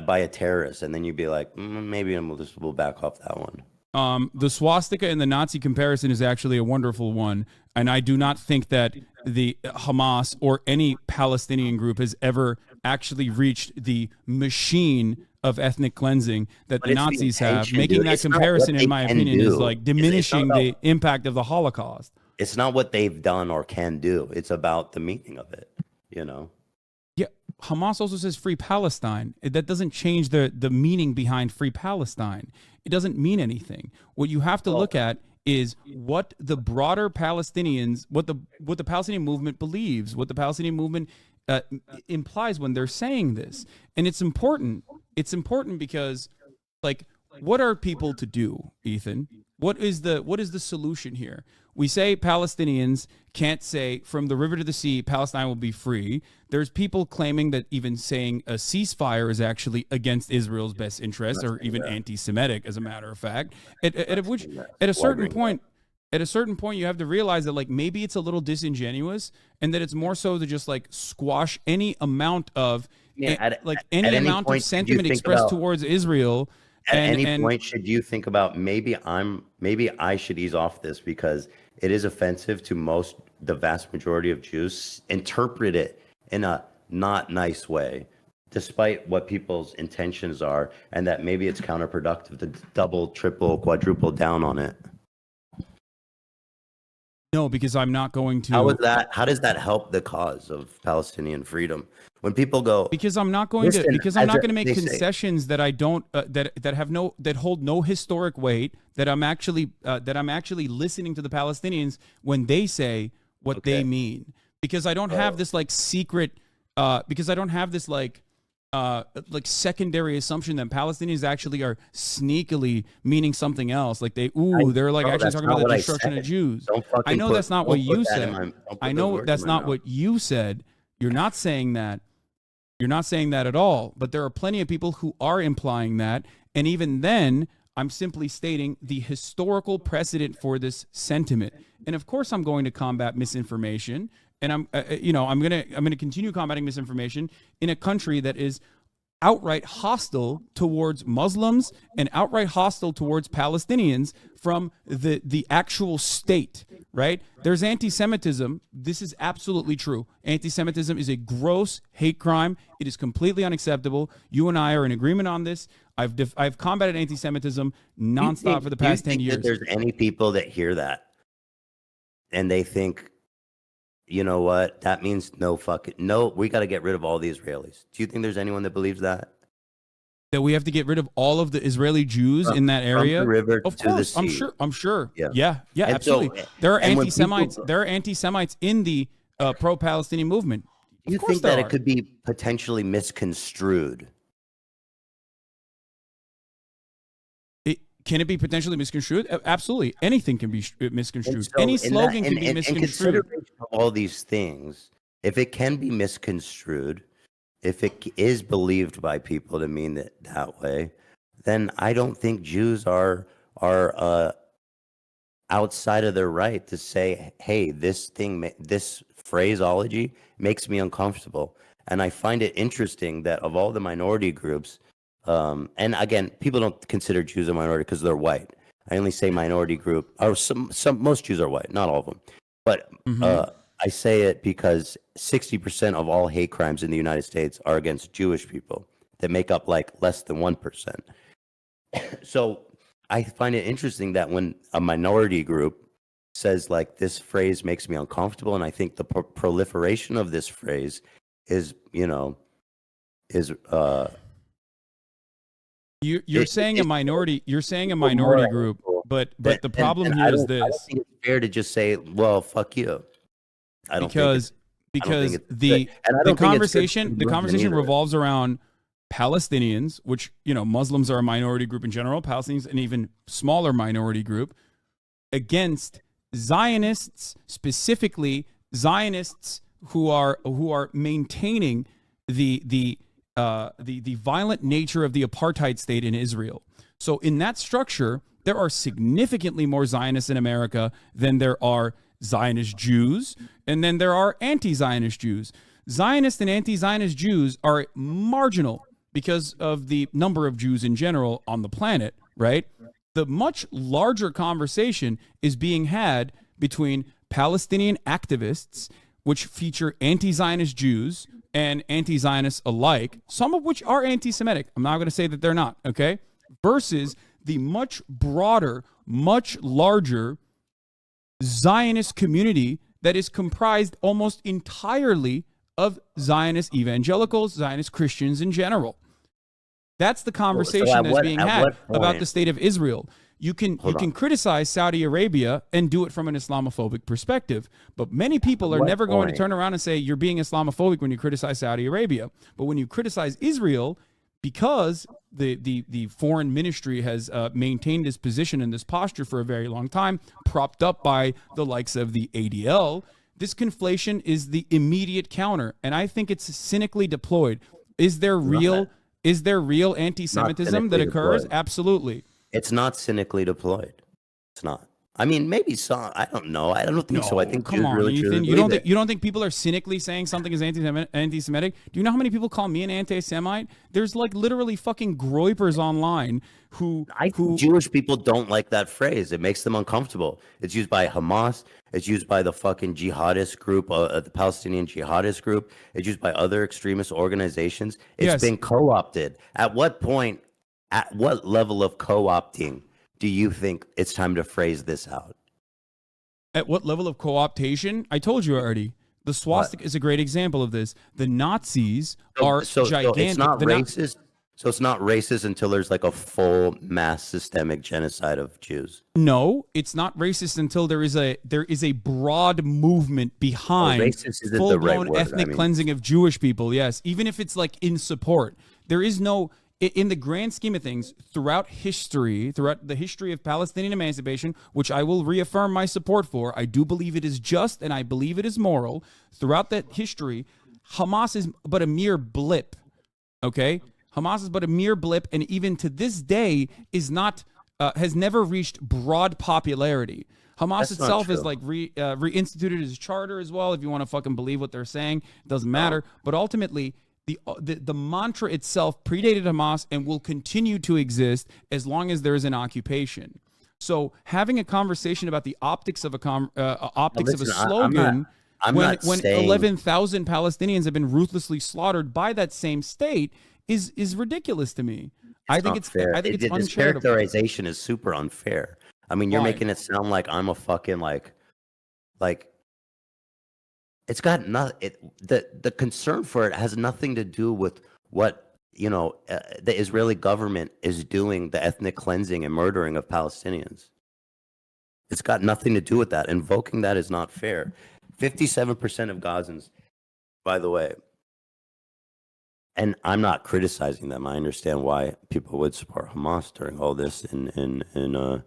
by a terrorist, and then you'd be like, maybe we'll back off that one. The swastika and the Nazi comparison is actually a wonderful one, and I do not think that the Hamas or any Palestinian group has ever actually reached the machine of ethnic cleansing that the Nazis have. Making that comparison, in my opinion, is like diminishing the impact of the Holocaust. It's not what they've done or can do. It's about the meaning of it, you know? Yeah, Hamas also says free Palestine. That doesn't change the meaning behind free Palestine. It doesn't mean anything. What you have to look at is what the broader Palestinians, what the Palestinian movement believes, what the Palestinian movement implies when they're saying this. And it's important. It's important because, like, what are people to do, Ethan? What is the solution here? We say Palestinians can't say from the river to the sea, Palestine will be free. There's people claiming that even saying a ceasefire is actually against Israel's best interest, or even anti-Semitic, as a matter of fact. At a certain point, you have to realize that, like, maybe it's a little disingenuous, and that it's more so to just like squash any amount of of sentiment expressed towards Israel. At any point, should you think about maybe I should ease off this because it is offensive to the vast majority of Jews, interpret it in a not nice way, despite what people's intentions are, and that maybe it's counterproductive to double, triple, quadruple down on it? No, because I'm not going to. How does that help the cause of Palestinian freedom? When people go, because I'm not going to, because I'm not going to make concessions that I don't that hold no historic weight. That I'm actually listening to the Palestinians when they say what they mean. Because I don't have this like secret. Because I don't have this like secondary assumption that Palestinians actually are sneakily meaning something else. Like they're like actually talking about the destruction of Jews. I know that's not what you said. I know that's not what you said. You're not saying that. You're not saying that at all. But there are plenty of people who are implying that. And even then, I'm simply stating the historical precedent for this sentiment. And of course, I'm going to combat misinformation. And I'm going to continue combating misinformation in a country that is outright hostile towards Muslims and outright hostile towards Palestinians from the actual state, right? There's anti-Semitism. This is absolutely true. Anti-Semitism is a gross hate crime. It is completely unacceptable. You and I are in agreement on this. I've combated anti-Semitism nonstop for the past 10 years. There's any people that hear that and they think, you know what? That means no, we got to get rid of all the Israelis. Do you think there's anyone that believes that? That we have to get rid of all of the Israeli Jews in that area? From the river of to course, the sea. I'm sure. Yeah, absolutely. There are anti-Semites. There are anti-Semites in the pro-Palestinian movement. Do you think that it could be potentially misconstrued? Can it be potentially misconstrued? Absolutely. Anything can be misconstrued. So Any slogan can be in misconstrued. consideration of all these things, if it can be misconstrued, if it is believed by people to mean it that way, then I don't think Jews are outside of their right to say, hey, this phraseology makes me uncomfortable. And I find it interesting that of all the minority groups, and again, people don't consider Jews a minority because they're white. I only say minority group, or most Jews are white, not all of them. But I say it because 60% of all hate crimes in the United States are against Jewish people that make up like less than 1%. So I find it interesting that when a minority group says like this phrase makes me uncomfortable, and I think the proliferation of this phrase is, You're saying a minority. You're saying a minority group, but the problem here is this. I don't think it's fair to just say, well, fuck you. I don't think because the conversation revolves around Palestinians, which, Muslims are a minority group in general, Palestinians an even smaller minority group, against Zionists, specifically Zionists who are maintaining the violent nature of the apartheid state in Israel. So in that structure, there are significantly more Zionists in America than there are Zionist Jews, and then there are anti-Zionist Jews. Zionist and anti-Zionist Jews are marginal because of the number of Jews in general on the planet, right? The much larger conversation is being had between Palestinian activists, which feature anti-Zionist Jews and anti-Zionists alike, some of which are anti-Semitic. I'm not going to say that they're not, okay? Versus the much broader, much larger Zionist community that is comprised almost entirely of Zionist evangelicals, Zionist Christians in general. That's the conversation that's being had about the state of Israel. You can criticize Saudi Arabia and do it from an Islamophobic perspective, but many people are never going to turn around and say you're being Islamophobic when you criticize Saudi Arabia. But when you criticize Israel, because the foreign ministry has maintained this position and this posture for a very long time, propped up by the likes of the ADL, this conflation is the immediate counter, and I think it's cynically deployed. Is there real anti-Semitism that occurs? Deployed. Absolutely. It's not cynically deployed. It's not. I mean, maybe some. I don't know. I don't think so. I think come on, really Ethan. You don't think people are cynically saying something is anti-Semitic? Do you know how many people call me an anti-Semite? There's like literally fucking groypers online who Jewish people don't like that phrase. It makes them uncomfortable. It's used by Hamas. It's used by the fucking jihadist group, the Palestinian jihadist group. It's used by other extremist organizations. It's been co-opted. At what point? At what level of co-opting do you think it's time to phrase this out? At what level of co-optation? I told you already. The swastika is a great example of this. The Nazis are gigantic. So it's not racist. So it's not racist until there's like a full mass systemic genocide of Jews. No, it's not racist until there is a broad movement behind full-blown ethnic cleansing of Jewish people. Yes, even if it's like in support, there is no. In the grand scheme of things, throughout the history of Palestinian emancipation, which I will reaffirm my support for, I do believe it is just and I believe it is moral. Throughout that history, Hamas is but a mere blip, okay? Hamas is but a mere blip, and even to this day is not has never reached broad popularity. Hamas itself is like reinstituted its charter as well. If you want to fucking believe what they're saying, it doesn't matter. But ultimately, the mantra itself predated Hamas and will continue to exist as long as there is an occupation. So having a conversation about the optics of a slogan when 11,000 Palestinians have been ruthlessly slaughtered by that same state is ridiculous to me. I think it's fair. It's uncharitable. This characterization is super unfair. I mean, you're making it sound like I'm a fucking like. It's got nothing. The concern for it has nothing to do with what the Israeli government is doing, the ethnic cleansing and murdering of Palestinians. It's got nothing to do with that. Invoking that is not fair. 57% of Gazans, by the way, And I'm not criticizing them. I understand why people would support Hamas during all this who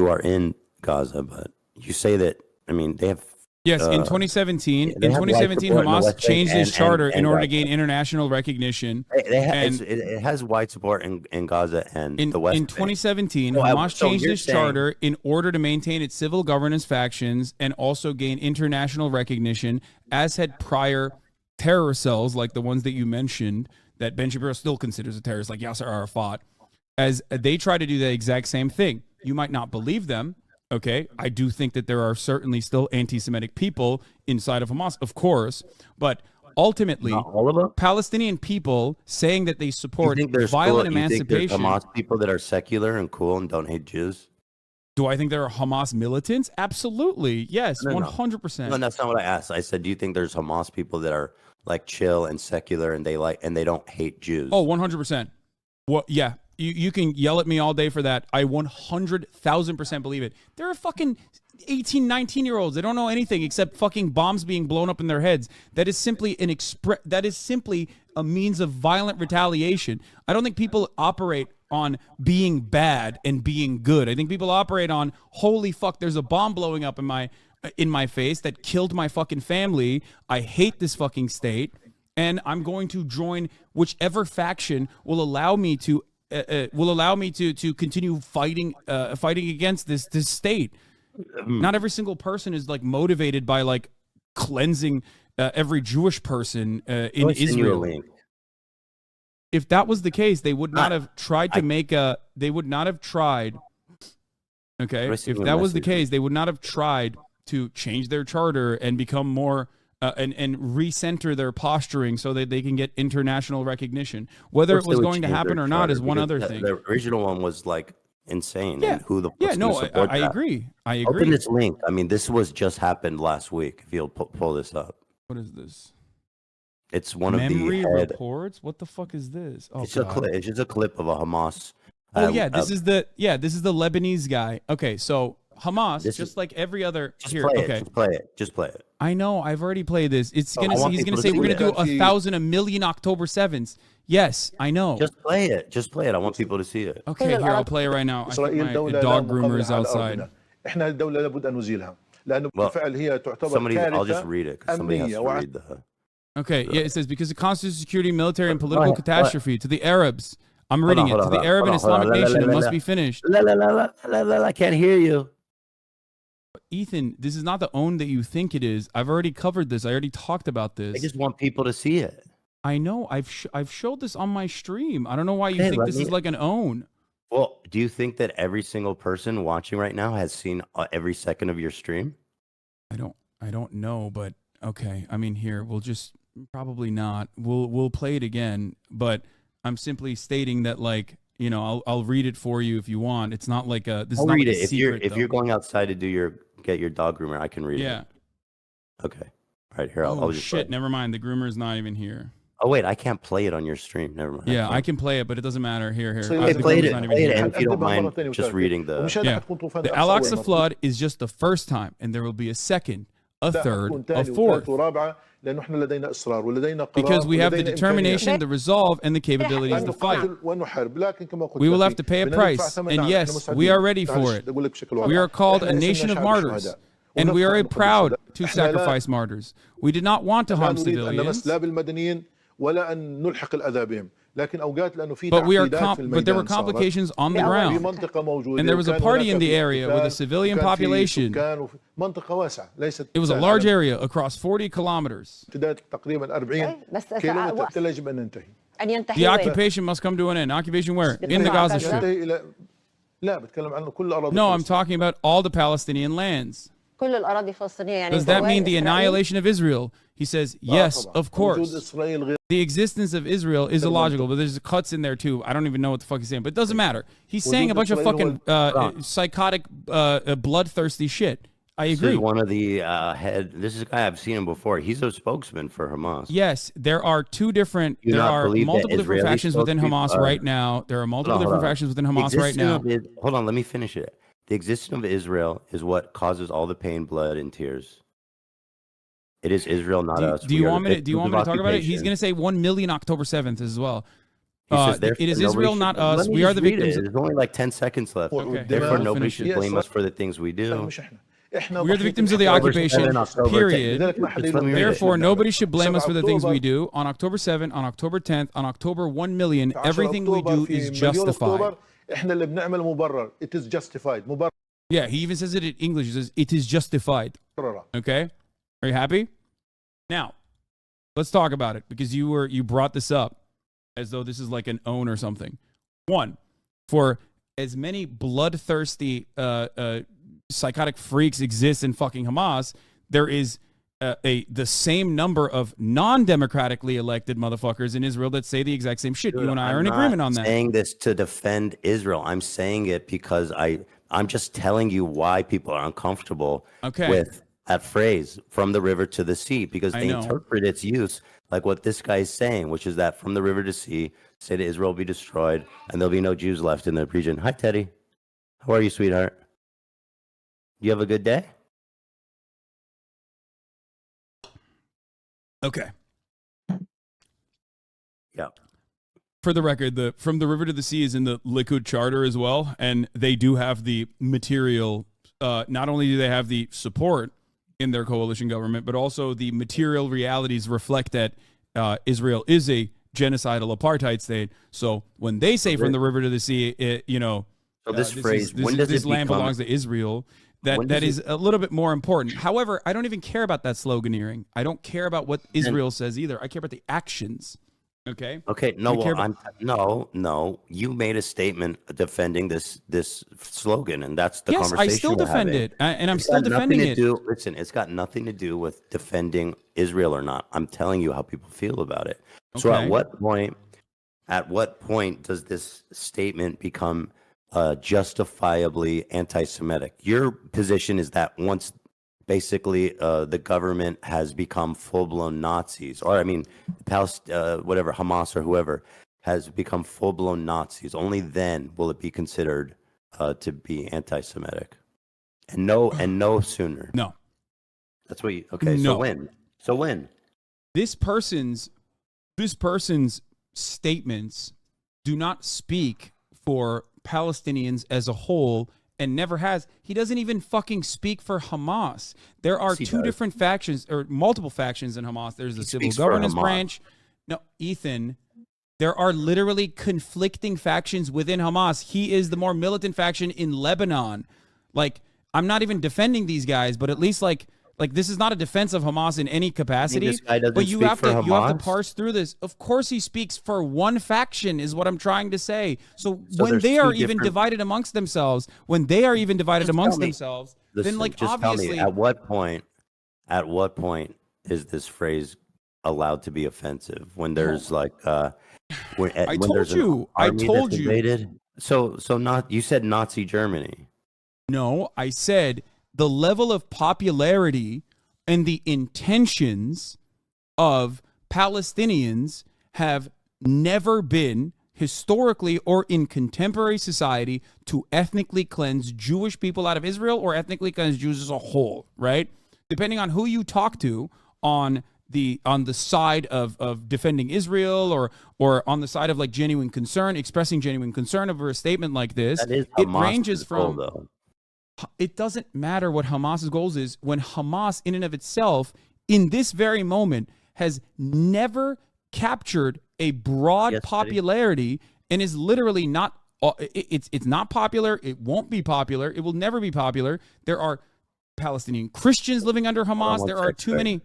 are in Gaza. But you say that, I mean, they have. Yes, in 2017, they have white support in the Hamas West Bank changed its charter in order to Gaza. gain international recognition. It has white support in Gaza and the West In Bank. 2017, So Hamas so changed you're its saying- charter in order to maintain its civil governance factions and also gain international recognition, as had prior terror cells like the ones that you mentioned that Ben Shapiro still considers a terrorist, like Yasser Arafat, as they try to do the exact same thing. You might not believe them. Okay, I do think that there are certainly still anti-Semitic people inside of Hamas, of course, but ultimately, Not all of them? Palestinian people saying that they support You think there's violent you think there's emancipation. Hamas people that are secular and cool and don't hate Jews? Do I think there are Hamas militants? Absolutely, yes, No, 100%. No, that's not what I asked. I said, do you think there's Hamas people that are like chill and secular and they don't hate Jews? Oh, 100%. What? Yeah. You can yell at me all day for that. I 100,000% believe it. There are fucking 18, 19-year-olds. They don't know anything except fucking bombs being blown up in their heads. That is simply that is simply a means of violent retaliation. I don't think people operate on being bad and being good. I think people operate on, holy fuck, there's a bomb blowing up in my face that killed my fucking family. I hate this fucking state, and I'm going to join whichever faction will allow me to continue fighting against this state. Not every single person is like motivated by like cleansing every Jewish person in Israel. If that was the case, they would not have tried to make a. They would not have tried. Okay, if that was the case, they would not have tried to change their charter and become more. And recenter their posturing so that they can get international recognition. Whether it was going to happen or not is one other thing. The original one was like insane. Yeah. And who the I agree. I agree. Open this link. I mean, this was just happened last week. If you'll pull this up. What is this? It's one Memory of the reports. What the fuck is this? Oh, it's just a clip of a Hamas. Oh yeah, this is the Lebanese guy. Okay, so Hamas, just like every other. Just play it. I know. I've already played this. He's gonna say we're gonna do 1,000, a million October 7th. Yes, I know. Just play it. I want people to see it. Okay, here I'll play it right now. I think my dog groomer is outside. I'll just read it because somebody has to read the. Okay, yeah, it says because of constitutional security, military, and political catastrophe to the Arabs. I'm reading it. To the Arab and Islamic nation, it must be finished. I can't hear you. Ethan, this is not the own that you think it is. I've already covered this. I already talked about this. I just want people to see it. I know. I've showed this on my stream. I don't know why you think this is like an own. Well, do you think that every single person watching right now has seen every second of your stream? I don't know, but okay. I mean, here we'll just probably not. We'll play it again, but I'm simply stating that, like, you know, I'll read it for you if you want. It's not like a. This I'll is not read like it if you're going outside to get your dog groomer. I can read it. Yeah. Okay. All right. Here, I'll just. Shit! Never mind. The groomer is not even here. Oh wait, I can't play it on your stream. Never mind. Yeah, I can play it, but it doesn't matter. Here. So play it, and if you don't mind, just reading the. Yeah. The Al-Aqsa flood is just the first time, and there will be a second, a third, a fourth. Because we have the determination, the resolve, and the capabilities to fight. We will have to pay a price, and yes, we are ready for it. We are called a nation of martyrs, and we are proud to sacrifice martyrs. We did not want to harm civilians. But there were complications on the ground, and there was a party in the area with a civilian population. It was a large area across 40 kilometers. The occupation must come to an end. Occupation where? In the Gaza Strip. No, I'm talking about all the Palestinian lands. Does that mean the annihilation of Israel? He says, yes, of course. The existence of Israel is illogical, but there's cuts in there too. I don't even know what the fuck he's saying, but it doesn't matter. He's saying a bunch of fucking psychotic, bloodthirsty shit. I agree. This is one of the this is a guy, I've seen him before. He's a spokesman for Hamas. Yes, there are multiple different factions within Hamas right now. There are multiple different factions within Hamas right now. Hold on, let me finish it. The existence of Israel is what causes all the pain, blood, and tears. It is Israel, not us. Do you want me to talk about it? He's occupation. going to say 1 million October 7th as well. He says, It is Israel, not us. Let me We are just the read victims. it. There's only like 10 seconds left. Okay. Therefore, We'll nobody finish should it. blame us for the things we do. We are the victims of the occupation, period. Therefore, nobody should blame us for the things we do. On October 7th, on October 10th, on October 1 million, everything we do is justified. It is justified. Yeah, he even says it in English. He says, it is justified. Okay? Are you happy? Now, let's talk about it, because you brought this up as though this is like an own or something. One, for as many bloodthirsty psychotic freaks exist in fucking Hamas, there is the same number of non-democratically elected motherfuckers in Israel that say the exact same shit. Dude, you and I are in agreement on that. I'm not saying this to defend Israel. I'm saying it because I'm just telling you why people are uncomfortable with that phrase, from the river to the sea, because they interpret its use like what this guy is saying, which is that from the river to sea, say to Israel be destroyed, and there'll be no Jews left in the region. Hi, Teddy. How are you, sweetheart? You have a good day? Okay. Yeah. For the record, from the river to the sea is in the Likud charter as well, and they do have the material. Not only do they have the support in their coalition government, but also the material realities reflect that Israel is a genocidal apartheid state. So when they say from the river to the sea, so this phrase, when does this it land become, belongs to Israel, that is a little bit more important. However, I don't even care about that sloganeering. I don't care about what Israel says either. I care about the actions. Okay. Okay. No. No. You made a statement defending this slogan, and that's the conversation. Yes, I still defend it, and I'm still defending it. Listen, it's got nothing to do with defending Israel or not. I'm telling you how people feel about it. Okay. So at what point does this statement become justifiably anti-Semitic? Your position is that once basically the government has become full-blown Nazis, or I mean, whatever, Hamas or whoever has become full-blown Nazis, only then will it be considered to be anti-Semitic, and no sooner. No, that's what you. Okay, no. So when this person's statements do not speak for Palestinians as a whole, and never has. He doesn't even fucking speak for Hamas. There are two different factions, or multiple factions in Hamas. There's the civil governance branch. No, Ethan, there are literally conflicting factions within Hamas. He is the more militant faction in Lebanon. Like, I'm not even defending these guys, but at least like this is not a defense of Hamas in any capacity. This guy doesn't but you speak have for to Hamas? you have to parse through this. Of course he speaks for one faction, is what I'm trying to say. So when they are even divided amongst themselves, then like obviously, tell me, at what point is this phrase allowed to be offensive? When there's I told you. So not, you said Nazi Germany. No, I said the level of popularity and the intentions of Palestinians have never been, historically or in contemporary society, to ethnically cleanse Jewish people out of Israel or ethnically cleanse Jews as a whole, right? Depending on who you talk to on the side of defending Israel or on the side of like genuine concern, expressing genuine concern over a statement like this, it ranges from... though. It doesn't matter what Hamas's goals is when Hamas in and of itself, in this very moment, has never captured a broad popularity and is literally not, it's not popular. It won't be popular. It will never be popular. There are Palestinian Christians living under Hamas. There are too many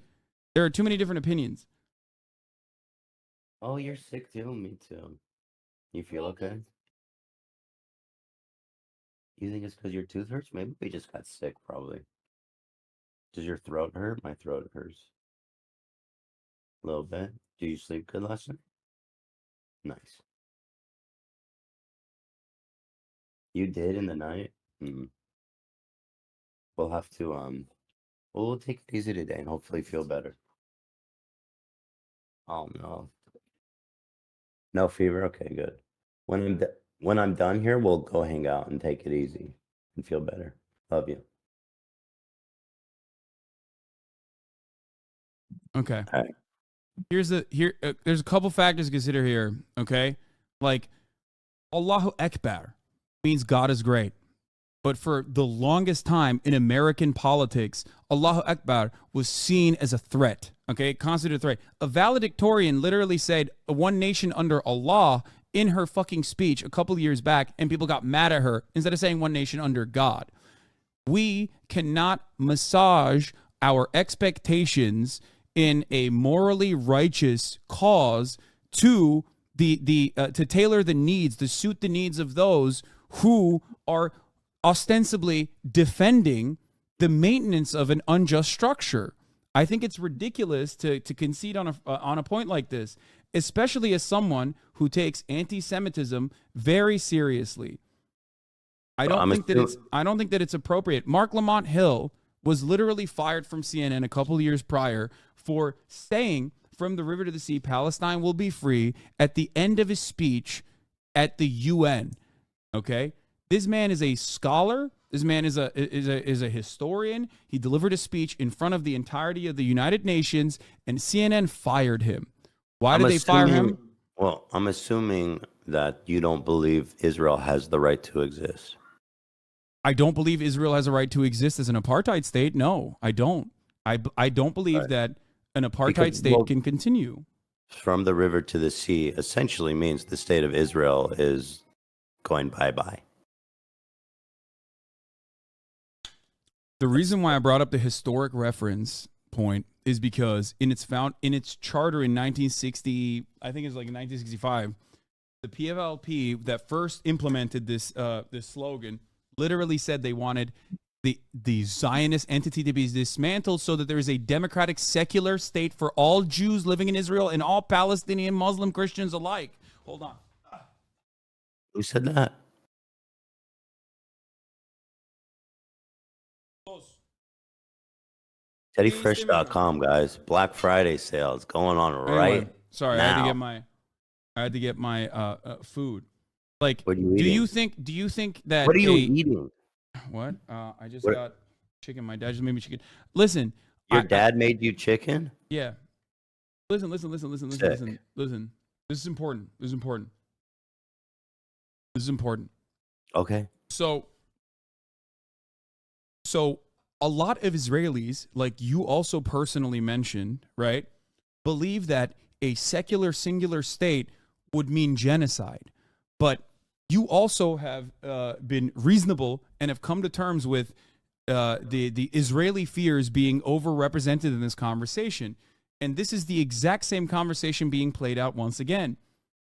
different opinions. Oh, you're sick too? Me too. You feel okay? You think it's because your tooth hurts? Maybe we just got sick, probably. Does your throat hurt? My throat hurts. A little bit. Do you sleep good last night? Nice. You did in the night? We'll have to, we'll take it easy today and hopefully feel better. Oh, no. No fever? Okay, good. When I'm done here, we'll go hang out and take it easy and feel better. Love you. Okay. All right. There's a couple factors to consider here. Okay, like Allahu Akbar means God is great. But for the longest time in American politics, Allahu Akbar was seen as a threat, okay? Considered a threat. A valedictorian literally said one nation under Allah in her fucking speech a couple of years back, and people got mad at her instead of saying one nation under God. We cannot massage our expectations in a morally righteous cause to to tailor the needs, to suit the needs of those who are ostensibly defending the maintenance of an unjust structure. I think it's ridiculous to concede on a point like this, especially as someone who takes anti-Semitism very seriously. I don't think that it's appropriate. Mark Lamont Hill was literally fired from CNN a couple of years prior for saying from the river to the sea, Palestine will be free at the end of his speech at the UN. Okay? This man is a scholar. This man is a historian. He delivered a speech in front of the entirety of the United Nations, and CNN fired him. Why did they fire him? Well, I'm assuming that you don't believe Israel has the right to exist. I don't believe Israel has a right to exist as an apartheid state. No, I don't. I don't believe that an apartheid state can continue. From the river to the sea essentially means the state of Israel is going bye-bye. The reason why I brought up the historic reference point is because in its charter in 1960, I think it's like 1965, the PFLP that first implemented this slogan literally said they wanted the Zionist entity to be dismantled so that there is a democratic secular state for all Jews living in Israel and all Palestinian Muslim Christians alike. Hold on. Who said that? TeddyFresh.com, guys. Black Friday sales going on right Sorry, now. I had to get my food. Like, what are you eating? Do you think that what are you eating? What? I just got chicken. My dad just made me chicken. Listen. Your dad made you chicken? Yeah. Listen. This is important. Okay. So a lot of Israelis, like you also personally mentioned, right, believe that a secular singular state would mean genocide. But you also have been reasonable and have come to terms with the Israeli fears being overrepresented in this conversation. And this is the exact same conversation being played out once again.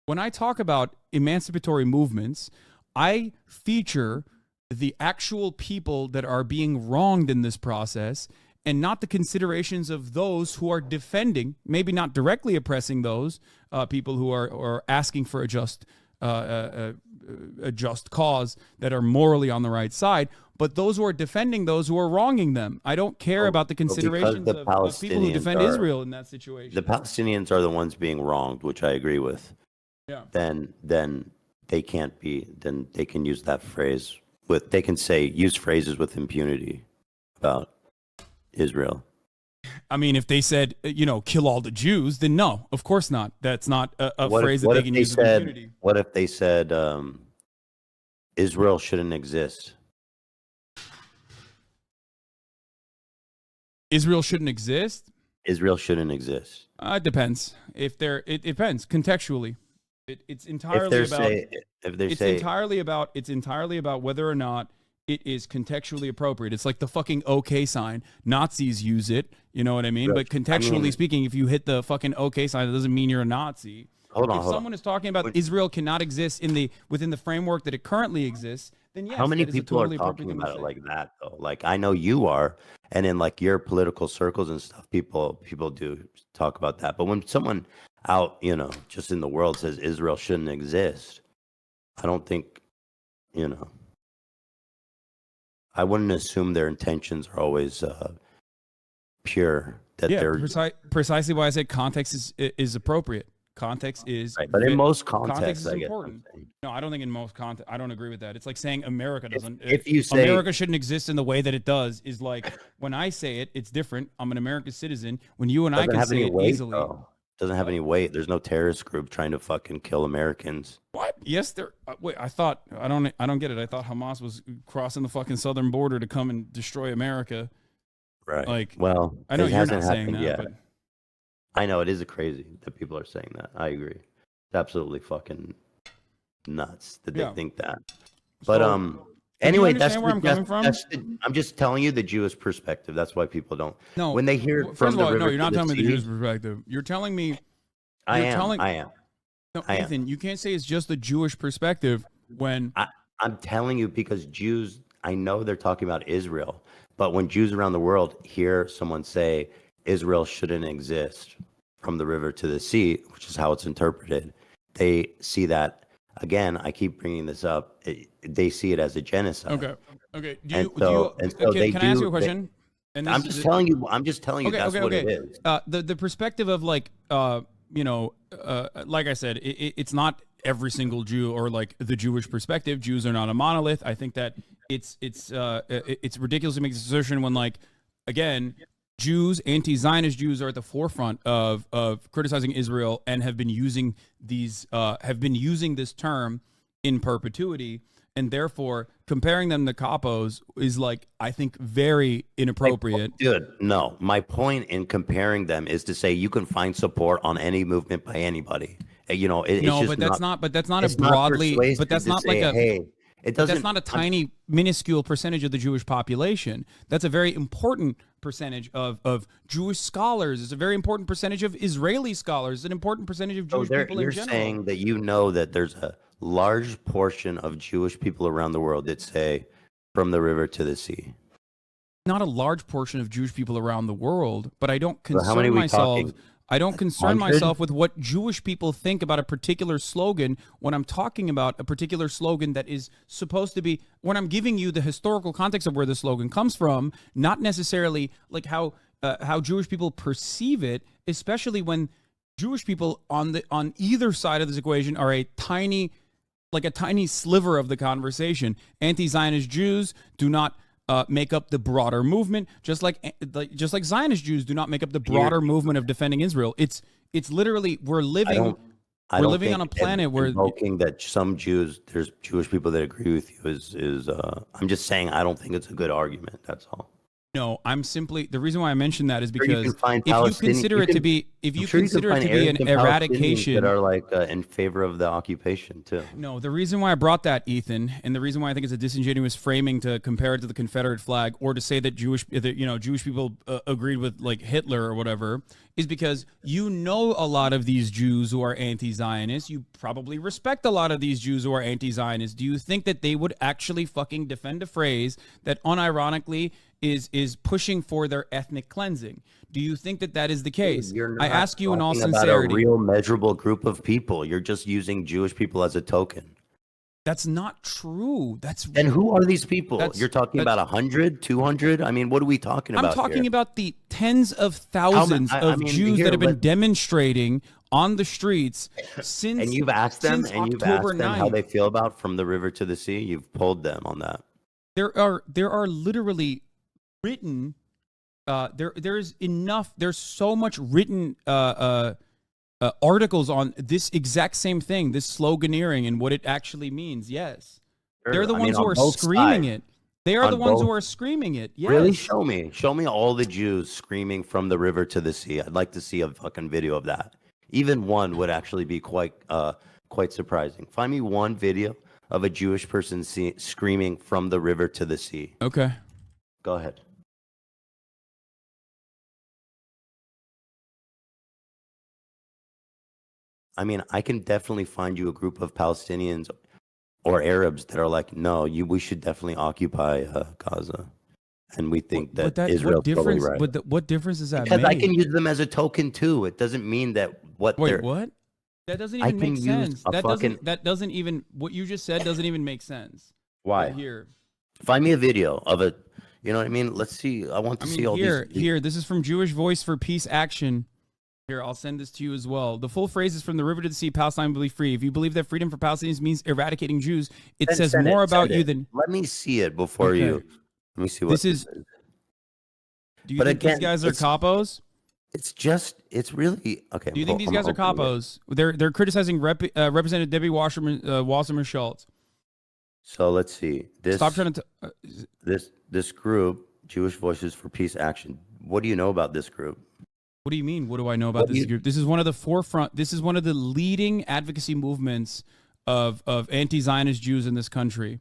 When I talk about emancipatory movements, I feature the actual people that are being wronged in this process and not the considerations of those who are defending, maybe not directly oppressing those people who are asking for a just cause that are morally on the right side, but those who are defending those who are wronging them. I don't care about the considerations of people who defend Israel in that situation. The Palestinians are the ones being wronged, which I agree with. Yeah. Then they can't be. Then they can use that phrase they can use phrases with impunity about Israel. I mean, if they said, kill all the Jews, then no, of course not. That's not a phrase that they can use with impunity. What if they said Israel shouldn't exist? Israel shouldn't exist? Israel shouldn't exist. It depends. It depends contextually. It's entirely about whether or not it is contextually appropriate. It's like the fucking OK sign. Nazis use it, you know what I mean? But contextually speaking, if you hit the fucking OK sign, that doesn't mean you're a Nazi. If someone is talking about Israel cannot exist within the framework that it currently exists, then yes. How many people are talking about it like that though? Like I know you are, and in like your political circles and stuff, people do talk about that. But when someone out, just in the world says Israel shouldn't exist, I don't think, I wouldn't assume their intentions are always pure. That they're precisely why I said context is appropriate. context is right. But in most context contexts, is I guess important. No, I don't think in most context. I don't agree with that. It's like saying America doesn't. if you say America shouldn't exist in the way that it does, is like when I say it, it's different. I'm an American citizen. When you and I doesn't can have say any it weight, easily. though. Doesn't have any weight. There's no terrorist group trying to fucking kill Americans. What? Yes, there. Wait, I thought I don't get it. I thought Hamas was crossing the fucking southern border to come and destroy America. Right. Like, well, I know it you're hasn't not saying happened that, yet. but I know it is crazy that people are saying that. I agree. It's absolutely fucking nuts that they think that. But So, anyway, you that's understand where I'm coming from? I'm just telling you the Jewish perspective. That's why people don't. No. When they hear it First from of the all, river no, you're to not the telling me the sea, Jewish perspective. You're telling me. I you're am. telling- I am. No, I am. Ethan, you can't say it's just the Jewish perspective when. I'm telling you because Jews, I know they're talking about Israel, but when Jews around the world hear someone say Israel shouldn't exist from the river to the sea, which is how it's interpreted, they see that, again, I keep bringing this up, they see it as a genocide. Okay. Can I ask you a question? I'm just telling you that's what it is. The perspective of like like I said, it's not every single Jew or like the Jewish perspective. Jews are not a monolith. I think that it's ridiculous to make this assertion when, like, again, Jews, anti-Zionist Jews, are at the forefront of criticizing Israel and have been using this term in perpetuity, and therefore comparing them to capos is, like, I think, very inappropriate. Dude, no. My point in comparing them is to say you can find support on any movement by anybody. You know, it's just but that's not. But that's not a it's not broadly. persuasive But that's to not say, like a. Hey, it doesn't. That's not a tiny, minuscule percentage of the Jewish population. That's a very important percentage of Jewish scholars. It's a very important percentage of Israeli scholars. It's an important percentage of Jewish people in You're general. saying that you know that there's a large portion of Jewish people around the world that say from the river to the sea. Not a large portion of Jewish people around the world, but I don't So how many concern are we myself. talking? I don't concern 100? myself with what Jewish people think about a particular slogan when I'm talking about a particular slogan that is supposed to be, when I'm giving you the historical context of where the slogan comes from, not necessarily like how Jewish people perceive it, especially when Jewish people on either side of this equation are a tiny sliver of the conversation. Anti-Zionist Jews do not make up the broader movement, just like Zionist Jews do not make up the broader movement of defending Israel. It's literally we're living on a planet where invoking that some Jews, there's Jewish people that agree with you is I'm just saying I don't think it's a good argument. That's all. No, I'm simply, the reason why I mentioned that is Sure, you because can find if you Palestinian- consider you it to can- be I'm sure you can find an Arabs and Palestinians eradication that are like in favor of the occupation too. No, the reason why I brought that, Ethan, and the reason why I think it's a disingenuous framing to compare it to the Confederate flag or to say that Jewish people agreed with like Hitler or whatever, is because you know a lot of these Jews who are anti-Zionist. You probably respect a lot of these Jews who are anti-Zionist. Do you think that they would actually fucking defend a phrase that unironically is pushing for their ethnic cleansing? Do you think that that is the case? I ask you in all sincerity. About a real measurable group of people. You're just using Jewish people as a token. That's not true. Then who are these people? You're talking about 100, 200? I mean, what are we talking about? I'm talking here? about the tens of thousands of Jews that have been demonstrating on the streets since. And you've asked them, October 9th. How they feel about from the river to the sea. You've polled them on that. There are literally written. There's so much written articles on this exact same thing, this sloganeering and what it actually means. Yes. Sure. They're the ones who are screaming it. They are the ones who are screaming it. Yes. Really? Show me all the Jews screaming from the river to the sea. I'd like to see a fucking video of that. Even one would actually be quite surprising. Find me one video of a Jewish person screaming from the river to the sea. Okay. Go ahead. I mean, I can definitely find you a group of Palestinians or Arabs that are like, no, we should definitely occupy Gaza, and we think that Israel's totally right. But what difference does that because make? I can use them as a token too. It doesn't mean that what. Wait, what? That doesn't even make sense. That doesn't even, what you just said doesn't even make sense. Why? Right here. Find me a video of it. You know what I mean? Let's see. I want to see all these. Here, this is from Jewish Voice for Peace Action. Here, I'll send this to you as well. The full phrase is from the river to the sea, Palestine will be free. If you believe that freedom for Palestinians means eradicating Jews, it says more about you than... Let me see it before you... Let me see what this is. Do you think these guys are capos? It's really... Okay. Do you think these guys are capos? They're criticizing Representative Debbie Wasserman Schultz. So let's see. Stop trying to... This group, Jewish Voices for Peace Action. What do you know about this group? What do you mean? What do I know about this group? This is one of the forefront. This is one of the leading advocacy movements of anti-Zionist Jews in this country.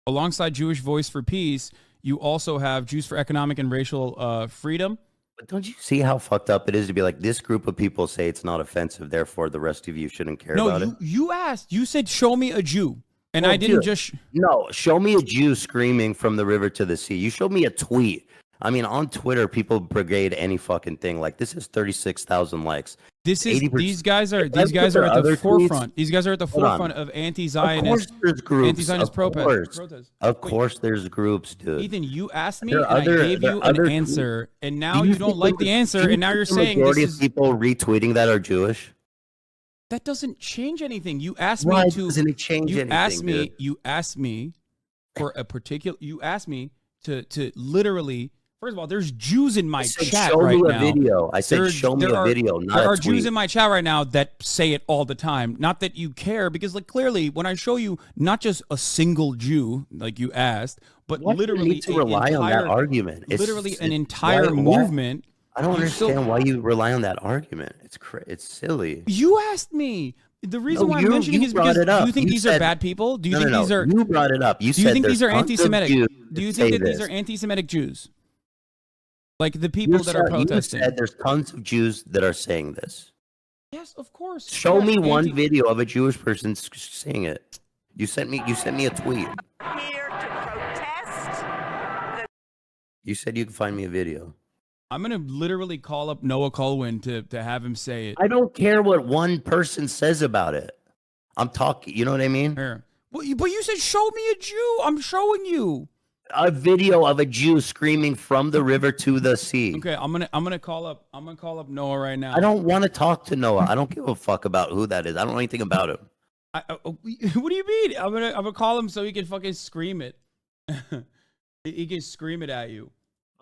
Alongside Jewish Voice for Peace, you also have Jews for Economic and Racial Freedom. But don't you see how fucked up it is to be like, this group of people say it's not offensive, therefore the rest of you shouldn't care about it? No, you asked. You said, show me a Jew. And I didn't just... No, show me a Jew screaming from the river to the sea. You showed me a tweet. I mean, on Twitter, people brigade any fucking thing. Like, this is 36,000 likes. These guys are at the forefront. These guys are at the forefront of anti-Zionist. Of course there's groups. Anti-Zionist protest. Of course there's groups, dude. Ethan, you asked me, and I gave you an answer, and now you don't like the answer, and now you're saying this is... The majority of people retweeting that are Jewish? That doesn't change anything. You asked me to... Why doesn't it change anything, You asked me for a particular... You asked me to literally... First of all, there's Jews in my chat right now. Video. I said, show me a video, not a tweet. There are Jews in my chat right now that say it all the time. Not that you care, because like clearly, when I show you not just a single Jew, like you asked, but literally need to rely on that argument. It's literally an entire movement. I don't understand why you rely on that argument. It's silly. You asked me. The reason why I'm mentioning is because do you think these are bad people? Do you think these are? You brought it up. You said, do you think these are anti-Semitic? Do you think that these are anti-Semitic Jews? Like the people that are protesting. You said there's tons of Jews that are saying this. Yes, of course. Show me one video of a Jewish person saying it. You sent me a tweet. Here to protest. You said you could find me a video. I'm gonna literally call up Noah Colwyn to have him say it. I don't care what one person says about it. I'm talking. You know what I mean? Here. But you said show me a Jew. I'm showing you a video of a Jew screaming from the river to the sea. Okay, I'm gonna call up Noah right now. I don't want to talk to Noah. I don't give a fuck about who that is. I don't know anything about him. What do you mean? I'm gonna call him so he can fucking scream it. He can scream it at you.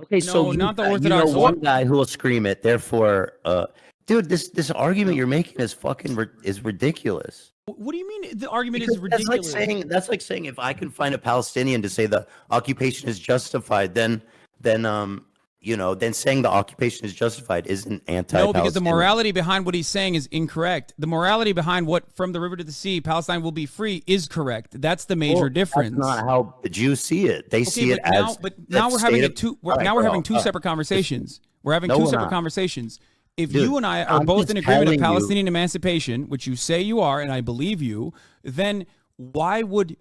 Okay, so not the Orthodox. You know one guy who will scream it. Therefore, dude, this argument you're making is ridiculous. What do you mean the argument is ridiculous? That's like saying if I can find a Palestinian to say the occupation is justified, then saying the occupation is justified isn't anti-Palestinian. No, because the morality behind what he's saying is incorrect. The morality behind what from the river to the sea, Palestine will be free is correct. That's the major difference. That's not how the Jews see it. They see it as. But now we're having two separate conversations. We're having two separate conversations. If you and I are both in agreement of Palestinian emancipation, which you say you are, and I believe you, then why would,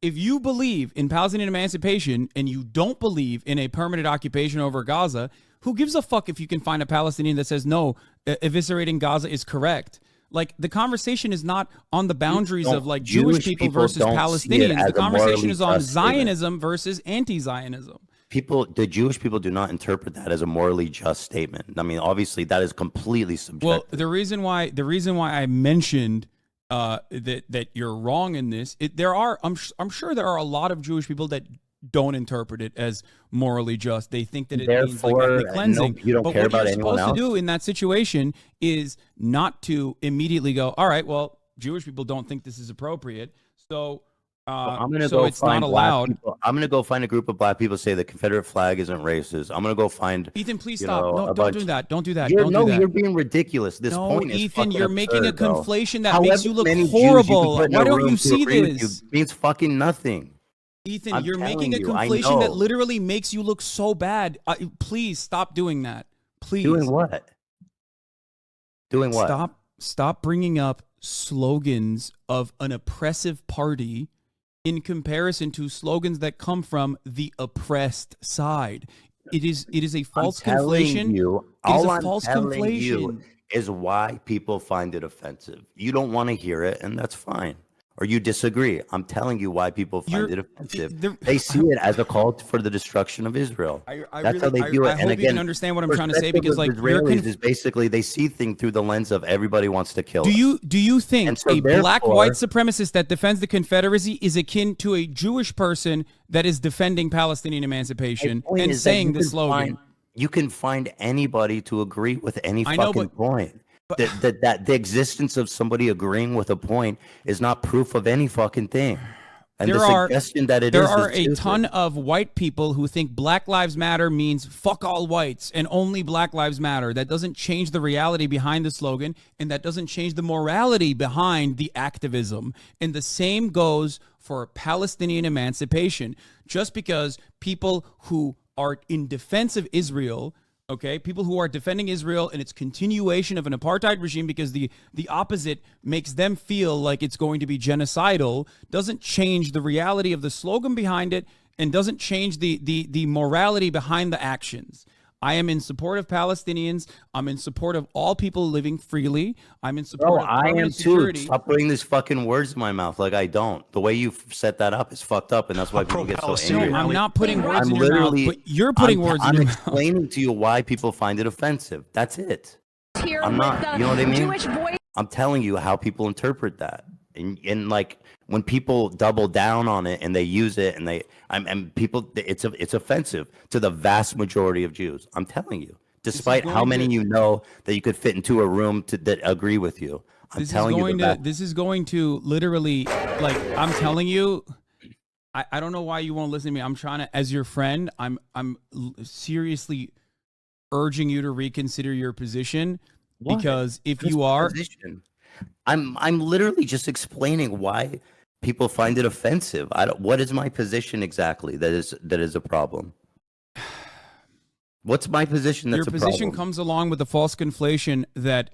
if you believe in Palestinian emancipation and you don't believe in a permanent occupation over Gaza, who gives a fuck if you can find a Palestinian that says, no, eviscerating Gaza is correct? Like, the conversation is not on the boundaries of, Jewish people versus Palestinians. The conversation is on Zionism versus anti-Zionism. The Jewish people do not interpret that as a morally just statement. I mean, obviously, that is completely subjective. Well, the reason why I mentioned that you're wrong in this, I'm sure there are a lot of Jewish people that don't interpret it as morally just. They think that it means ethnic cleansing. No, you don't care about anyone else. What you're supposed to do in that situation is not to immediately go, all right, well, Jewish people don't think this is appropriate, so. I'm gonna go it's not allowed. I'm gonna go find a group of black people say the Confederate flag isn't racist. I'm gonna go find. Ethan, please stop. No, don't do that. Don't do that. You're being ridiculous. This point is Ethan, you're making a conflation that However makes you look horrible. Why don't you see this? It means fucking nothing. Ethan, you're making a conflation that literally makes you look so bad. Please stop doing that. Please. Doing what? Doing what? Stop bringing up slogans of an oppressive party in comparison to slogans that come from the oppressed side. It is a false conflation. All I'm telling you is why people find it offensive. You don't want to hear it, and that's fine. or you disagree. I'm telling you why people find You're- it offensive. the- They see it as a call for the destruction of Israel. That's how they view it. I hope you can understand what I'm trying to say, because like Israelis is basically they see things through the lens of everybody wants to kill us. do you think And so a black therefore- white supremacist that defends the Confederacy is akin to a Jewish person that is defending Palestinian emancipation My point and is that saying you the can slogan? you can find anybody to agree with any I know, fucking but- point. That the existence of somebody agreeing with a point is not proof of any fucking thing. And the suggestion that it there is are a stupid. ton of white people who think Black Lives Matter means fuck all whites and only Black Lives Matter. That doesn't change the reality behind the slogan, and that doesn't change the morality behind the activism. And the same goes for Palestinian emancipation. Just because people who are in defense of Israel, okay, people who are defending Israel and its continuation of an apartheid regime because the opposite makes them feel like it's going to be genocidal, doesn't change the reality of the slogan behind it and doesn't change the morality behind the actions. I am in support of Palestinians. I'm in support of all people living freely. I'm in support of I am permanent too. security. Stop putting these fucking words in my mouth like I don't. The way you set that up is fucked up, and that's why people get so angry. No, I'm not putting words I'm in your mouth, literally- but you're putting words in I'm your mouth. explaining to you why people find it offensive. That's it. Here I'm with not. the You know what I mean? Jewish voice. I'm telling you how people interpret that, and like when people double down on it and they use it, and people, it's offensive to the vast majority of Jews. I'm telling you, despite how going many to- you know that you could fit into a room that agree with you. I'm telling you This is going to literally, like, I'm telling you, I don't know why you won't listen to me. I'm trying to, as your friend, I'm seriously urging you to reconsider your position, because if you are, position. I'm literally just explaining why people find it offensive. What is my position exactly that is a problem? What's my position that's your a position problem? comes along with the false conflation that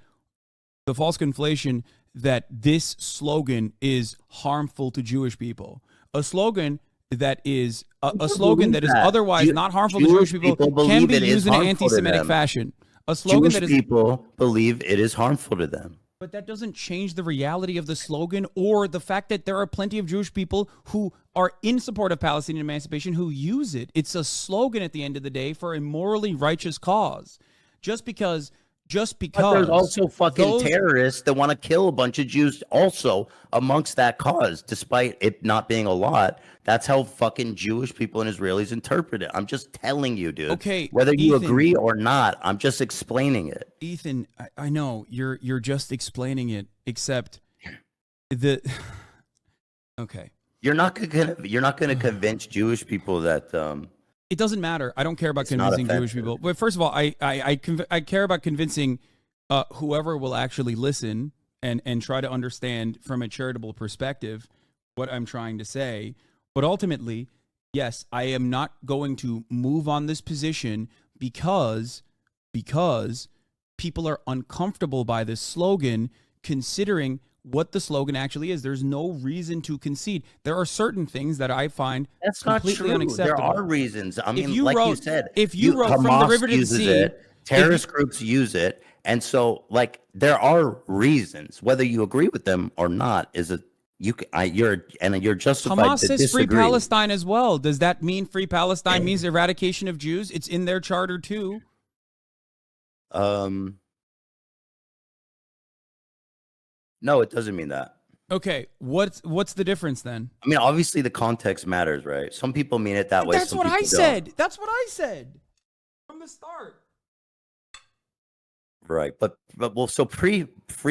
this slogan is harmful to Jewish people. A slogan that is a slogan that is that. otherwise not harmful to Jewish Jewish people people can believe be it is used in an harmful to anti-Semitic them. fashion. A slogan Jewish that is, people believe it is harmful to them. but that doesn't change the reality of the slogan or the fact that there are plenty of Jewish people who are in support of Palestinian emancipation who use it. It's a slogan at the end of the day for a morally righteous cause. Just because But there's also fucking those- terrorists that want to kill a bunch of Jews also amongst that cause, despite it not being a lot. That's how fucking Jewish people and Israelis interpret it. I'm just telling you, dude. Okay, Whether you Ethan. agree or not, I'm just explaining it. Ethan, I know you're just explaining it, except the okay. You're not gonna convince Jewish people that It doesn't matter. I don't care about It's not convincing Jewish offensive. people. But first of all, I care about convincing whoever will actually listen and try to understand from a charitable perspective what I'm trying to say. But ultimately, yes, I am not going to move on this position because people are uncomfortable by this slogan, considering what the slogan actually is. There's no reason to concede. There are certain things that I find that's not completely true. unacceptable. There are reasons. I mean, you like you wrote- said, if you wrote From the River to the uses Sea, it, terrorist groups use it, and so like there are reasons. Whether you agree with them or not is a you're justified Hamas to says disagree. free Palestine as well. Does that mean free Palestine means eradication of Jews? It's in their charter too. No, it doesn't mean that. Okay, what's the difference then? I mean, obviously the context matters, right? Some people mean it that way. That's some what I people don't. said. That's what I said from the start. Right, but well, so free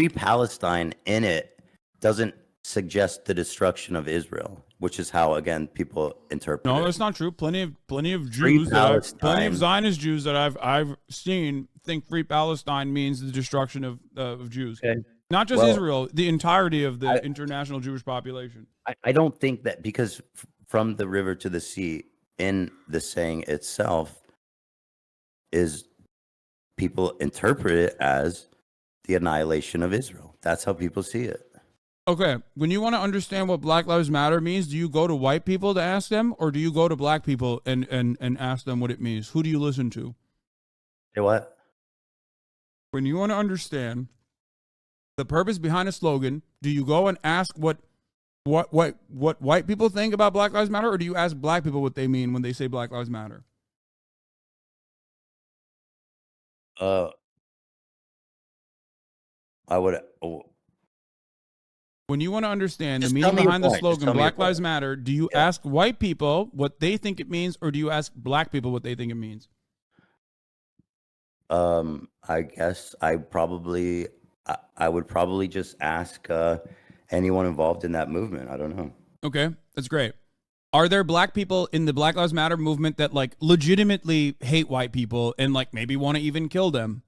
Palestine in it doesn't suggest the destruction of Israel, which is how again people interpret No, it. that's not true. Plenty of Free Jews, plenty of Zionist Jews that I've seen think free Palestine means the destruction of Jews. Okay. Not just Well, Israel, the entirety of the international Jewish population. I don't think that because from the river to the sea in the saying itself is people interpret it as the annihilation of Israel. That's how people see it. Okay, when you want to understand what Black Lives Matter means, do you go to white people to ask them, or do you go to black people and ask them what it means? Who do you listen to? Say what? When you want to understand the purpose behind a slogan, do you go and ask what What white people think about Black Lives Matter, or do you ask black people what they mean when they say Black Lives Matter? I would. When you want to understand the Just meaning tell me your behind the point. Just slogan tell me your Black Lives point. Matter, do you ask white people what they think it means, or do you ask black people what they think it means? I guess I would probably just ask anyone involved in that movement. I don't know. Okay, that's great. Are there black people in the Black Lives Matter movement that like legitimately hate white people and like maybe want to even kill them?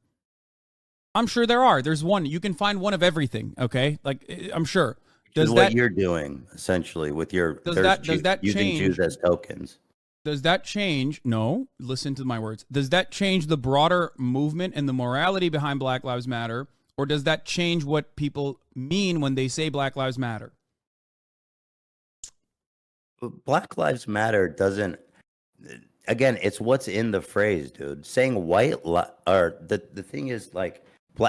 I'm sure there are. There's one. You can find one of everything. Okay, like I'm sure. Does what you're doing essentially with your does that using change Jews as tokens? Does that change? No, listen to my words. Does that change the broader movement and the morality behind Black Lives Matter, or does that change what people mean when they say Black Lives Matter? Black Lives Matter doesn't. Again, it's what's in the phrase, dude. Saying or the thing is like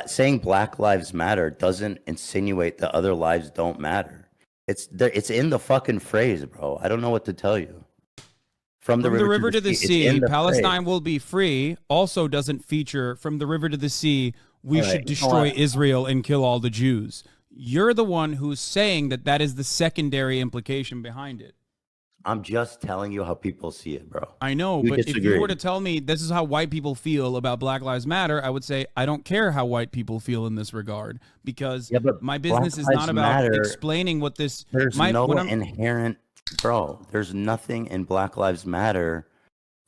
saying Black Lives Matter doesn't insinuate that other lives don't matter. It's there. It's in the fucking phrase, bro. I don't know what to tell you. From the river to the sea, Palestine will be free. Also doesn't feature from the river to the sea. We should destroy Israel and kill all the Jews. You're the one who's saying that that is the secondary implication behind it. I'm just telling you how people see it, bro. I know, but if you were to tell me this is how white people feel about Black Lives Matter, I would say I don't care how white people feel in this regard, because my business is not about explaining what this. There's no inherent, bro. There's nothing in Black Lives Matter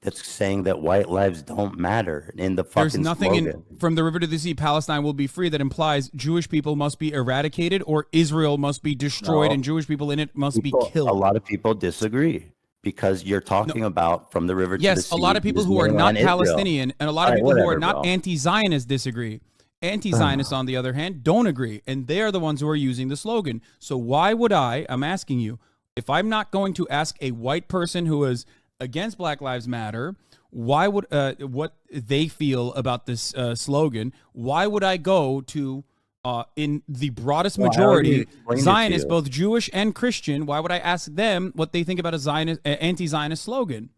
that's saying that white lives don't matter in the fucking There's nothing slogan. From the river to the sea, Palestine will be free that implies Jewish people must be eradicated or Israel must be destroyed and Jewish people in it must be killed. A lot of people disagree because you're talking about from the river to the sea. Yes, a lot of people who are not Palestinian and a lot of people who are not anti-Zionist disagree. Anti-Zionists, on the other hand, don't agree, and they are the ones who are using the slogan. So why would I'm asking you, if I'm not going to ask a white person who is against Black Lives Matter, why would what they feel about this slogan? Why would I go to in the broadest majority Zionists, both Jewish and Christian? Why would I ask them what they think about a Zionist, anti-Zionist slogan?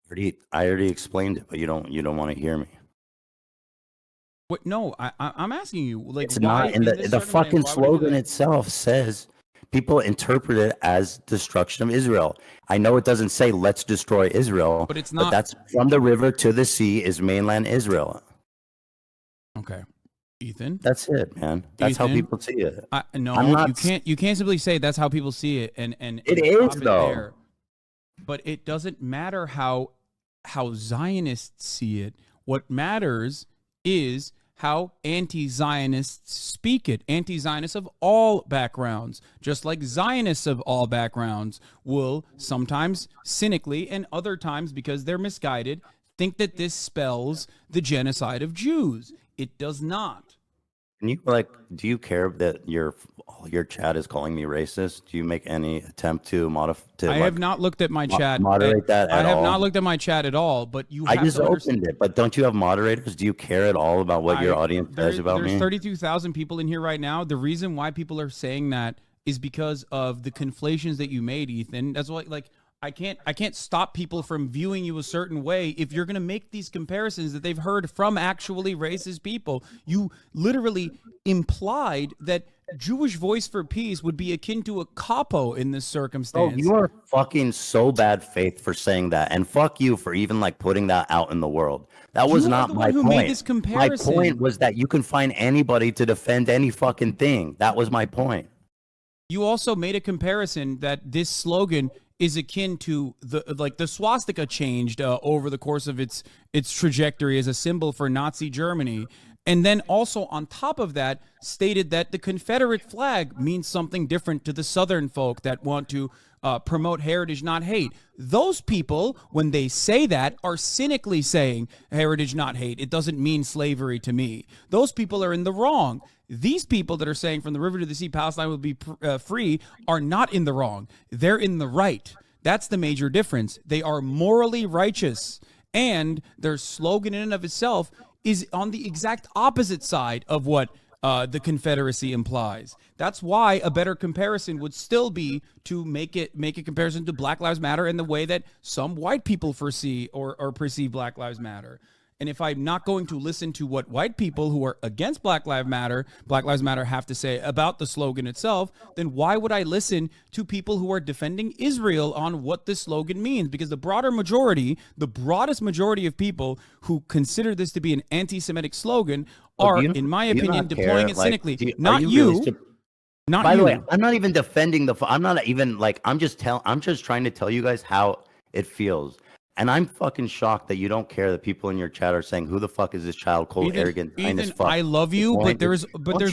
I already explained it, but you don't want to hear me. What? No, I'm asking you. Like, it's not in the fucking slogan itself says. People interpret it as destruction of Israel. I know it doesn't say let's destroy Israel, but it's not. But that's from the river to the sea is mainland Israel. Okay, Ethan. That's it, man. That's how people see it. You can't simply say that's how people see it and it is though. There. But it doesn't matter how Zionists see it. What matters is how anti-Zionists speak it. Anti-Zionists of all backgrounds, just like Zionists of all backgrounds, will sometimes cynically and other times because they're misguided think that this spells the genocide of Jews. It does not. And do you care that your chat is calling me racist? Do you make any attempt to modify? I have not looked at my chat. Moderate that at all? I have not looked at my chat at all, but I just opened it. But don't you have moderators? Do you care at all about what your audience says about me? There's 32,000 people in here right now. The reason why people are saying that is because of the conflations that you made, Ethan. That's why, I can't stop people from viewing you a certain way if you're going to make these comparisons that they've heard from actually racist people. You literally implied that Jewish Voice for Peace would be akin to a capo in this circumstance. Oh, you are fucking so bad faith for saying that, and fuck you for even putting that out in the world. That was not my point. Made this comparison. My point was that you can find anybody to defend any fucking thing. That was my point. You also made a comparison that this slogan is akin to the swastika changed over the course of its trajectory as a symbol for Nazi Germany. And then also on top of that stated that the Confederate flag means something different to the Southern folk that want to promote heritage, not hate. Those people, when they say that, are cynically saying heritage, not hate. It doesn't mean slavery to me. Those people are in the wrong. These people that are saying from the river to the sea, Palestine will be free, are not in the wrong. They're in the right. That's the major difference. They are morally righteous, and their slogan in and of itself is on the exact opposite side of what the Confederacy implies. That's why a better comparison would still be to make a comparison to Black Lives Matter in the way that some white people foresee or perceive Black Lives Matter. And if I'm not going to listen to what white people who are against Black Lives Matter have to say about the slogan itself, then why would I listen to people who are defending Israel on what this slogan means? Because the broadest majority of people who consider this to be an anti-Semitic slogan are, in my opinion, deploying it cynically. Not you. Not By you. the way, I'm not even defending I'm not even like, I'm just trying to tell you guys how it feels. And I'm fucking shocked that you don't care that people in your chat are saying, who the fuck is this child, cold, arrogant, as fuck. I love you, but there's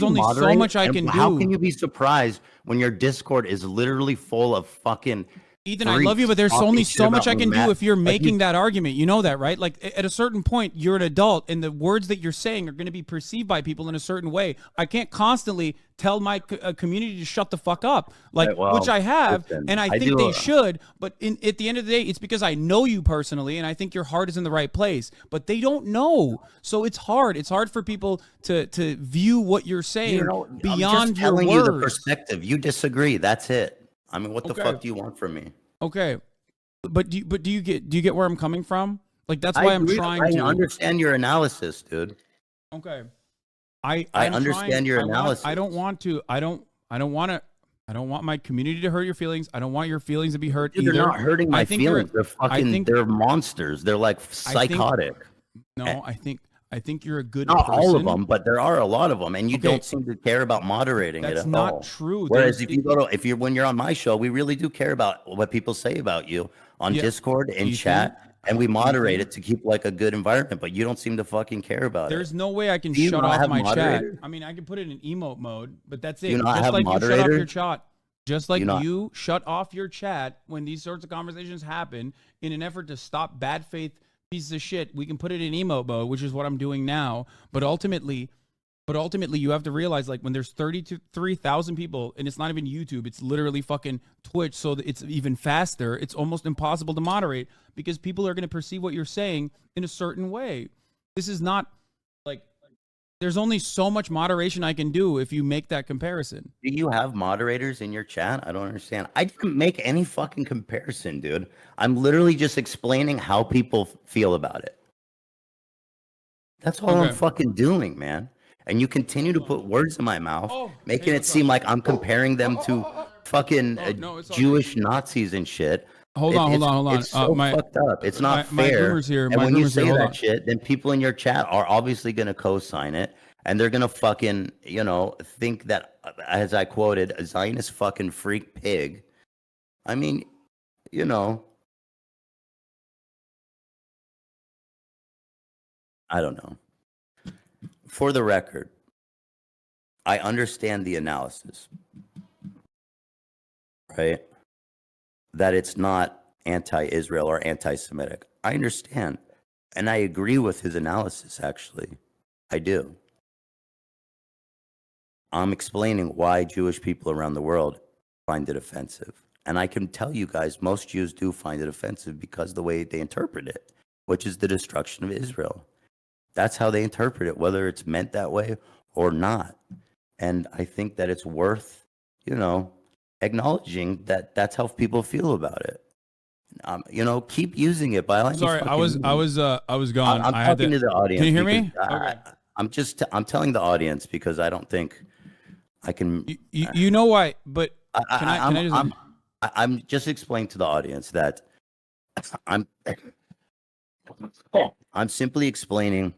only so much I can do. How can you be surprised when your Discord is literally full of fucking Ethan, I love you, but there's only so much I can do if you're making that argument. You know that, right? Like, at a certain point, you're an adult, and the words that you're saying are going to be perceived by people in a certain way. I can't constantly tell my community to shut the fuck up, like, right, which I have, and I think they should. But at the end of the day, it's because I know you personally, and I think your heart is in the right place. But they don't know, so it's hard. It's hard for people to view what you're saying beyond your words. I'm just telling you the perspective. You disagree. That's it. I mean, what the fuck do you want from me? Okay, but do you get where I'm coming from? Like, that's why I'm trying to understand your analysis, dude. Okay, I understand your analysis. I don't want my community to hurt your feelings. I don't want your feelings to be hurt either. They're not hurting my feelings. They're fucking. They're monsters. They're like psychotic. I think you're a good not person. All of them, but there are a lot of them, and you don't seem to care about moderating it at all. That's not true. Whereas when you're on my show, we really do care about what people say about you on Discord and chat, and we moderate it to keep like a good environment. But you don't seem to fucking care about it. There's no way I can shut off my chat. I mean, I can put it in emote mode, but that's it. Just like you shut off your chat. Just like you shut off your chat when these sorts of conversations happen in an effort to stop bad faith pieces of shit. We can put it in emote mode, which is what I'm doing now. But ultimately, you have to realize, like, when there's 33,000 people, and it's not even YouTube, it's literally fucking Twitch, so that it's even faster. It's almost impossible to moderate because people are going to perceive what you're saying in a certain way. This is not like, there's only so much moderation I can do if you make that comparison. Do you have moderators in your chat? I don't understand. I didn't make any fucking comparison, dude. I'm literally just explaining how people feel about it. That's all I'm fucking doing, man. And you continue to put words in my mouth, making it seem like I'm comparing them to fucking Jewish Nazis and shit. Hold on. It's so fucked up. It's not fair. And when you say that shit, then people in your chat are obviously going to co-sign it. And they're going to fucking, think that, as I quoted, a Zionist fucking freak pig. I mean, I don't know. For the record, I understand the analysis, right? That it's not anti-Israel or anti-Semitic. I understand. And I agree with his analysis, actually. I do. I'm explaining why Jewish people around the world find it offensive. And I can tell you guys, most Jews do find it offensive because the way they interpret it, which is the destruction of Israel. That's how they interpret it, whether it's meant that way or not. And I think that it's worth, acknowledging that that's how people feel about it. Keep using it. By sorry, I was gone. I'm talking to the audience. Can you hear me? Okay. I'm telling the audience because I don't think I can. You know why? But I'm just explaining to the audience that I'm simply explaining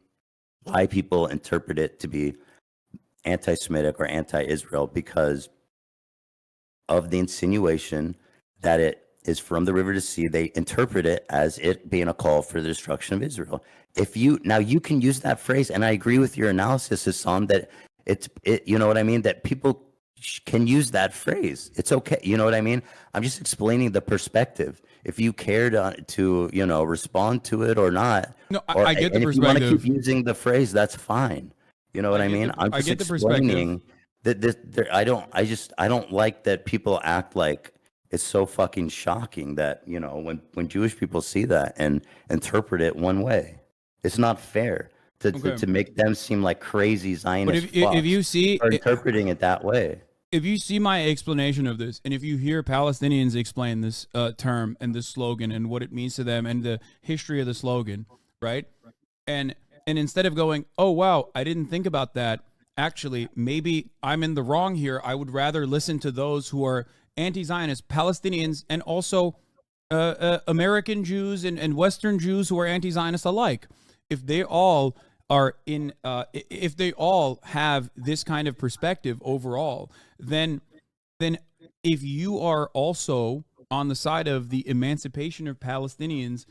why people interpret it to be anti-Semitic or anti-Israel because of the insinuation that it is from the river to sea. They interpret it as it being a call for the destruction of Israel. You can use that phrase, and I agree with your analysis, Hasan, that you know what I mean, that people can use that phrase. It's okay. You know what I mean? I'm just explaining the perspective. If you care to respond to it or not. No, I get the perspective. If you want to keep using the phrase, that's fine. You know what I mean? I'm just explaining that I don't like that people act like it's so fucking shocking that, when Jewish people see that and interpret it one way. It's not fair. to make them seem like crazy Zionist But if you see for interpreting it that way. If you see my explanation of this, and if you hear Palestinians explain this term and this slogan and what it means to them and the history of the slogan, right? And instead of going, oh, wow, I didn't think about that. Actually, maybe I'm in the wrong here. I would rather listen to those who are anti-Zionist, Palestinians, and also American Jews and Western Jews who are anti-Zionist alike. If they all are if they all have this kind of perspective overall, then if you are also on the side of the emancipation of Palestinians,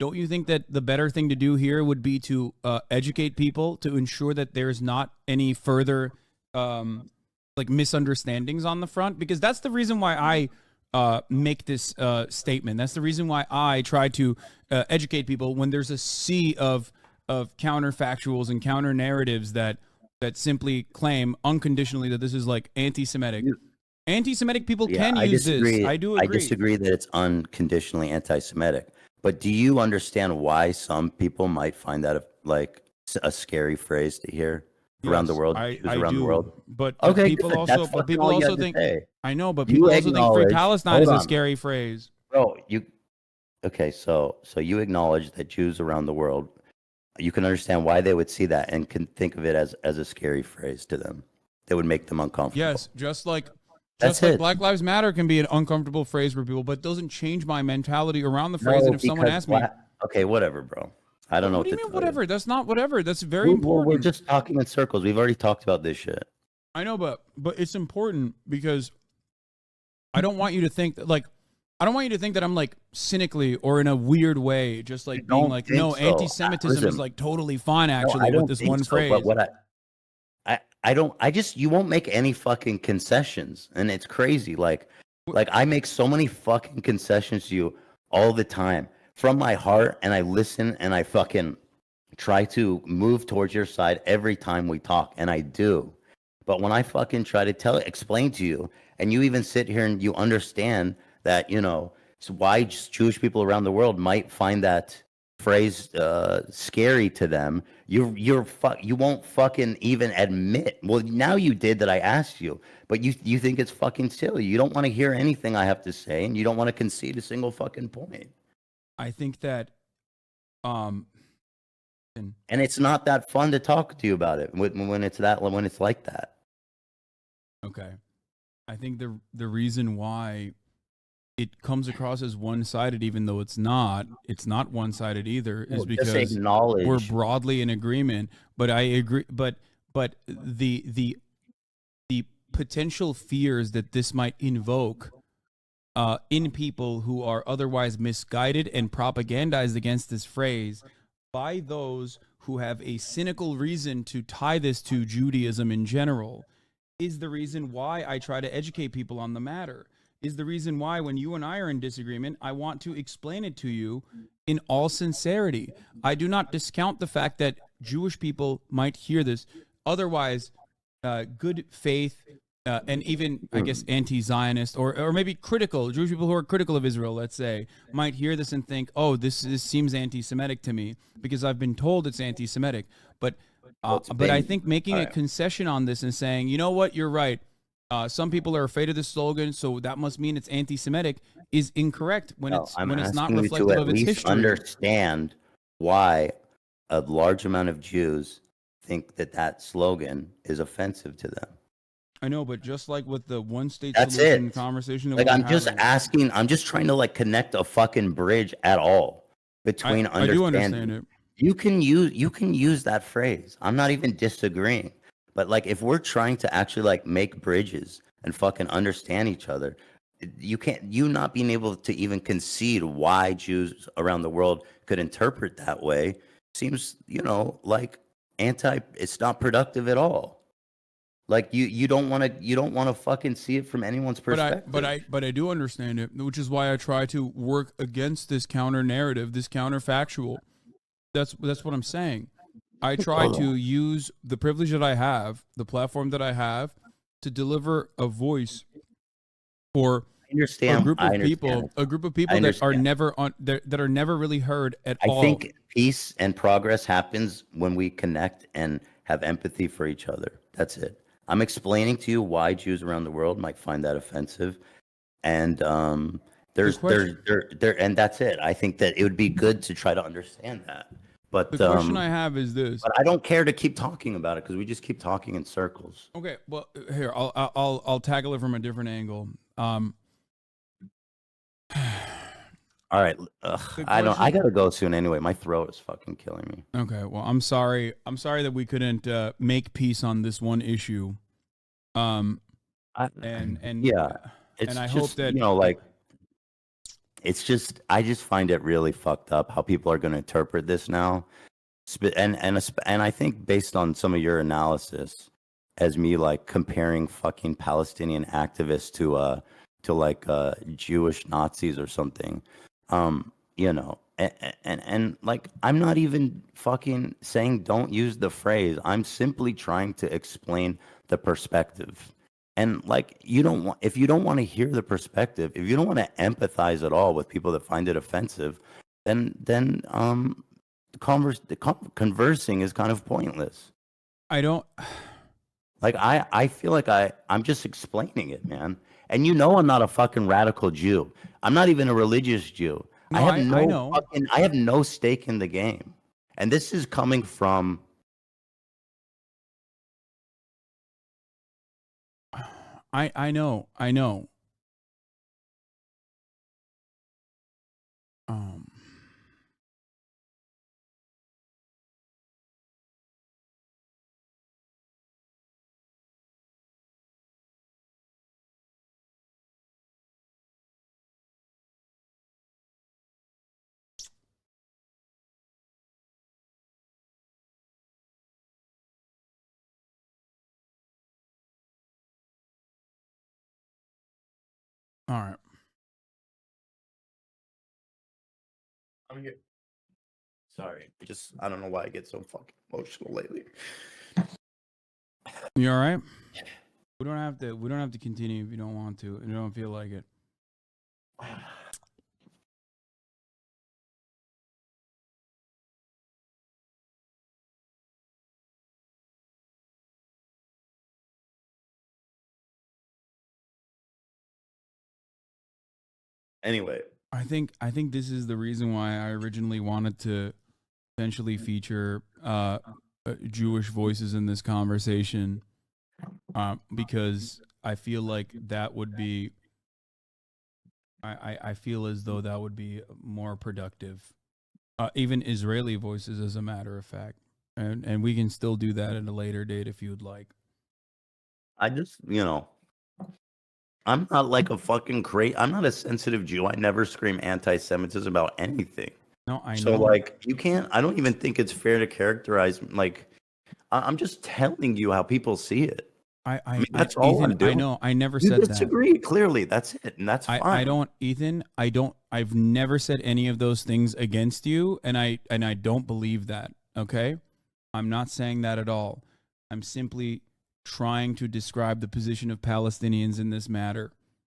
don't you think that the better thing to do here would be to educate people to ensure that there's not any further like misunderstandings on the front? Because that's the reason why I make this statement. That's the reason why I try to educate people when there's a sea of counterfactuals and counter narratives that simply claim unconditionally that this is like anti-Semitic. Anti-Semitic people can use this. I do agree. I disagree that it's unconditionally anti-Semitic. But do you understand why some people might find that like a scary phrase to hear around the world? The world. But okay, people good. also think I know, but people also think Free Palestine is a scary phrase. Bro, so you acknowledge that Jews around the world, you can understand why they would see that and can think of it as a scary phrase to them. That would make them uncomfortable. Yes, just like Black Lives Matter can be an uncomfortable phrase for people, but it doesn't change my mentality around the phrase. And if someone asks me, okay, whatever, bro. I don't know. What do you mean, whatever? That's not whatever. That's very important. We're just talking in circles. We've already talked about this shit. I know, but it's important because I don't want you to think that I'm like cynically or in a weird way, just like being like, no, so. Anti-Semitism is like totally fine actually with this one phrase. But what you won't make any fucking concessions, and it's crazy. Like I make so many fucking concessions to you all the time from my heart, and I listen and I fucking try to move towards your side every time we talk, and I do. But when I fucking try to explain to you, and you even sit here and you understand that, why Jewish people around the world might find that phrase scary to them, you won't fucking even admit. Well, now you did that I asked you, but you think it's fucking silly. You don't want to hear anything I have to say, and you don't want to concede a single fucking point. I think that, and it's not that fun to talk to you about it when it's like that. Okay, I think the reason why it comes across as one-sided, even though it's not one-sided either, is because we're broadly in agreement. But I agree. But the potential fears that this might invoke in people who are otherwise misguided and propagandized against this phrase by those who have a cynical reason to tie this to Judaism in general is the reason why I try to educate people on the matter. Is the reason why when you and I are in disagreement, I want to explain it to you in all sincerity. I do not discount the fact that Jewish people might hear this. Otherwise, good faith and even, I guess, anti-Zionist or maybe critical, Jewish people who are critical of Israel, let's say, might hear this and think, oh, this seems anti-Semitic to me because I've been told it's anti-Semitic. But I think making a concession on this and saying, you know what, you're right. Some people are afraid of this slogan, so that must mean it's anti-Semitic is incorrect when it's not reflective of its history. Understand why a large amount of Jews think that slogan is offensive to them. I know, but just like with the one-state That's solution it. conversation, that like I'm just asking, I'm just trying to like connect a fucking bridge at all between understanding. I do understand it. You can use that phrase. I'm not even disagreeing. But like if we're trying to actually like make bridges and fucking understand each other, you not being able to even concede why Jews around the world could interpret that way seems, like it's not productive at all. Like you don't want to fucking see it from anyone's perspective. But I do understand it, which is why I try to work against this counter narrative, this counterfactual. That's what I'm saying. I try to use the privilege that I have, the platform that I have, to deliver a voice for a group of people that are never really heard at all. I think Peace and progress happens when we connect and have empathy for each other. That's it. I'm explaining to you why Jews around the world might find that offensive, and and that's it. I think that it would be good to try to understand that. But The question I have is this. but I don't care to keep talking about it because we just keep talking in circles. Okay, well, here I'll tackle it from a different angle. All right, I gotta go soon anyway. My throat is fucking killing me. Okay, well, I'm sorry. I'm sorry that we couldn't make peace on this one issue. And yeah, and I just, hope that like, it's just I just find it really fucked up how people are going to interpret this now, and I think based on some of your analysis, as me like comparing fucking Palestinian activists to like Jewish Nazis or something, and like I'm not even fucking saying don't use the phrase. I'm simply trying to explain the perspective. And like if you don't want to hear the perspective, if you don't want to empathize at all with people that find it offensive, then conversing is kind of pointless. I don't Like I feel like I'm just explaining it, man. And I'm not a fucking radical Jew. I'm not even a religious Jew. No, I know. I have no stake in the game. And this is coming from I know. All right. Sorry. I don't know why I get so fucking emotional lately. You all right? We don't have to continue if you don't want to and you don't feel like it. Anyway, I think this is the reason why I originally wanted to potentially feature Jewish voices in this conversation, because I feel like that would be. I feel as though that would be more productive. Even Israeli voices, as a matter of fact, and we can still do that at a later date if you'd like. I just, I'm not like a fucking I'm not a sensitive Jew. I never scream anti-Semitism about anything. No, I know. So like, you can't. I don't even think it's fair to characterize like. I'm just telling you how people see it. I mean, that's all Ethan, I'm doing. I know. I never You said that. disagree. Clearly, that's it, and that's fine. I don't, Ethan. I don't. I've never said any of those things against you, and I don't believe that. Okay, I'm not saying that at all. I'm simply trying to describe the position of Palestinians in this matter,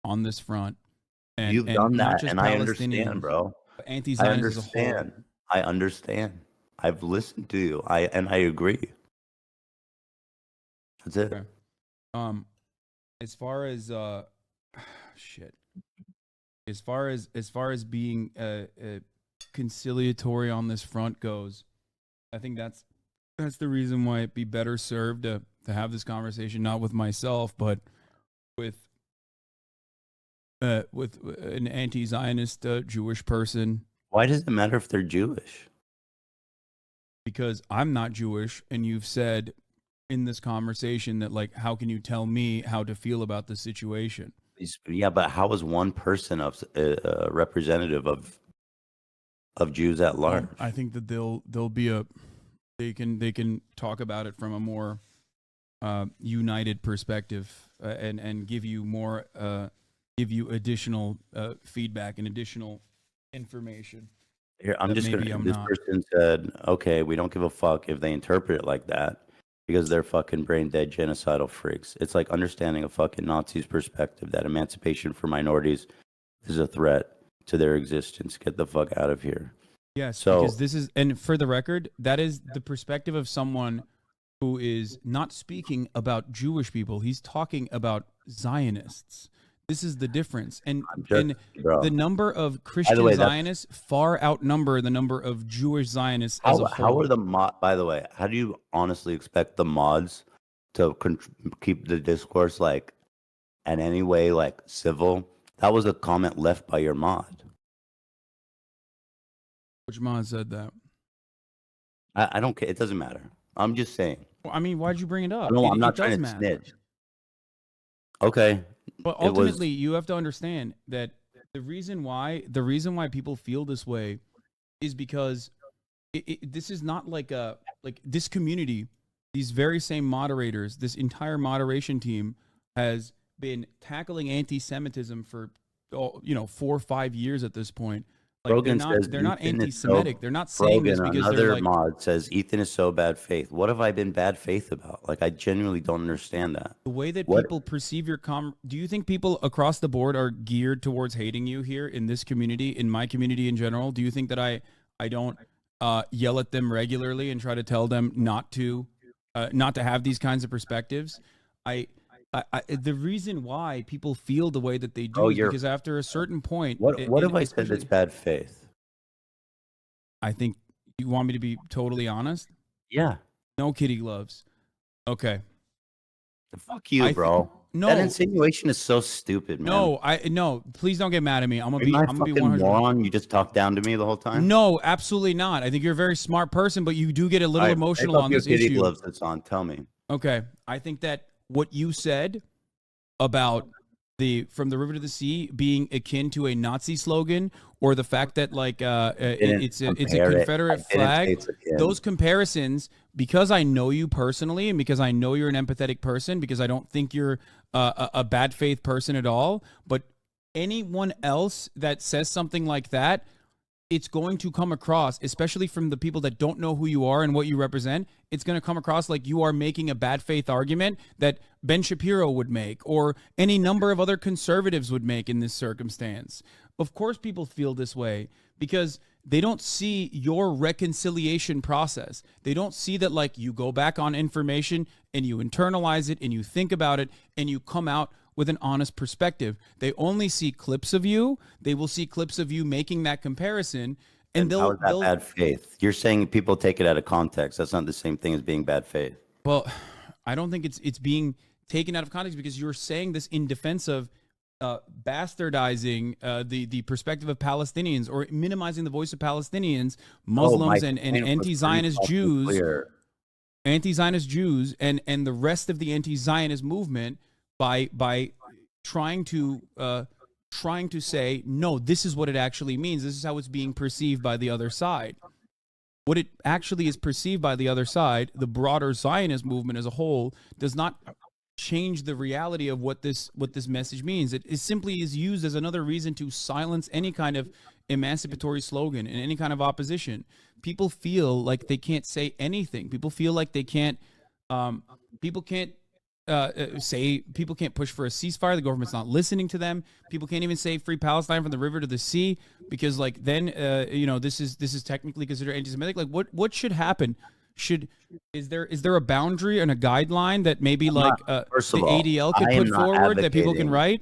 on this front. And you've done not that, just and I understand, bro. But anti-Zionists as a whole. I understand. I've listened to you. I agree. That's it. Okay. As far as shit. As far as being conciliatory on this front goes, I think that's the reason why it'd be better served to have this conversation not with myself, but with an anti-Zionist Jewish person. Why does it matter if they're Jewish? Because I'm not Jewish, and you've said in this conversation that, like, how can you tell me how to feel about the situation? Yeah, but how is one person of representative of Jews at large? I think that they'll be they can talk about it from a more united perspective, and give you more give you additional feedback and additional information. Here, I'm just gonna. This person said, "Okay, we don't give a fuck if they interpret it like that because they're fucking brain dead genocidal freaks." It's like understanding a fucking Nazi's perspective that emancipation for minorities is a threat to their existence. Get the fuck out of here. Yes, So because this is, and for the record, that is the perspective of someone who is not speaking about Jewish people. He's talking about Zionists. This is the difference. I'm just, And bro. the number of By the Christian way, that's Zionists far outnumber the number of Jewish Zionists as a how whole. are the mod? By the way, how do you honestly expect the mods to keep the discourse like in any way like civil? That was a comment left by your mod. Which mod said that? I don't care. It doesn't matter. I'm just saying. Well, I mean, why'd you bring it up? No, I'm It not does trying to matter. snitch. Okay. But It was ultimately, you have to understand that the reason why people feel this way is because this is not like this community, these very same moderators, this entire moderation team has been tackling anti-Semitism for 4 or 5 years at this point. Like Rogan says they're not Ethan is anti-Semitic. so. They're not saying this Rogan, because they're another like, mod says Ethan is so bad faith. What have I been bad faith about? Like I genuinely don't understand that. the way that What? people perceive your do you think people across the board are geared towards hating you here in this community, in my community in general? Do you think that I don't yell at them regularly and try to tell them not to have these kinds of perspectives? The reason why people feel the way that they do Oh, is you're. because after a certain point, What have I said that's especially, bad faith? I think you want me to be totally honest. Yeah. No kitty gloves. Okay. Fuck you, I bro. no. That insinuation is so stupid, man. No. Please don't get mad at me. I'm Am I a gonna be fucking 100. moron? You just talked down to me the whole time? No, absolutely not. I think you're a very smart person, but you do get a All little right, emotional take off on your this kitty issue. gloves that's on. Tell me. Okay. I think that what you said about from the river to the sea being akin to a Nazi slogan, or the fact that like it's a Confederate flag, those comparisons, because I know you personally and because I know you're an empathetic person, because I don't think you're a bad faith person at all, but anyone else that says something like that, it's going to come across, especially from the people that don't know who you are and what you represent, it's going to come across like you are making a bad faith argument that Ben Shapiro would make or any number of other conservatives would make in this circumstance. Of course, people feel this way because they don't see your reconciliation process. They don't see that like you go back on information and you internalize it and you think about it and you come out with an honest perspective. They only see clips of you. They will see clips of you making that comparison, and how is that bad faith? You're saying people take it out of context. That's not the same thing as being bad faith. Well, I don't think it's being taken out of context because you're saying this in defense of bastardizing the perspective of Palestinians or minimizing the voice of Palestinians, Muslims, and anti-Zionist Jews, and the rest of the anti-Zionist movement by trying to say, no, this is what it actually means. This is how it's being perceived by the other side. What it actually is perceived by the other side, the broader Zionist movement as a whole, does not change the reality of what this message means. It simply is used as another reason to silence any kind of emancipatory slogan and any kind of opposition. People feel like they can't say anything. People feel like they can't. People can't push for a ceasefire. The government's not listening to them. People can't even say free Palestine from the river to the sea because like then this is technically considered anti-Semitic. Like what should happen? Is there a boundary and a guideline that maybe the ADL could put forward that people can write?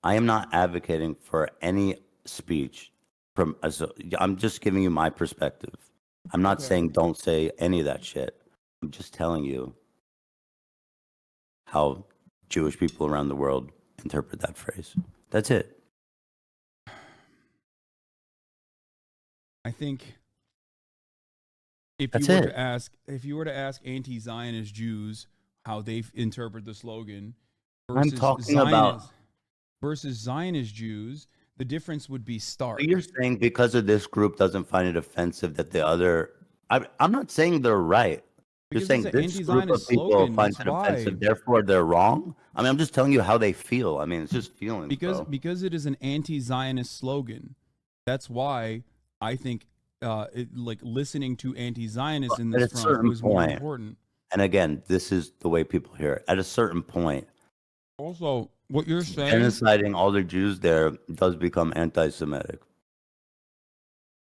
I am not advocating for any speech I'm just giving you my perspective. I'm not saying don't say any of that shit. I'm just telling you how Jewish people around the world interpret that phrase. That's it. I think if you were to ask anti-Zionist Jews how they interpret the slogan versus Zionist Jews, the difference would be stark. So you're saying because of this group doesn't find it offensive that the other... I'm not saying they're right. You're saying this group of people find it offensive, therefore they're wrong? I mean, I'm just telling you how they feel. I mean, it's just feelings, because it is an anti-Zionist slogan. That's why I think listening to anti-Zionists in this front was more important. And again, this is the way people hear it. At a certain point, also, what you're saying, genociding all the Jews there does become anti-Semitic.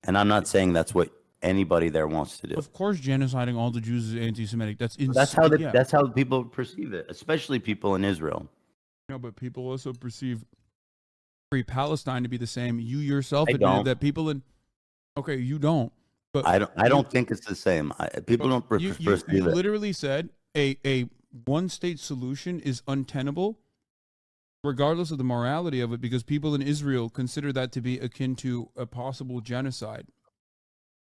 And I'm not saying that's what anybody there wants to do. Of course, genociding all the Jews is anti-Semitic. That's insane. That's how people perceive it, especially people in Israel. No, but people also perceive Free Palestine to be the same. You yourself I admitted don't. that people in. Okay, you don't. But I don't think it's the same. People don't you perceive it. literally said a one-state solution is untenable, regardless of the morality of it, because people in Israel consider that to be akin to a possible genocide.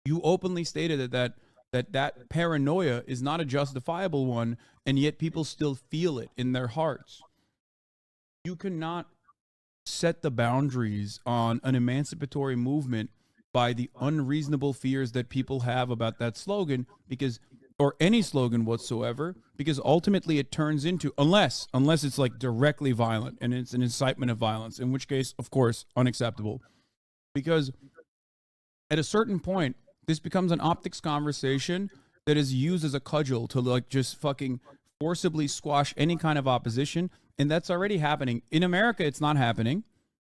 You openly stated that paranoia is not a justifiable one, and yet people still feel it in their hearts. You cannot set the boundaries on an emancipatory movement by the unreasonable fears that people have about that slogan, because, or any slogan whatsoever, because ultimately it turns into, unless it's like directly violent and it's an incitement of violence, in which case, of course, unacceptable. Because at a certain point, this becomes an optics conversation that is used as a cudgel to like just fucking forcibly squash any kind of opposition. And that's already happening. In America, it's not happening.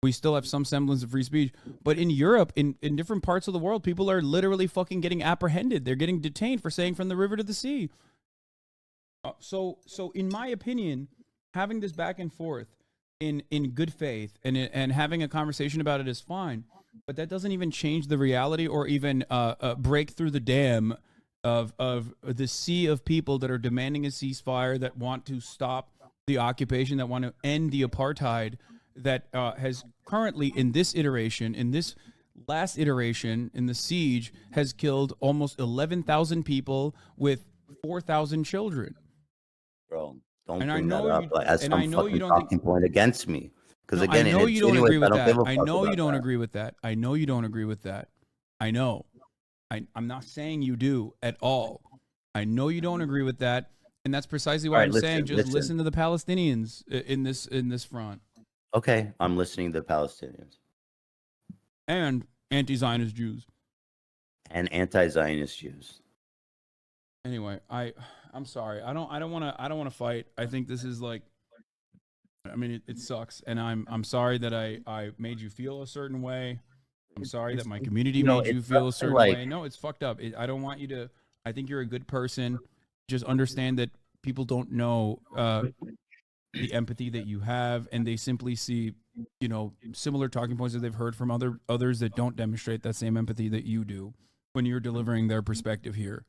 We still have some semblance of free speech. But in Europe, in different parts of the world, people are literally fucking getting apprehended. They're getting detained for saying from the river to the sea. So in my opinion, having this back and forth in good faith and having a conversation about it is fine. But that doesn't even change the reality or even break through the dam of the sea of people that are demanding a ceasefire, that want to stop the occupation, that want to end the apartheid, that has currently in this iteration, in this last iteration, in the siege, has killed almost 11,000 people with 4,000 children. Bro, don't And I bring that know up you- as and some I know fucking you don't think- talking point against me. Because No, again, I know it you don't insinuates agree with I don't that. give a I fuck know you about don't that. agree with that. I know you don't agree with that. I know. I'm not saying you do at all. I know you don't agree with that, and that's precisely why All right, I'm saying just listen to the Palestinians in this front Okay, I'm listening to the Palestinians and anti-Zionist Jews. and anti-Zionist Jews. Anyway, I'm sorry. I don't want to fight. I think this is like, I mean, it sucks, and I'm sorry that I made you feel a certain way. I'm sorry that my community made you feel a certain way. No, it's fucked up. I don't want you to. I think you're a good person. Just understand that people don't know the empathy that you have, and they simply see, similar talking points that they've heard from others that don't demonstrate that same empathy that you do when you're delivering their perspective here.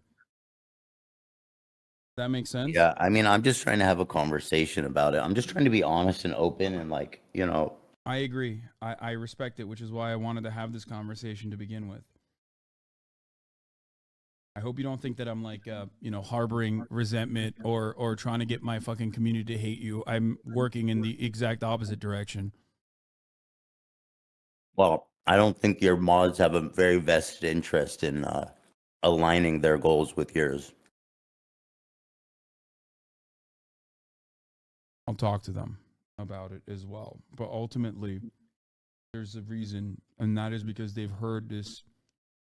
That makes sense? Yeah, I mean, I'm just trying to have a conversation about it. I'm just trying to be honest and open and I agree. I respect it, which is why I wanted to have this conversation to begin with. I hope you don't think that I'm like, harboring resentment or trying to get my fucking community to hate you. I'm working in the exact opposite direction. well, I don't think your mods have a very vested interest in aligning their goals with yours. I'll talk to them about it as well. But ultimately, there's a reason, and that is because they've heard this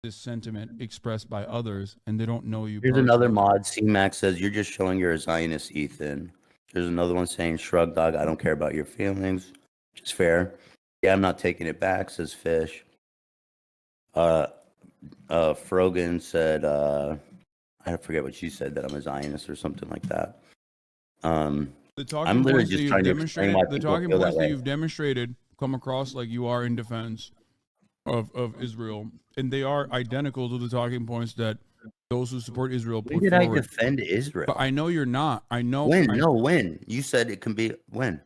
sentiment expressed by others, and they don't know you. Here's another personally. mod. C-Max says, you're just showing you're a Zionist, Ethan. There's another one saying, shrug dog, I don't care about your feelings. Which is fair. Yeah, I'm not taking it back, says Fish. Frogan said, I forget what she said, that I'm a Zionist or something like that. The talking I'm literally points that just you've trying to explain demonstrated, why the people talking feel that points that way. you've demonstrated come across like you are in defense of Israel, and they are identical to the talking points that those who support Israel When put did I forward. defend Israel? But I know you're not. I know. When? No, when? You said it can be when?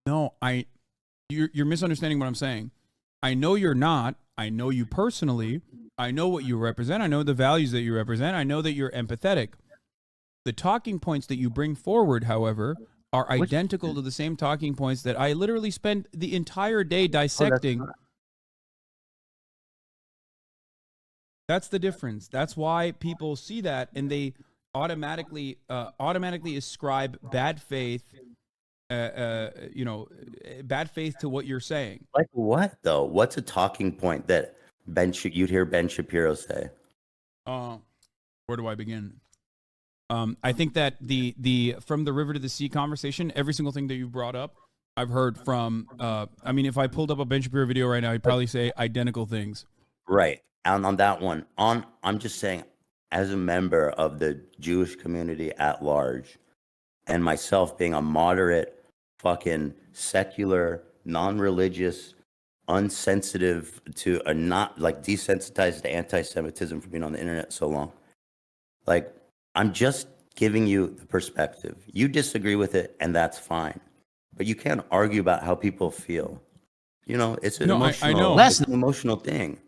No, you're misunderstanding what I'm saying. I know you're not. I know you personally. I know what you represent. I know the values that you represent. I know that you're empathetic. The talking points that you bring forward, however, are identical to the same talking points that I literally spent the entire day dissecting. That's the difference. That's why people see that and they automatically ascribe bad faith, bad faith to what you're saying. Like what though? What's a talking point that you'd hear Ben Shapiro say? Where do I begin? I think that the from the river to the sea conversation, every single thing that you brought up, I've heard from. I mean, if I pulled up a Ben Shapiro video right now, he'd probably say identical things. Right. And on that one, I'm just saying, as a member of the Jewish community at large, and myself being a moderate, fucking secular, non-religious, unsensitive to a not like desensitized to anti-Semitism for being on the internet so long. Like, I'm just giving you the perspective. You disagree with it, and that's fine. But you can't argue about how people feel. You know, it's an No, I emotional, know. it's an emotional thing.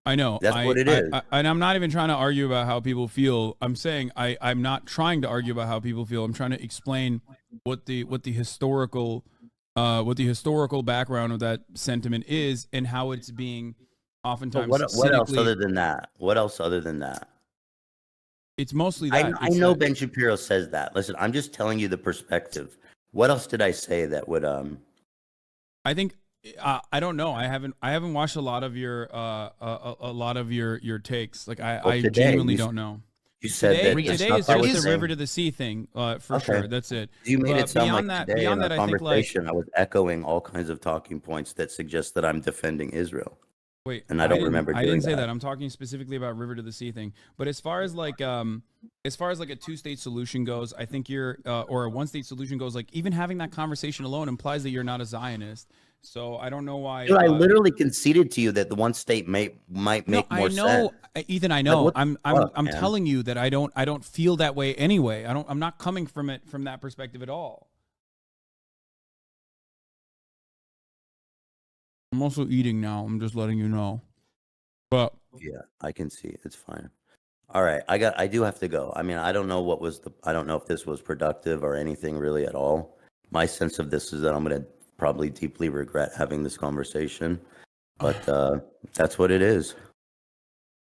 I know. That's what it is. And I'm not even trying to argue about how people feel. I'm saying I'm not trying to argue about how people feel. I'm trying to explain what the historical background of that sentiment is and how it's being oftentimes What else cynically. other than that? What else other than that? It's mostly I, that. I know Ben Shapiro says that. Listen, I'm just telling you the perspective. What else did I say that would I think I don't know. I haven't watched a lot of your your takes. Like I today, genuinely don't know. You said Today that is just the river to the sea thing, for Okay. sure. That's it. You made it sound like beyond today in that, our I think conversation, I was echoing all kinds of talking points that suggest that I'm defending Israel. Wait, And I don't remember I doing didn't say that. that. I'm talking specifically about river to the sea thing. But as far as like a two-state solution goes, I think you're or a one-state solution goes, like even having that conversation alone implies that you're not a Zionist. So I don't know why. Dude, I literally conceded to you that the one state might make more I know, sense. Ethan. I know. what I'm the fuck, I'm man? telling you that I don't feel that way anyway. I'm not coming from it from that perspective at all. I'm also eating now. I'm just letting you know. But Yeah, I can see. It's fine. All right, I do have to go. I mean, I don't know I don't know if this was productive or anything really at all. My sense of this is that I'm going to probably deeply regret having this conversation, but that's what it is.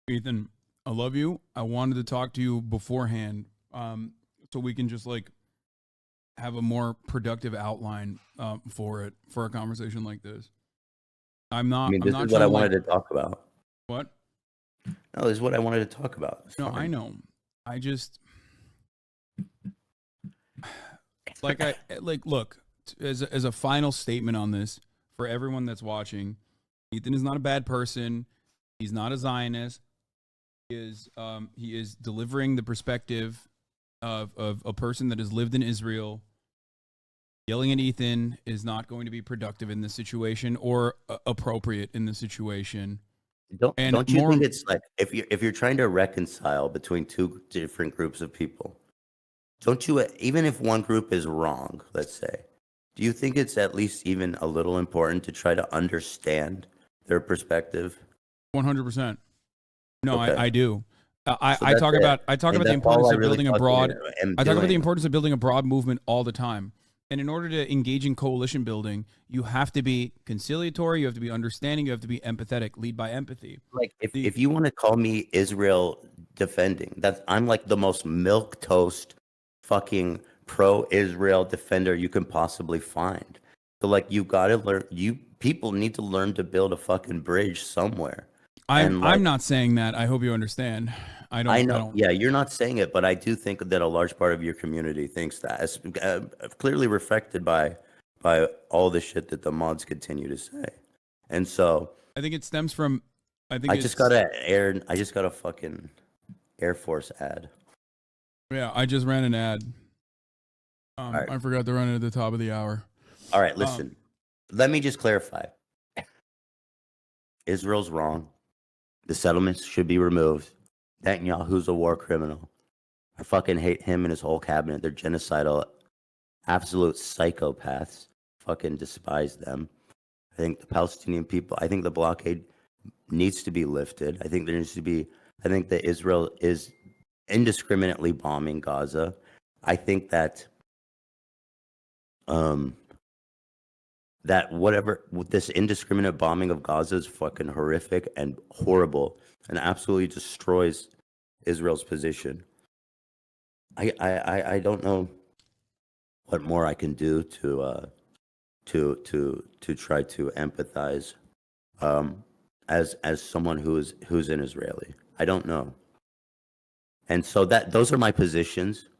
Ethan, I love you. I wanted to talk to you beforehand, so we can just like have a more productive outline for a conversation like this. I'm not. I mean, I'm this not is what I trying to, wanted to talk about. What? No, this is what I wanted to talk about. It's No, fine. I know. I just like look, as a final statement on this for everyone that's watching. Ethan is not a bad person. He's not a Zionist. He is delivering the perspective of a person that has lived in Israel. Yelling at Ethan is not going to be productive in this situation or appropriate in this situation. Don't you think it's like if you're trying to reconcile between two different groups of people, don't you, even if one group is wrong, let's say, do you think it's at least even a little important to try to understand their perspective? 100%. No, Okay. I do. I that's talk it. about And the that's importance all I of really building a fucking broad. am I talk about the doing. importance of building a broad movement all the time. And in order to engage in coalition building, you have to be conciliatory, you have to be understanding, you have to be empathetic, lead by empathy. Like if you want to call me Israel defending, I'm like the most milk toast fucking pro-Israel defender you can possibly find. So like you gotta learn, people need to learn to build a fucking bridge somewhere. I'm not saying that. I hope you understand. I know. Yeah, you're not saying it, but I do think that a large part of your community thinks that. It's clearly reflected by all the shit that the mods continue to say. And so I think it stems from. I just got a fucking Air Force ad. Yeah, I just ran an ad. Right. I forgot to run it at the top of the hour. All right, listen. Let me just clarify. Israel's wrong. The settlements should be removed. Netanyahu's a war criminal. I fucking hate him and his whole cabinet. They're genocidal, absolute psychopaths. Fucking despise them. I think the Palestinian people, I think the blockade needs to be lifted. I think that Israel is indiscriminately bombing Gaza. I think that this indiscriminate bombing of Gaza is fucking horrific and horrible and absolutely destroys Israel's position. I don't know what more I can do to try to empathize as someone who's an Israeli. I don't know. And so those are my positions.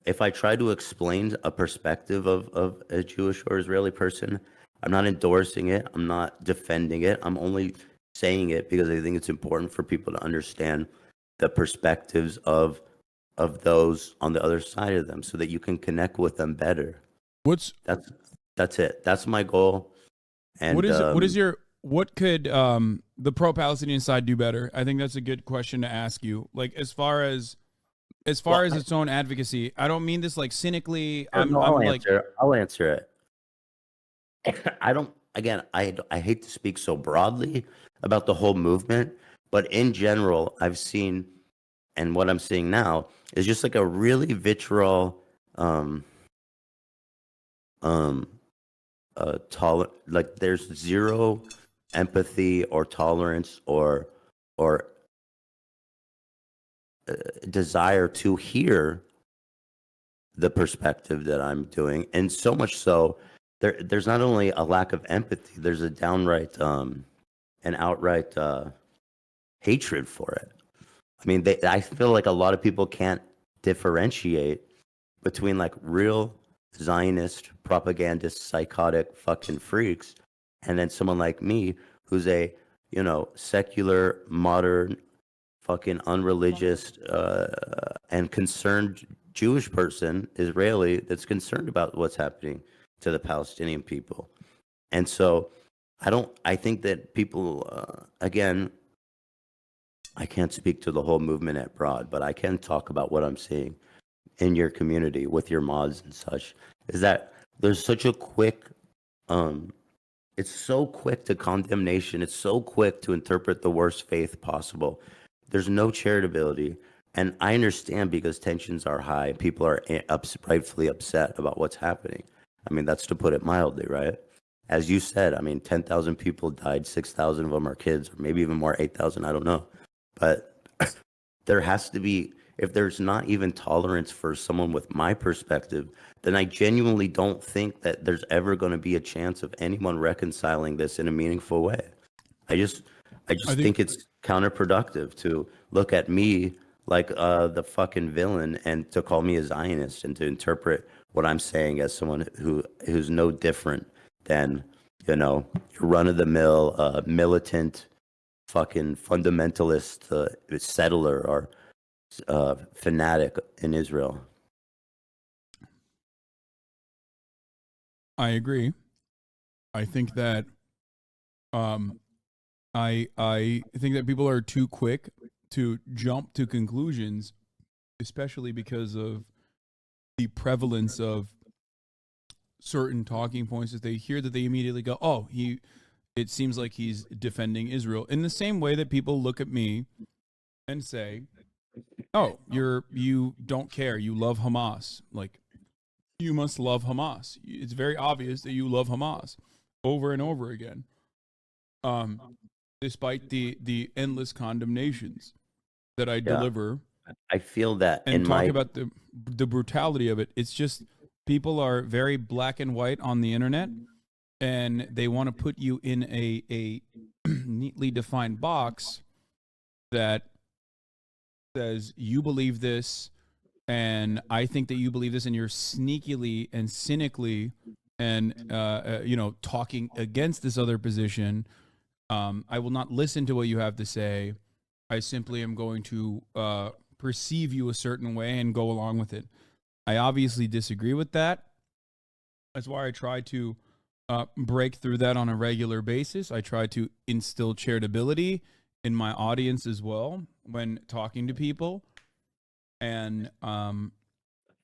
If I try to explain a perspective of a Jewish or Israeli person, I'm not endorsing it. I'm not defending it. I'm only saying it because I think it's important for people to understand the perspectives of those on the other side of them so that you can connect with them better. What's That's it. That's my goal. And what could the pro-Palestinian side do better? I think that's a good question to ask you. Like as far as its own advocacy, I don't mean this like cynically. I'll answer it. I don't. Again, I hate to speak so broadly about the whole movement, but in general, I've seen, and what I'm seeing now is just like a really vitriol, like there's zero empathy or tolerance or desire to hear the perspective that I'm doing, and so much so there's not only a lack of empathy, there's a downright an outright hatred for it. I mean, I feel like a lot of people can't differentiate between like real Zionist propagandist psychotic fucking freaks and then someone like me who's a secular modern fucking unreligious and concerned Jewish person, Israeli, that's concerned about what's happening to the Palestinian people. And so I think that people, again, I can't speak to the whole movement at broad, but I can talk about what I'm seeing in your community with your mods and such, is that there's such a quick, it's so quick to condemnation. It's so quick to interpret the worst faith possible. There's no charitability. And I understand because tensions are high. People are rightfully upset about what's happening. I mean, that's to put it mildly, right? As you said, I mean, 10,000 people died. 6,000 of them are kids, or maybe even more, 8,000, I don't know. But there has to be, if there's not even tolerance for someone with my perspective, then I genuinely don't think that there's ever going to be a chance of anyone reconciling this in a meaningful way. I just think it's counterproductive to look at me like the fucking villain and to call me a Zionist and to interpret what I'm saying as someone who's no different than, your run-of-the-mill militant fucking fundamentalist settler or fanatic in Israel. I agree. I think that I think that people are too quick to jump to conclusions, especially because of the prevalence of certain talking points that they hear, that they immediately go, "Oh, it seems like he's defending Israel." In the same way that people look at me and say, "Oh, you don't care. You love Hamas. Like, you must love Hamas. It's very obvious that you love Hamas," over and over again. Despite the endless condemnations that I deliver, I feel that and talk about the brutality of it. It's just people are very black and white on the internet, and they want to put you in a neatly defined box that says you believe this, and I think that you believe this, and you're sneakily and cynically and talking against this other position. I will not listen to what you have to say. I simply am going to perceive you a certain way and go along with it. I obviously disagree with that. That's why I try to break through that on a regular basis. I try to instill charitability in my audience as well when talking to people. And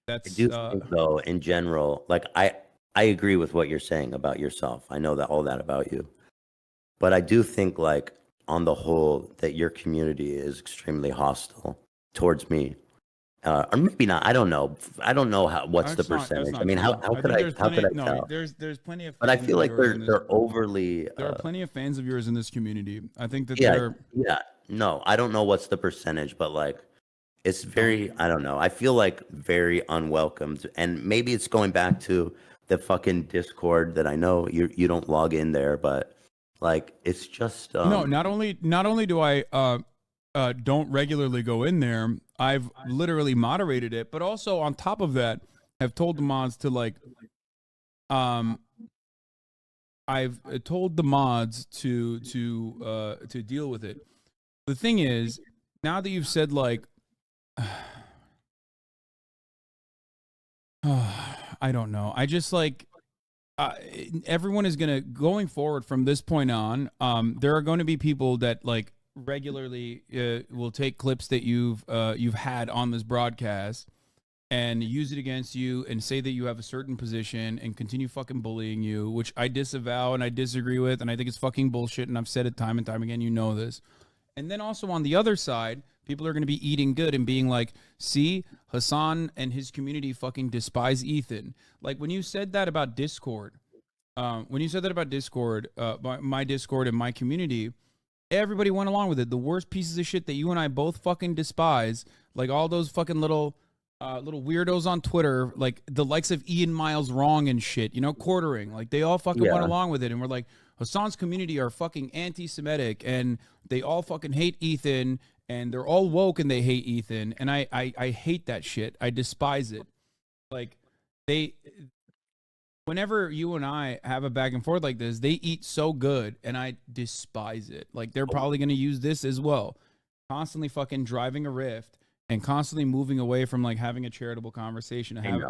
that's... I do think, though, in general, like I agree with what you're saying about yourself. I know that all that about you. But I do think, like, on the whole, that your community is extremely hostile towards me. Or maybe not. I don't know. I don't know what's the percentage. I mean, how could I tell? There's plenty of. But I feel like they're overly. There are plenty of fans of yours in this community. I think that yeah. No, I don't know what's the percentage, but like, it's very. I don't know. I feel like very unwelcomed, and maybe it's going back to the fucking Discord that I know you don't log in there, but like, it's just. No, not only do I don't regularly go in there, I've literally moderated it, but also on top of that, have told the mods to like I've told the mods to deal with it. The thing is, now that you've said like, I don't know. I just like everyone is gonna going forward from this point on. There are going to be people that like regularly will take clips that you've had on this broadcast and use it against you and say that you have a certain position and continue fucking bullying you, which I disavow and I disagree with, and I think it's fucking bullshit, and I've said it time and time again, you know this. And then also on the other side, people are going to be eating good and being like, see, Hasan and his community fucking despise Ethan. Like when you said that about Discord, my Discord and my community, everybody went along with it. The worst pieces of shit that you and I both fucking despise, like all those fucking little weirdos on Twitter, like the likes of Ian Miles Wrong and shit, you know, quartering, like they all fucking went along with it. And we're like, Hasan's community are fucking anti-Semitic and they all fucking hate Ethan and they're all woke and they hate Ethan. And I hate that shit. I despise it. Like whenever you and I have a back and forth like this, they eat so good and I despise it. Like they're probably going to use this as well. Constantly fucking driving a rift and constantly moving away from like having a charitable conversation, having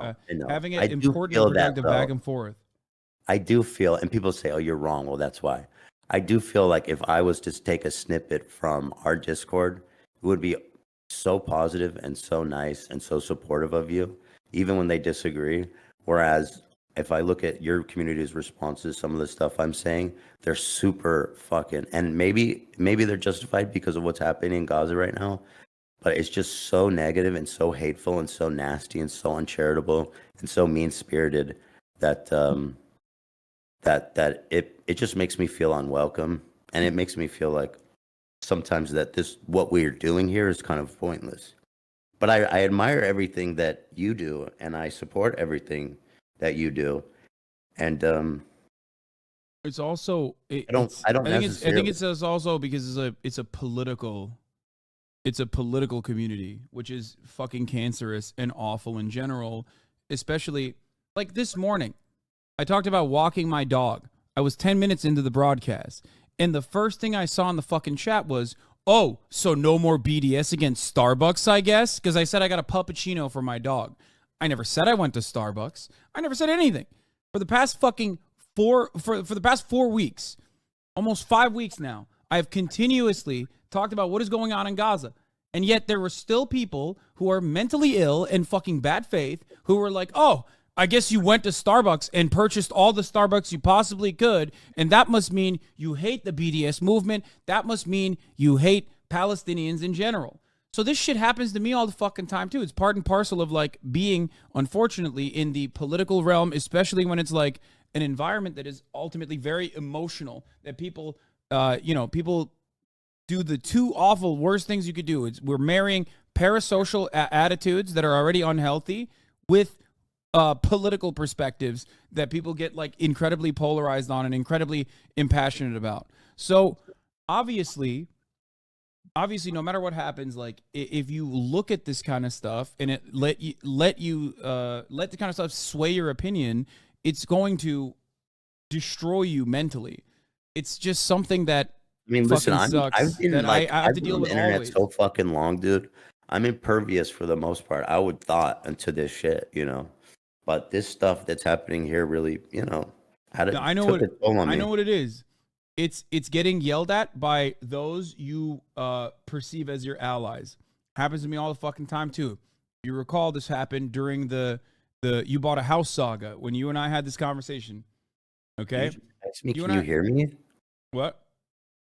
an important and productive back and forth. I do feel, and people say, oh, you're wrong. Well, that's why. I do feel like if I was to take a snippet from our Discord, it would be so positive and so nice and so supportive of you, even when they disagree. Whereas if I look at your community's responses, some of the stuff I'm saying, they're super fucking, and maybe they're justified because of what's happening in Gaza right now. But it's just so negative and so hateful and so nasty and so uncharitable and so mean-spirited that that it just makes me feel unwelcome, and it makes me feel like sometimes that what we're doing here is kind of pointless. But I admire everything that you do, and I support everything that you do, and it's also I think it's also because it's a political community, which is fucking cancerous and awful in general, especially like this morning. I talked about walking my dog. I was 10 minutes into the broadcast, and the first thing I saw in the fucking chat was, oh, so no more BDS against Starbucks, I guess? Because I said I got a puppuccino for my dog. I never said I went to Starbucks. I never said anything. For the past fucking for the past 4 weeks, almost 5 weeks now, I have continuously talked about what is going on in Gaza. And yet there were still people who are mentally ill and fucking bad faith who were like, oh, I guess you went to Starbucks and purchased all the Starbucks you possibly could, and that must mean you hate the BDS movement. That must mean you hate Palestinians in general. So this shit happens to me all the fucking time too. It's part and parcel of like being, unfortunately, in the political realm, especially when it's like an environment that is ultimately very emotional, that people, people do the two awful worst things you could do. We're marrying parasocial attitudes that are already unhealthy with political perspectives that people get like incredibly polarized on and incredibly impassionate about. So obviously, no matter what happens, like if you look at this kind of stuff and it let the kind of stuff sway your opinion, it's going to destroy you mentally. It's just something that listen, sucks. I've been that like, I have to deal on with the internet always. so fucking long, dude. I'm impervious for the most part. I would thought into this shit, But this stuff that's happening here really, I know what it is. It's getting yelled at by those you perceive as your allies. Happens to me all the fucking time too. You recall this happened during the you bought a house saga when you and I had this conversation. Okay? Can you hear me? What?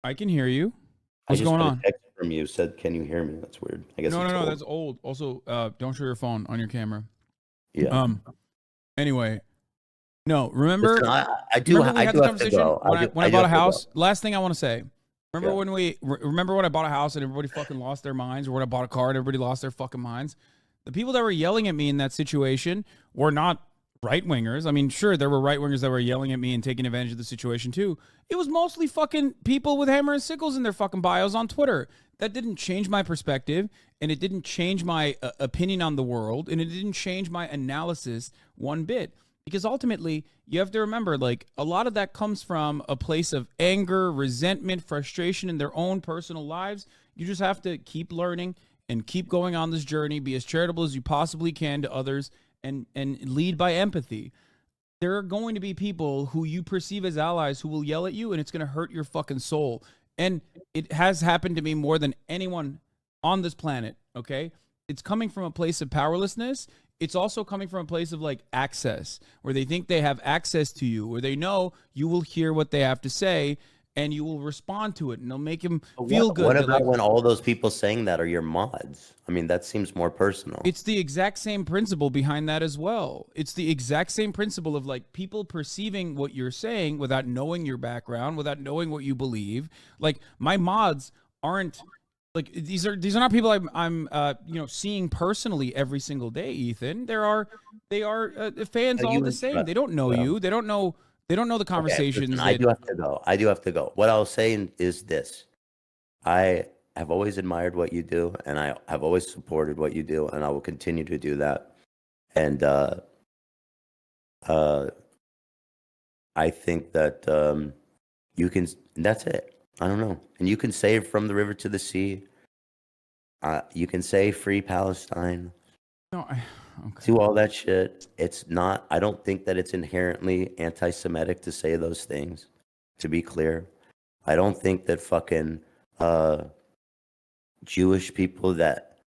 I can hear you. I What's just going got a on? text from you said, "Can you hear me?" That's weird. I guess No, that's old. Also, don't show your phone on your camera. Yeah. Anyway, no. Remember? Listen, I do. Remember we I had do this have to conversation go. when I bought a house. Last thing I want to say. Remember Yeah. when I bought a house and everybody fucking lost their minds, or when I bought a car and everybody lost their fucking minds? The people that were yelling at me in that situation were not right-wingers. I mean, sure, there were right-wingers that were yelling at me and taking advantage of the situation too. It was mostly fucking people with hammer and sickles in their fucking bios on Twitter. That didn't change my perspective, and it didn't change my opinion on the world, and it didn't change my analysis one bit. Because ultimately, you have to remember, like, a lot of that comes from a place of anger, resentment, frustration in their own personal lives. You just have to keep learning and keep going on this journey, be as charitable as you possibly can to others, and lead by empathy. There are going to be people who you perceive as allies who will yell at you, and it's going to hurt your fucking soul. And it has happened to me more than anyone on this planet, okay? It's coming from a place of powerlessness. It's also coming from a place of like access, where they think they have access to you, where they know you will hear what they have to say and you will respond to it, and they'll make them feel good. What that, about like, when all those people saying that are your mods? I mean, that seems more personal. it's the exact same principle behind that as well. It's the exact same principle of like people perceiving what you're saying without knowing your background, without knowing what you believe. Like, my mods aren't like these are not people I'm seeing personally every single day, Ethan. They are fans all the same. They don't know you. They don't know the conversations. Listen, I do have to go. I do have to go. What I was saying is this: I have always admired what you do, and I have always supported what you do, and I will continue to do that. And I think that you can. That's it. I don't know. And you can say from the river to the sea. You can say free Palestine. No, okay. Do all that shit. It's not. I don't think that it's inherently anti-Semitic to say those things. To be clear, I don't think that fucking Jewish people that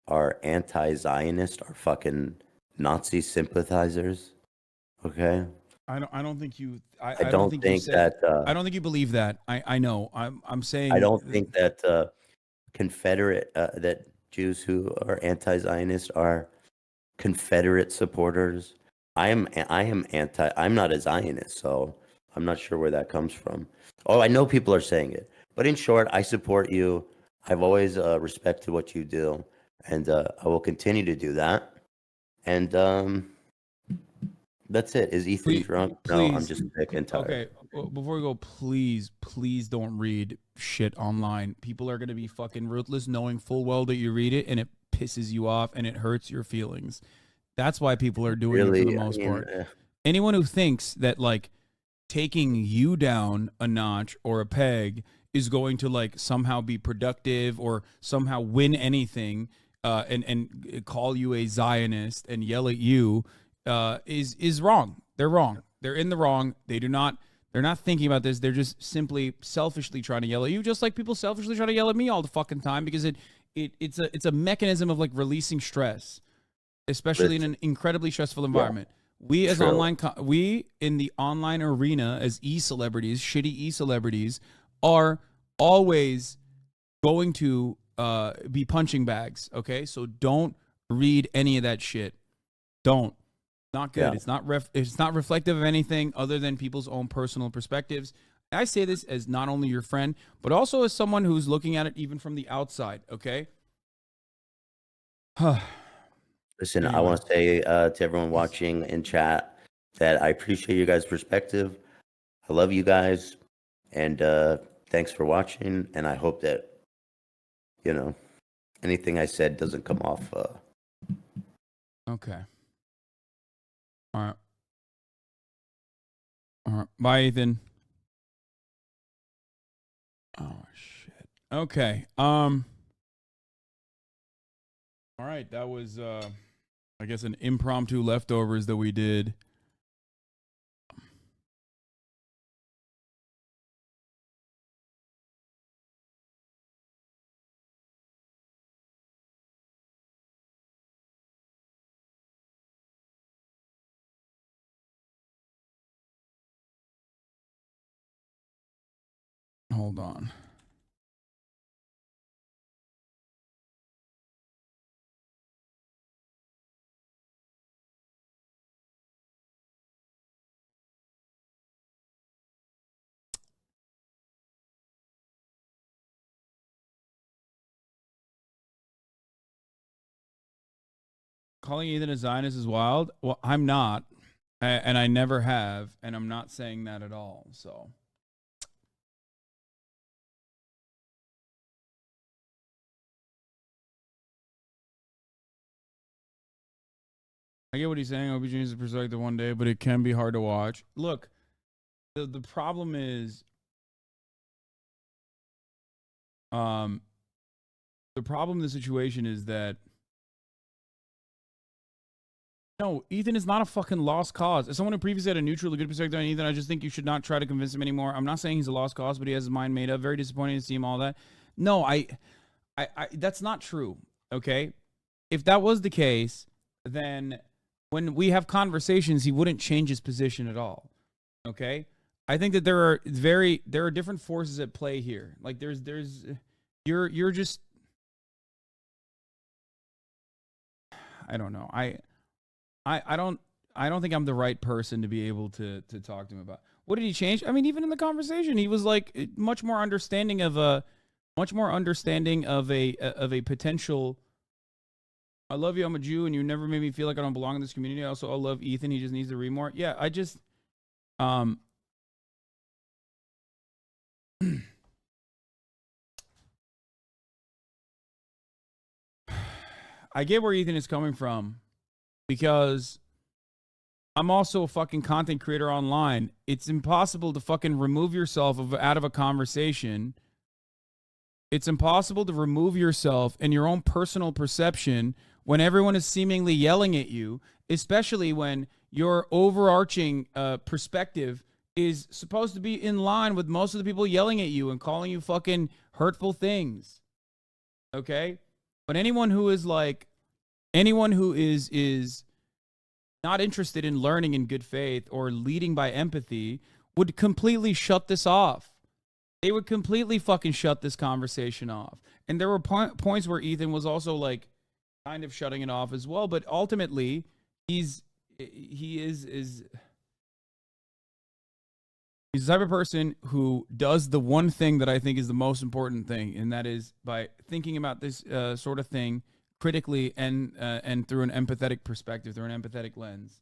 are anti-Zionist are fucking Nazi sympathizers. Okay. I don't think you. I don't think think you said. I don't think you believe that. I know. I'm saying. I don't think that Confederate that Jews who are anti-Zionist are Confederate supporters. I'm anti. I'm not a Zionist, so I'm not sure where that comes from. Oh, I know people are saying it, but in short, I support you. I've always respected what you do, and I will continue to do that. And that's it. Is Ethan drunk? No, I'm just sick and tired. Okay, well, before we go, please don't read shit online. People are gonna be fucking ruthless, knowing full well that you read it and it pisses you off and it hurts your feelings. That's why people are doing it for the most part. Anyone who thinks that like taking you down a notch or a peg is going to like somehow be productive or somehow win anything, and call you a Zionist and yell at you, is wrong. They're wrong. They're in the wrong. They're not thinking about this. They're just simply selfishly trying to yell at you, just like people selfishly try to yell at me all the fucking time, because it's a mechanism of like releasing stress, especially in an incredibly stressful environment. We as we in the online arena as e-celebrities, shitty e-celebrities, are always going to be punching bags. Okay, so don't read any of that shit. Don't. Not good. Yeah. It's not reflective of anything other than people's own personal perspectives. I say this as not only your friend, but also as someone who's looking at it even from the outside. Okay. Listen, anyway. I want to say to everyone watching in chat that I appreciate you guys' perspective. I love you guys, and thanks for watching. And I hope that anything I said doesn't come off. Okay. All right. Bye, Ethan. Oh shit. Okay. All right. That was I guess an impromptu leftovers that we did. Hold on. Calling Ethan a Zionist is wild. Well, I'm not, and I never have, and I'm not saying that at all. So. I get what he's saying. I hope he changes his perspective one day, but it can be hard to watch. Look, the problem is, the problem in the situation is that no, Ethan is not a fucking lost cause. As someone who previously had a neutral, good perspective on Ethan, I just think you should not try to convince him anymore. I'm not saying he's a lost cause, but he has his mind made up. Very disappointing to see him all that. No, I that's not true. Okay, if that was the case, then when we have conversations, he wouldn't change his position at all. Okay, I think that there are different forces at play here. Like you're just, I don't know. I don't think I'm the right person to be able to talk to him about. What did he change? I mean, even in the conversation, he was like much more understanding of a potential. I love you. I'm a Jew, and you never made me feel like I don't belong in this community. Also, I love Ethan. He just needs to read more. Yeah, I just I get where Ethan is coming from. Because I'm also a fucking content creator online. It's impossible to fucking remove yourself out of a conversation. It's impossible to remove yourself and your own personal perception when everyone is seemingly yelling at you, especially when your overarching perspective is supposed to be in line with most of the people yelling at you and calling you fucking hurtful things. Okay? But anyone who is not interested in learning in good faith or leading by empathy would completely shut this off. They would completely fucking shut this conversation off. And there were points where Ethan was also like kind of shutting it off as well. But ultimately, he's the type of person who does the one thing that I think is the most important thing, and that is by thinking about this sort of thing critically and through an empathetic perspective, through an empathetic lens.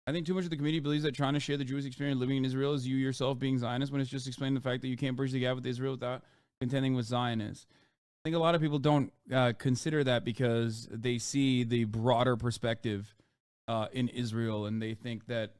I think too much of the community believes that trying to share the Jewish experience living in Israel is you yourself being Zionist, when it's just explaining the fact that you can't bridge the gap with Israel without contending with Zionists. I think a lot of people don't consider that because they see the broader perspective in Israel, and they think that,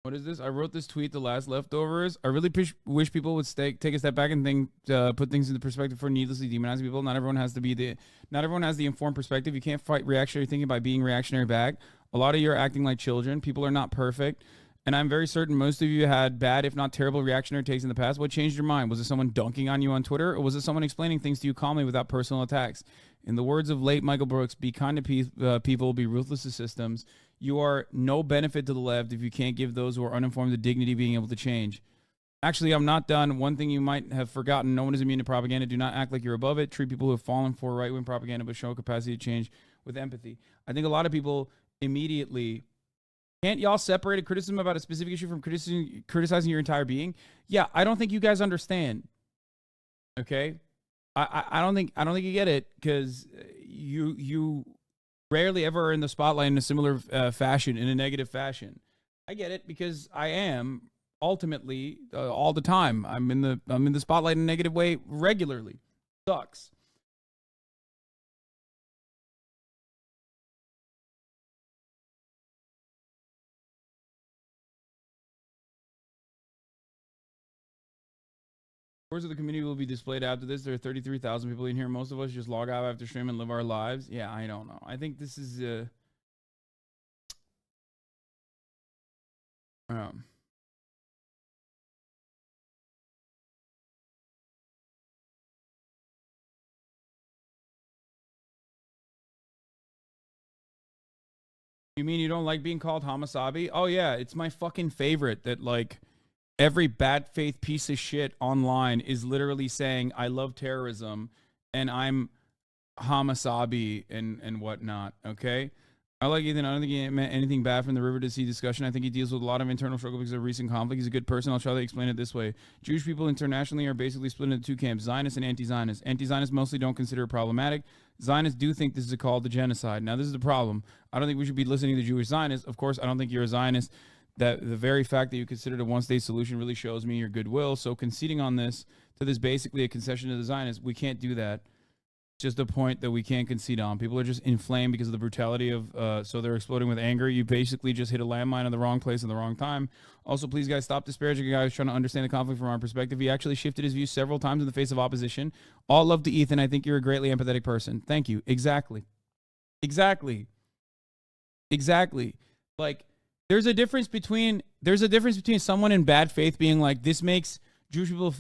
what is this? I wrote this tweet, the last leftovers. I really wish people would take a step back and think, put things into perspective for needlessly demonizing people. Not everyone has the informed perspective. You can't fight reactionary thinking by being reactionary back. A lot of you are acting like children. People are not perfect. And I'm very certain most of you had bad, if not terrible, reactionary takes in the past. What changed your mind? Was it someone dunking on you on Twitter, or was it someone explaining things to you calmly without personal attacks? In the words of late Michael Brooks, be kind to people, be ruthless to systems. You are no benefit to the left if you can't give those who are uninformed the dignity of being able to change. Actually, I'm not done. One thing you might have forgotten, no one is immune to propaganda. Do not act like you're above it. Treat people who have fallen for right-wing propaganda, but show capacity to change with empathy. I think a lot of people immediately, can't y'all separate a criticism about a specific issue from criticizing your entire being? Yeah, I don't think you guys understand. Okay? I don't think you get it, because you rarely ever are in the spotlight in a similar fashion, in a negative fashion. I get it, because I am ultimately all the time. I'm in the spotlight in a negative way regularly. Sucks. Words of the community will be displayed after this. There are 33,000 people in here. Most of us just log out after stream and live our lives. Yeah, I don't know. I think this is You mean you don't like being called Hasanabi? Oh yeah, it's my fucking favorite that like every bad faith piece of shit online is literally saying I love terrorism and I'm Hasanabi and whatnot. Okay, I like Ethan. I don't think he meant anything bad from the River to Sea discussion. I think he deals with a lot of internal struggle because of recent conflict. He's a good person. I'll try to explain it this way. Jewish people internationally are basically split into two camps, Zionists and anti-Zionists. Anti-Zionists mostly don't consider it problematic. Zionists do think this is a call to genocide. Now, this is the problem. I don't think we should be listening to Jewish Zionists. Of course, I don't think you're a Zionist. That the very fact that you considered a one-state solution really shows me your goodwill. So conceding on this to this basically a concession to the Zionists, we can't do that. just a point that we can't concede on. People are just inflamed because of the brutality of, so they're exploding with anger. You basically just hit a landmine in the wrong place at the wrong time. Also, please, guys, stop disparaging a guy who's trying to understand the conflict from our perspective. He actually shifted his views several times in the face of opposition. All love to Ethan. I think you're a greatly empathetic person. Thank you. Exactly. Exactly. Exactly. Like, there's a difference between someone in bad faith being like, this makes Jewish people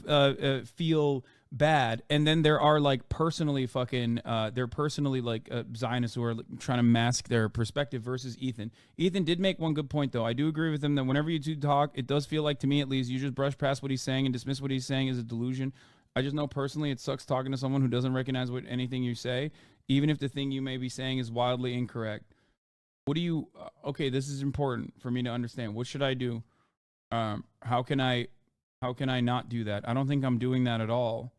feel bad, and then there are like personally fucking they're personally like Zionists who are like, trying to mask their perspective versus Ethan. Ethan did make one good point though. I do agree with him that whenever you two talk, it does feel like, to me at least, you just brush past what he's saying and dismiss what he's saying as a delusion. I just know personally it sucks talking to someone who doesn't recognize what anything you say, even if the thing you may be saying is wildly incorrect. What do you okay, this is important for me to understand. What should I do? How can I not do that? I don't think I'm doing that at all.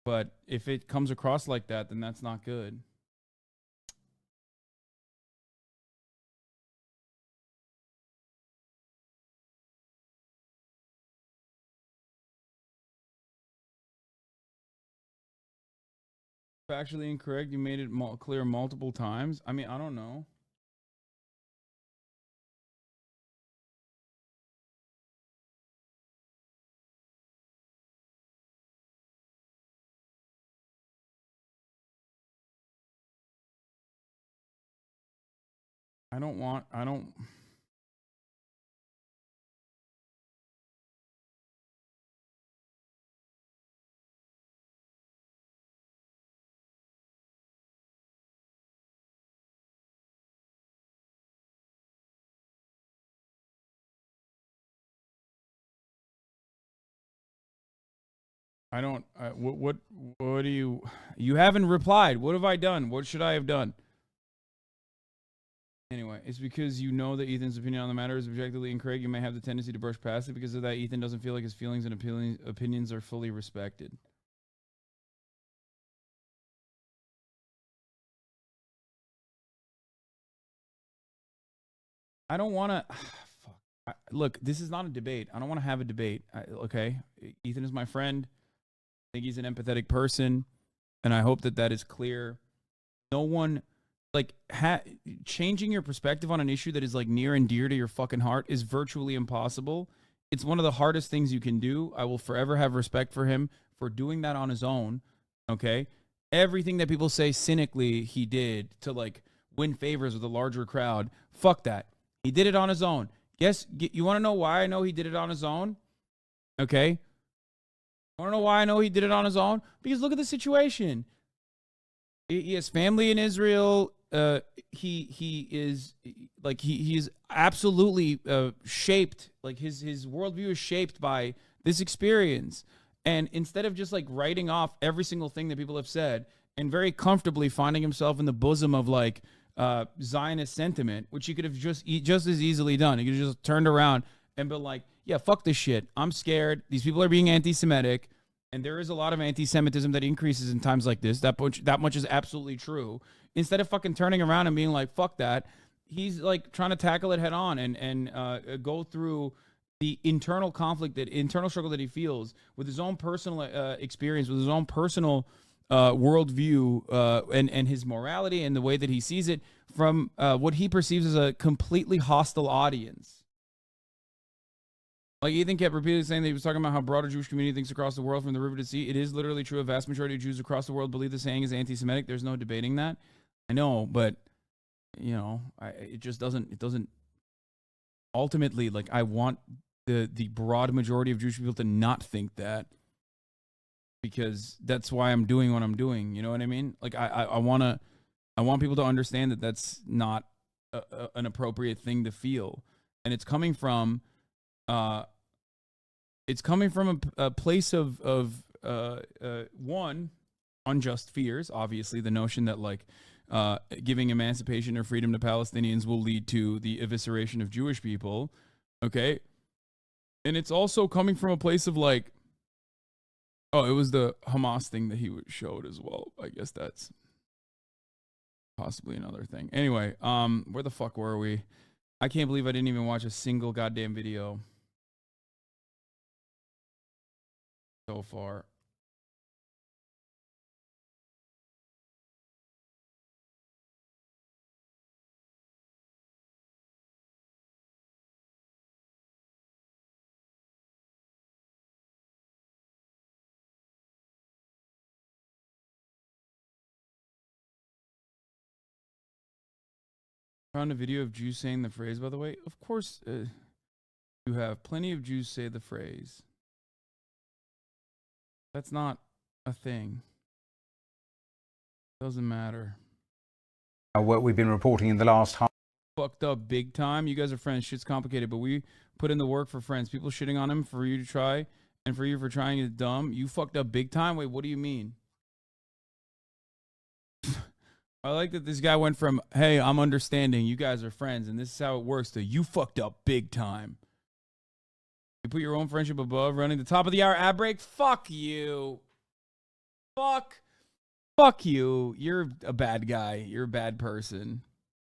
But if it comes across like that, then that's not good. Factually incorrect. You made it clear multiple times. I mean, I don't know. I don't. What do you haven't replied. What have I done? What should I have done? Anyway, it's because you know that Ethan's opinion on the matter is objectively incorrect. You may have the tendency to brush past it. Because of that, Ethan doesn't feel like his feelings and opinions are fully respected. I don't want to... Look, this is not a debate. I don't want to have a debate. Okay? Ethan is my friend. I think he's an empathetic person. And I hope that that is clear. No one... Like, changing your perspective on an issue that is, like, near and dear to your fucking heart is virtually impossible. It's one of the hardest things you can do. I will forever have respect for him for doing that on his own, okay? Everything that people say cynically he did to, like, win favors with a larger crowd, fuck that. He did it on his own. Yes, you want to know why I know he did it on his own? Okay? Want to know why I know he did it on his own? Because look at the situation. He has family in Israel. He is like he is absolutely shaped, like his worldview is shaped by this experience. And instead of just like writing off every single thing that people have said and very comfortably finding himself in the bosom of like Zionist sentiment, which he could have just as easily done. He could have just turned around and been like, yeah, fuck this shit. I'm scared. These people are being anti-Semitic. And there is a lot of anti-Semitism that increases in times like this. That much is absolutely true. Instead of fucking turning around and being like, fuck that, he's like trying to tackle it head on and go through the internal conflict, that internal struggle that he feels with his own personal experience, with his own personal worldview and his morality and the way that he sees it from what he perceives as a completely hostile audience. Like Ethan kept repeatedly saying that he was talking about how broader Jewish community thinks across the world from the river to sea. It is literally true. A vast majority of Jews across the world believe the saying is anti-Semitic. There's no debating that. I know, but you know, it just doesn't. It doesn't. Ultimately, like I want the broad majority of Jewish people to not think that, because that's why I'm doing what I'm doing. You know what I mean? Like I want people to understand that that's not an appropriate thing to feel, and it's coming from. It's coming from a place of one, unjust fears. Obviously, the notion that like giving emancipation or freedom to Palestinians will lead to the evisceration of Jewish people. Okay, and it's also coming from a place of like, oh, it was the Hamas thing that he showed as well. I guess that's possibly another thing. Anyway, where the fuck were we? I can't believe I didn't even watch a single goddamn video. so far. Found a video of Jews saying the phrase, by the way. Of course, you have plenty of Jews say the phrase. That's not a thing. Doesn't matter. What we've been reporting in the last half. Fucked up big time. You guys are friends. Shit's complicated, but we put in the work for friends. People shitting on him for you to try, and for you for trying is dumb. You fucked up big time? Wait, what do you mean? I like that this guy went from, hey, I'm understanding, you guys are friends, and this is how it works, to you fucked up big time. You put your own friendship above running the top of the hour ad break? Fuck you. Fuck you. You're a bad guy. You're a bad person.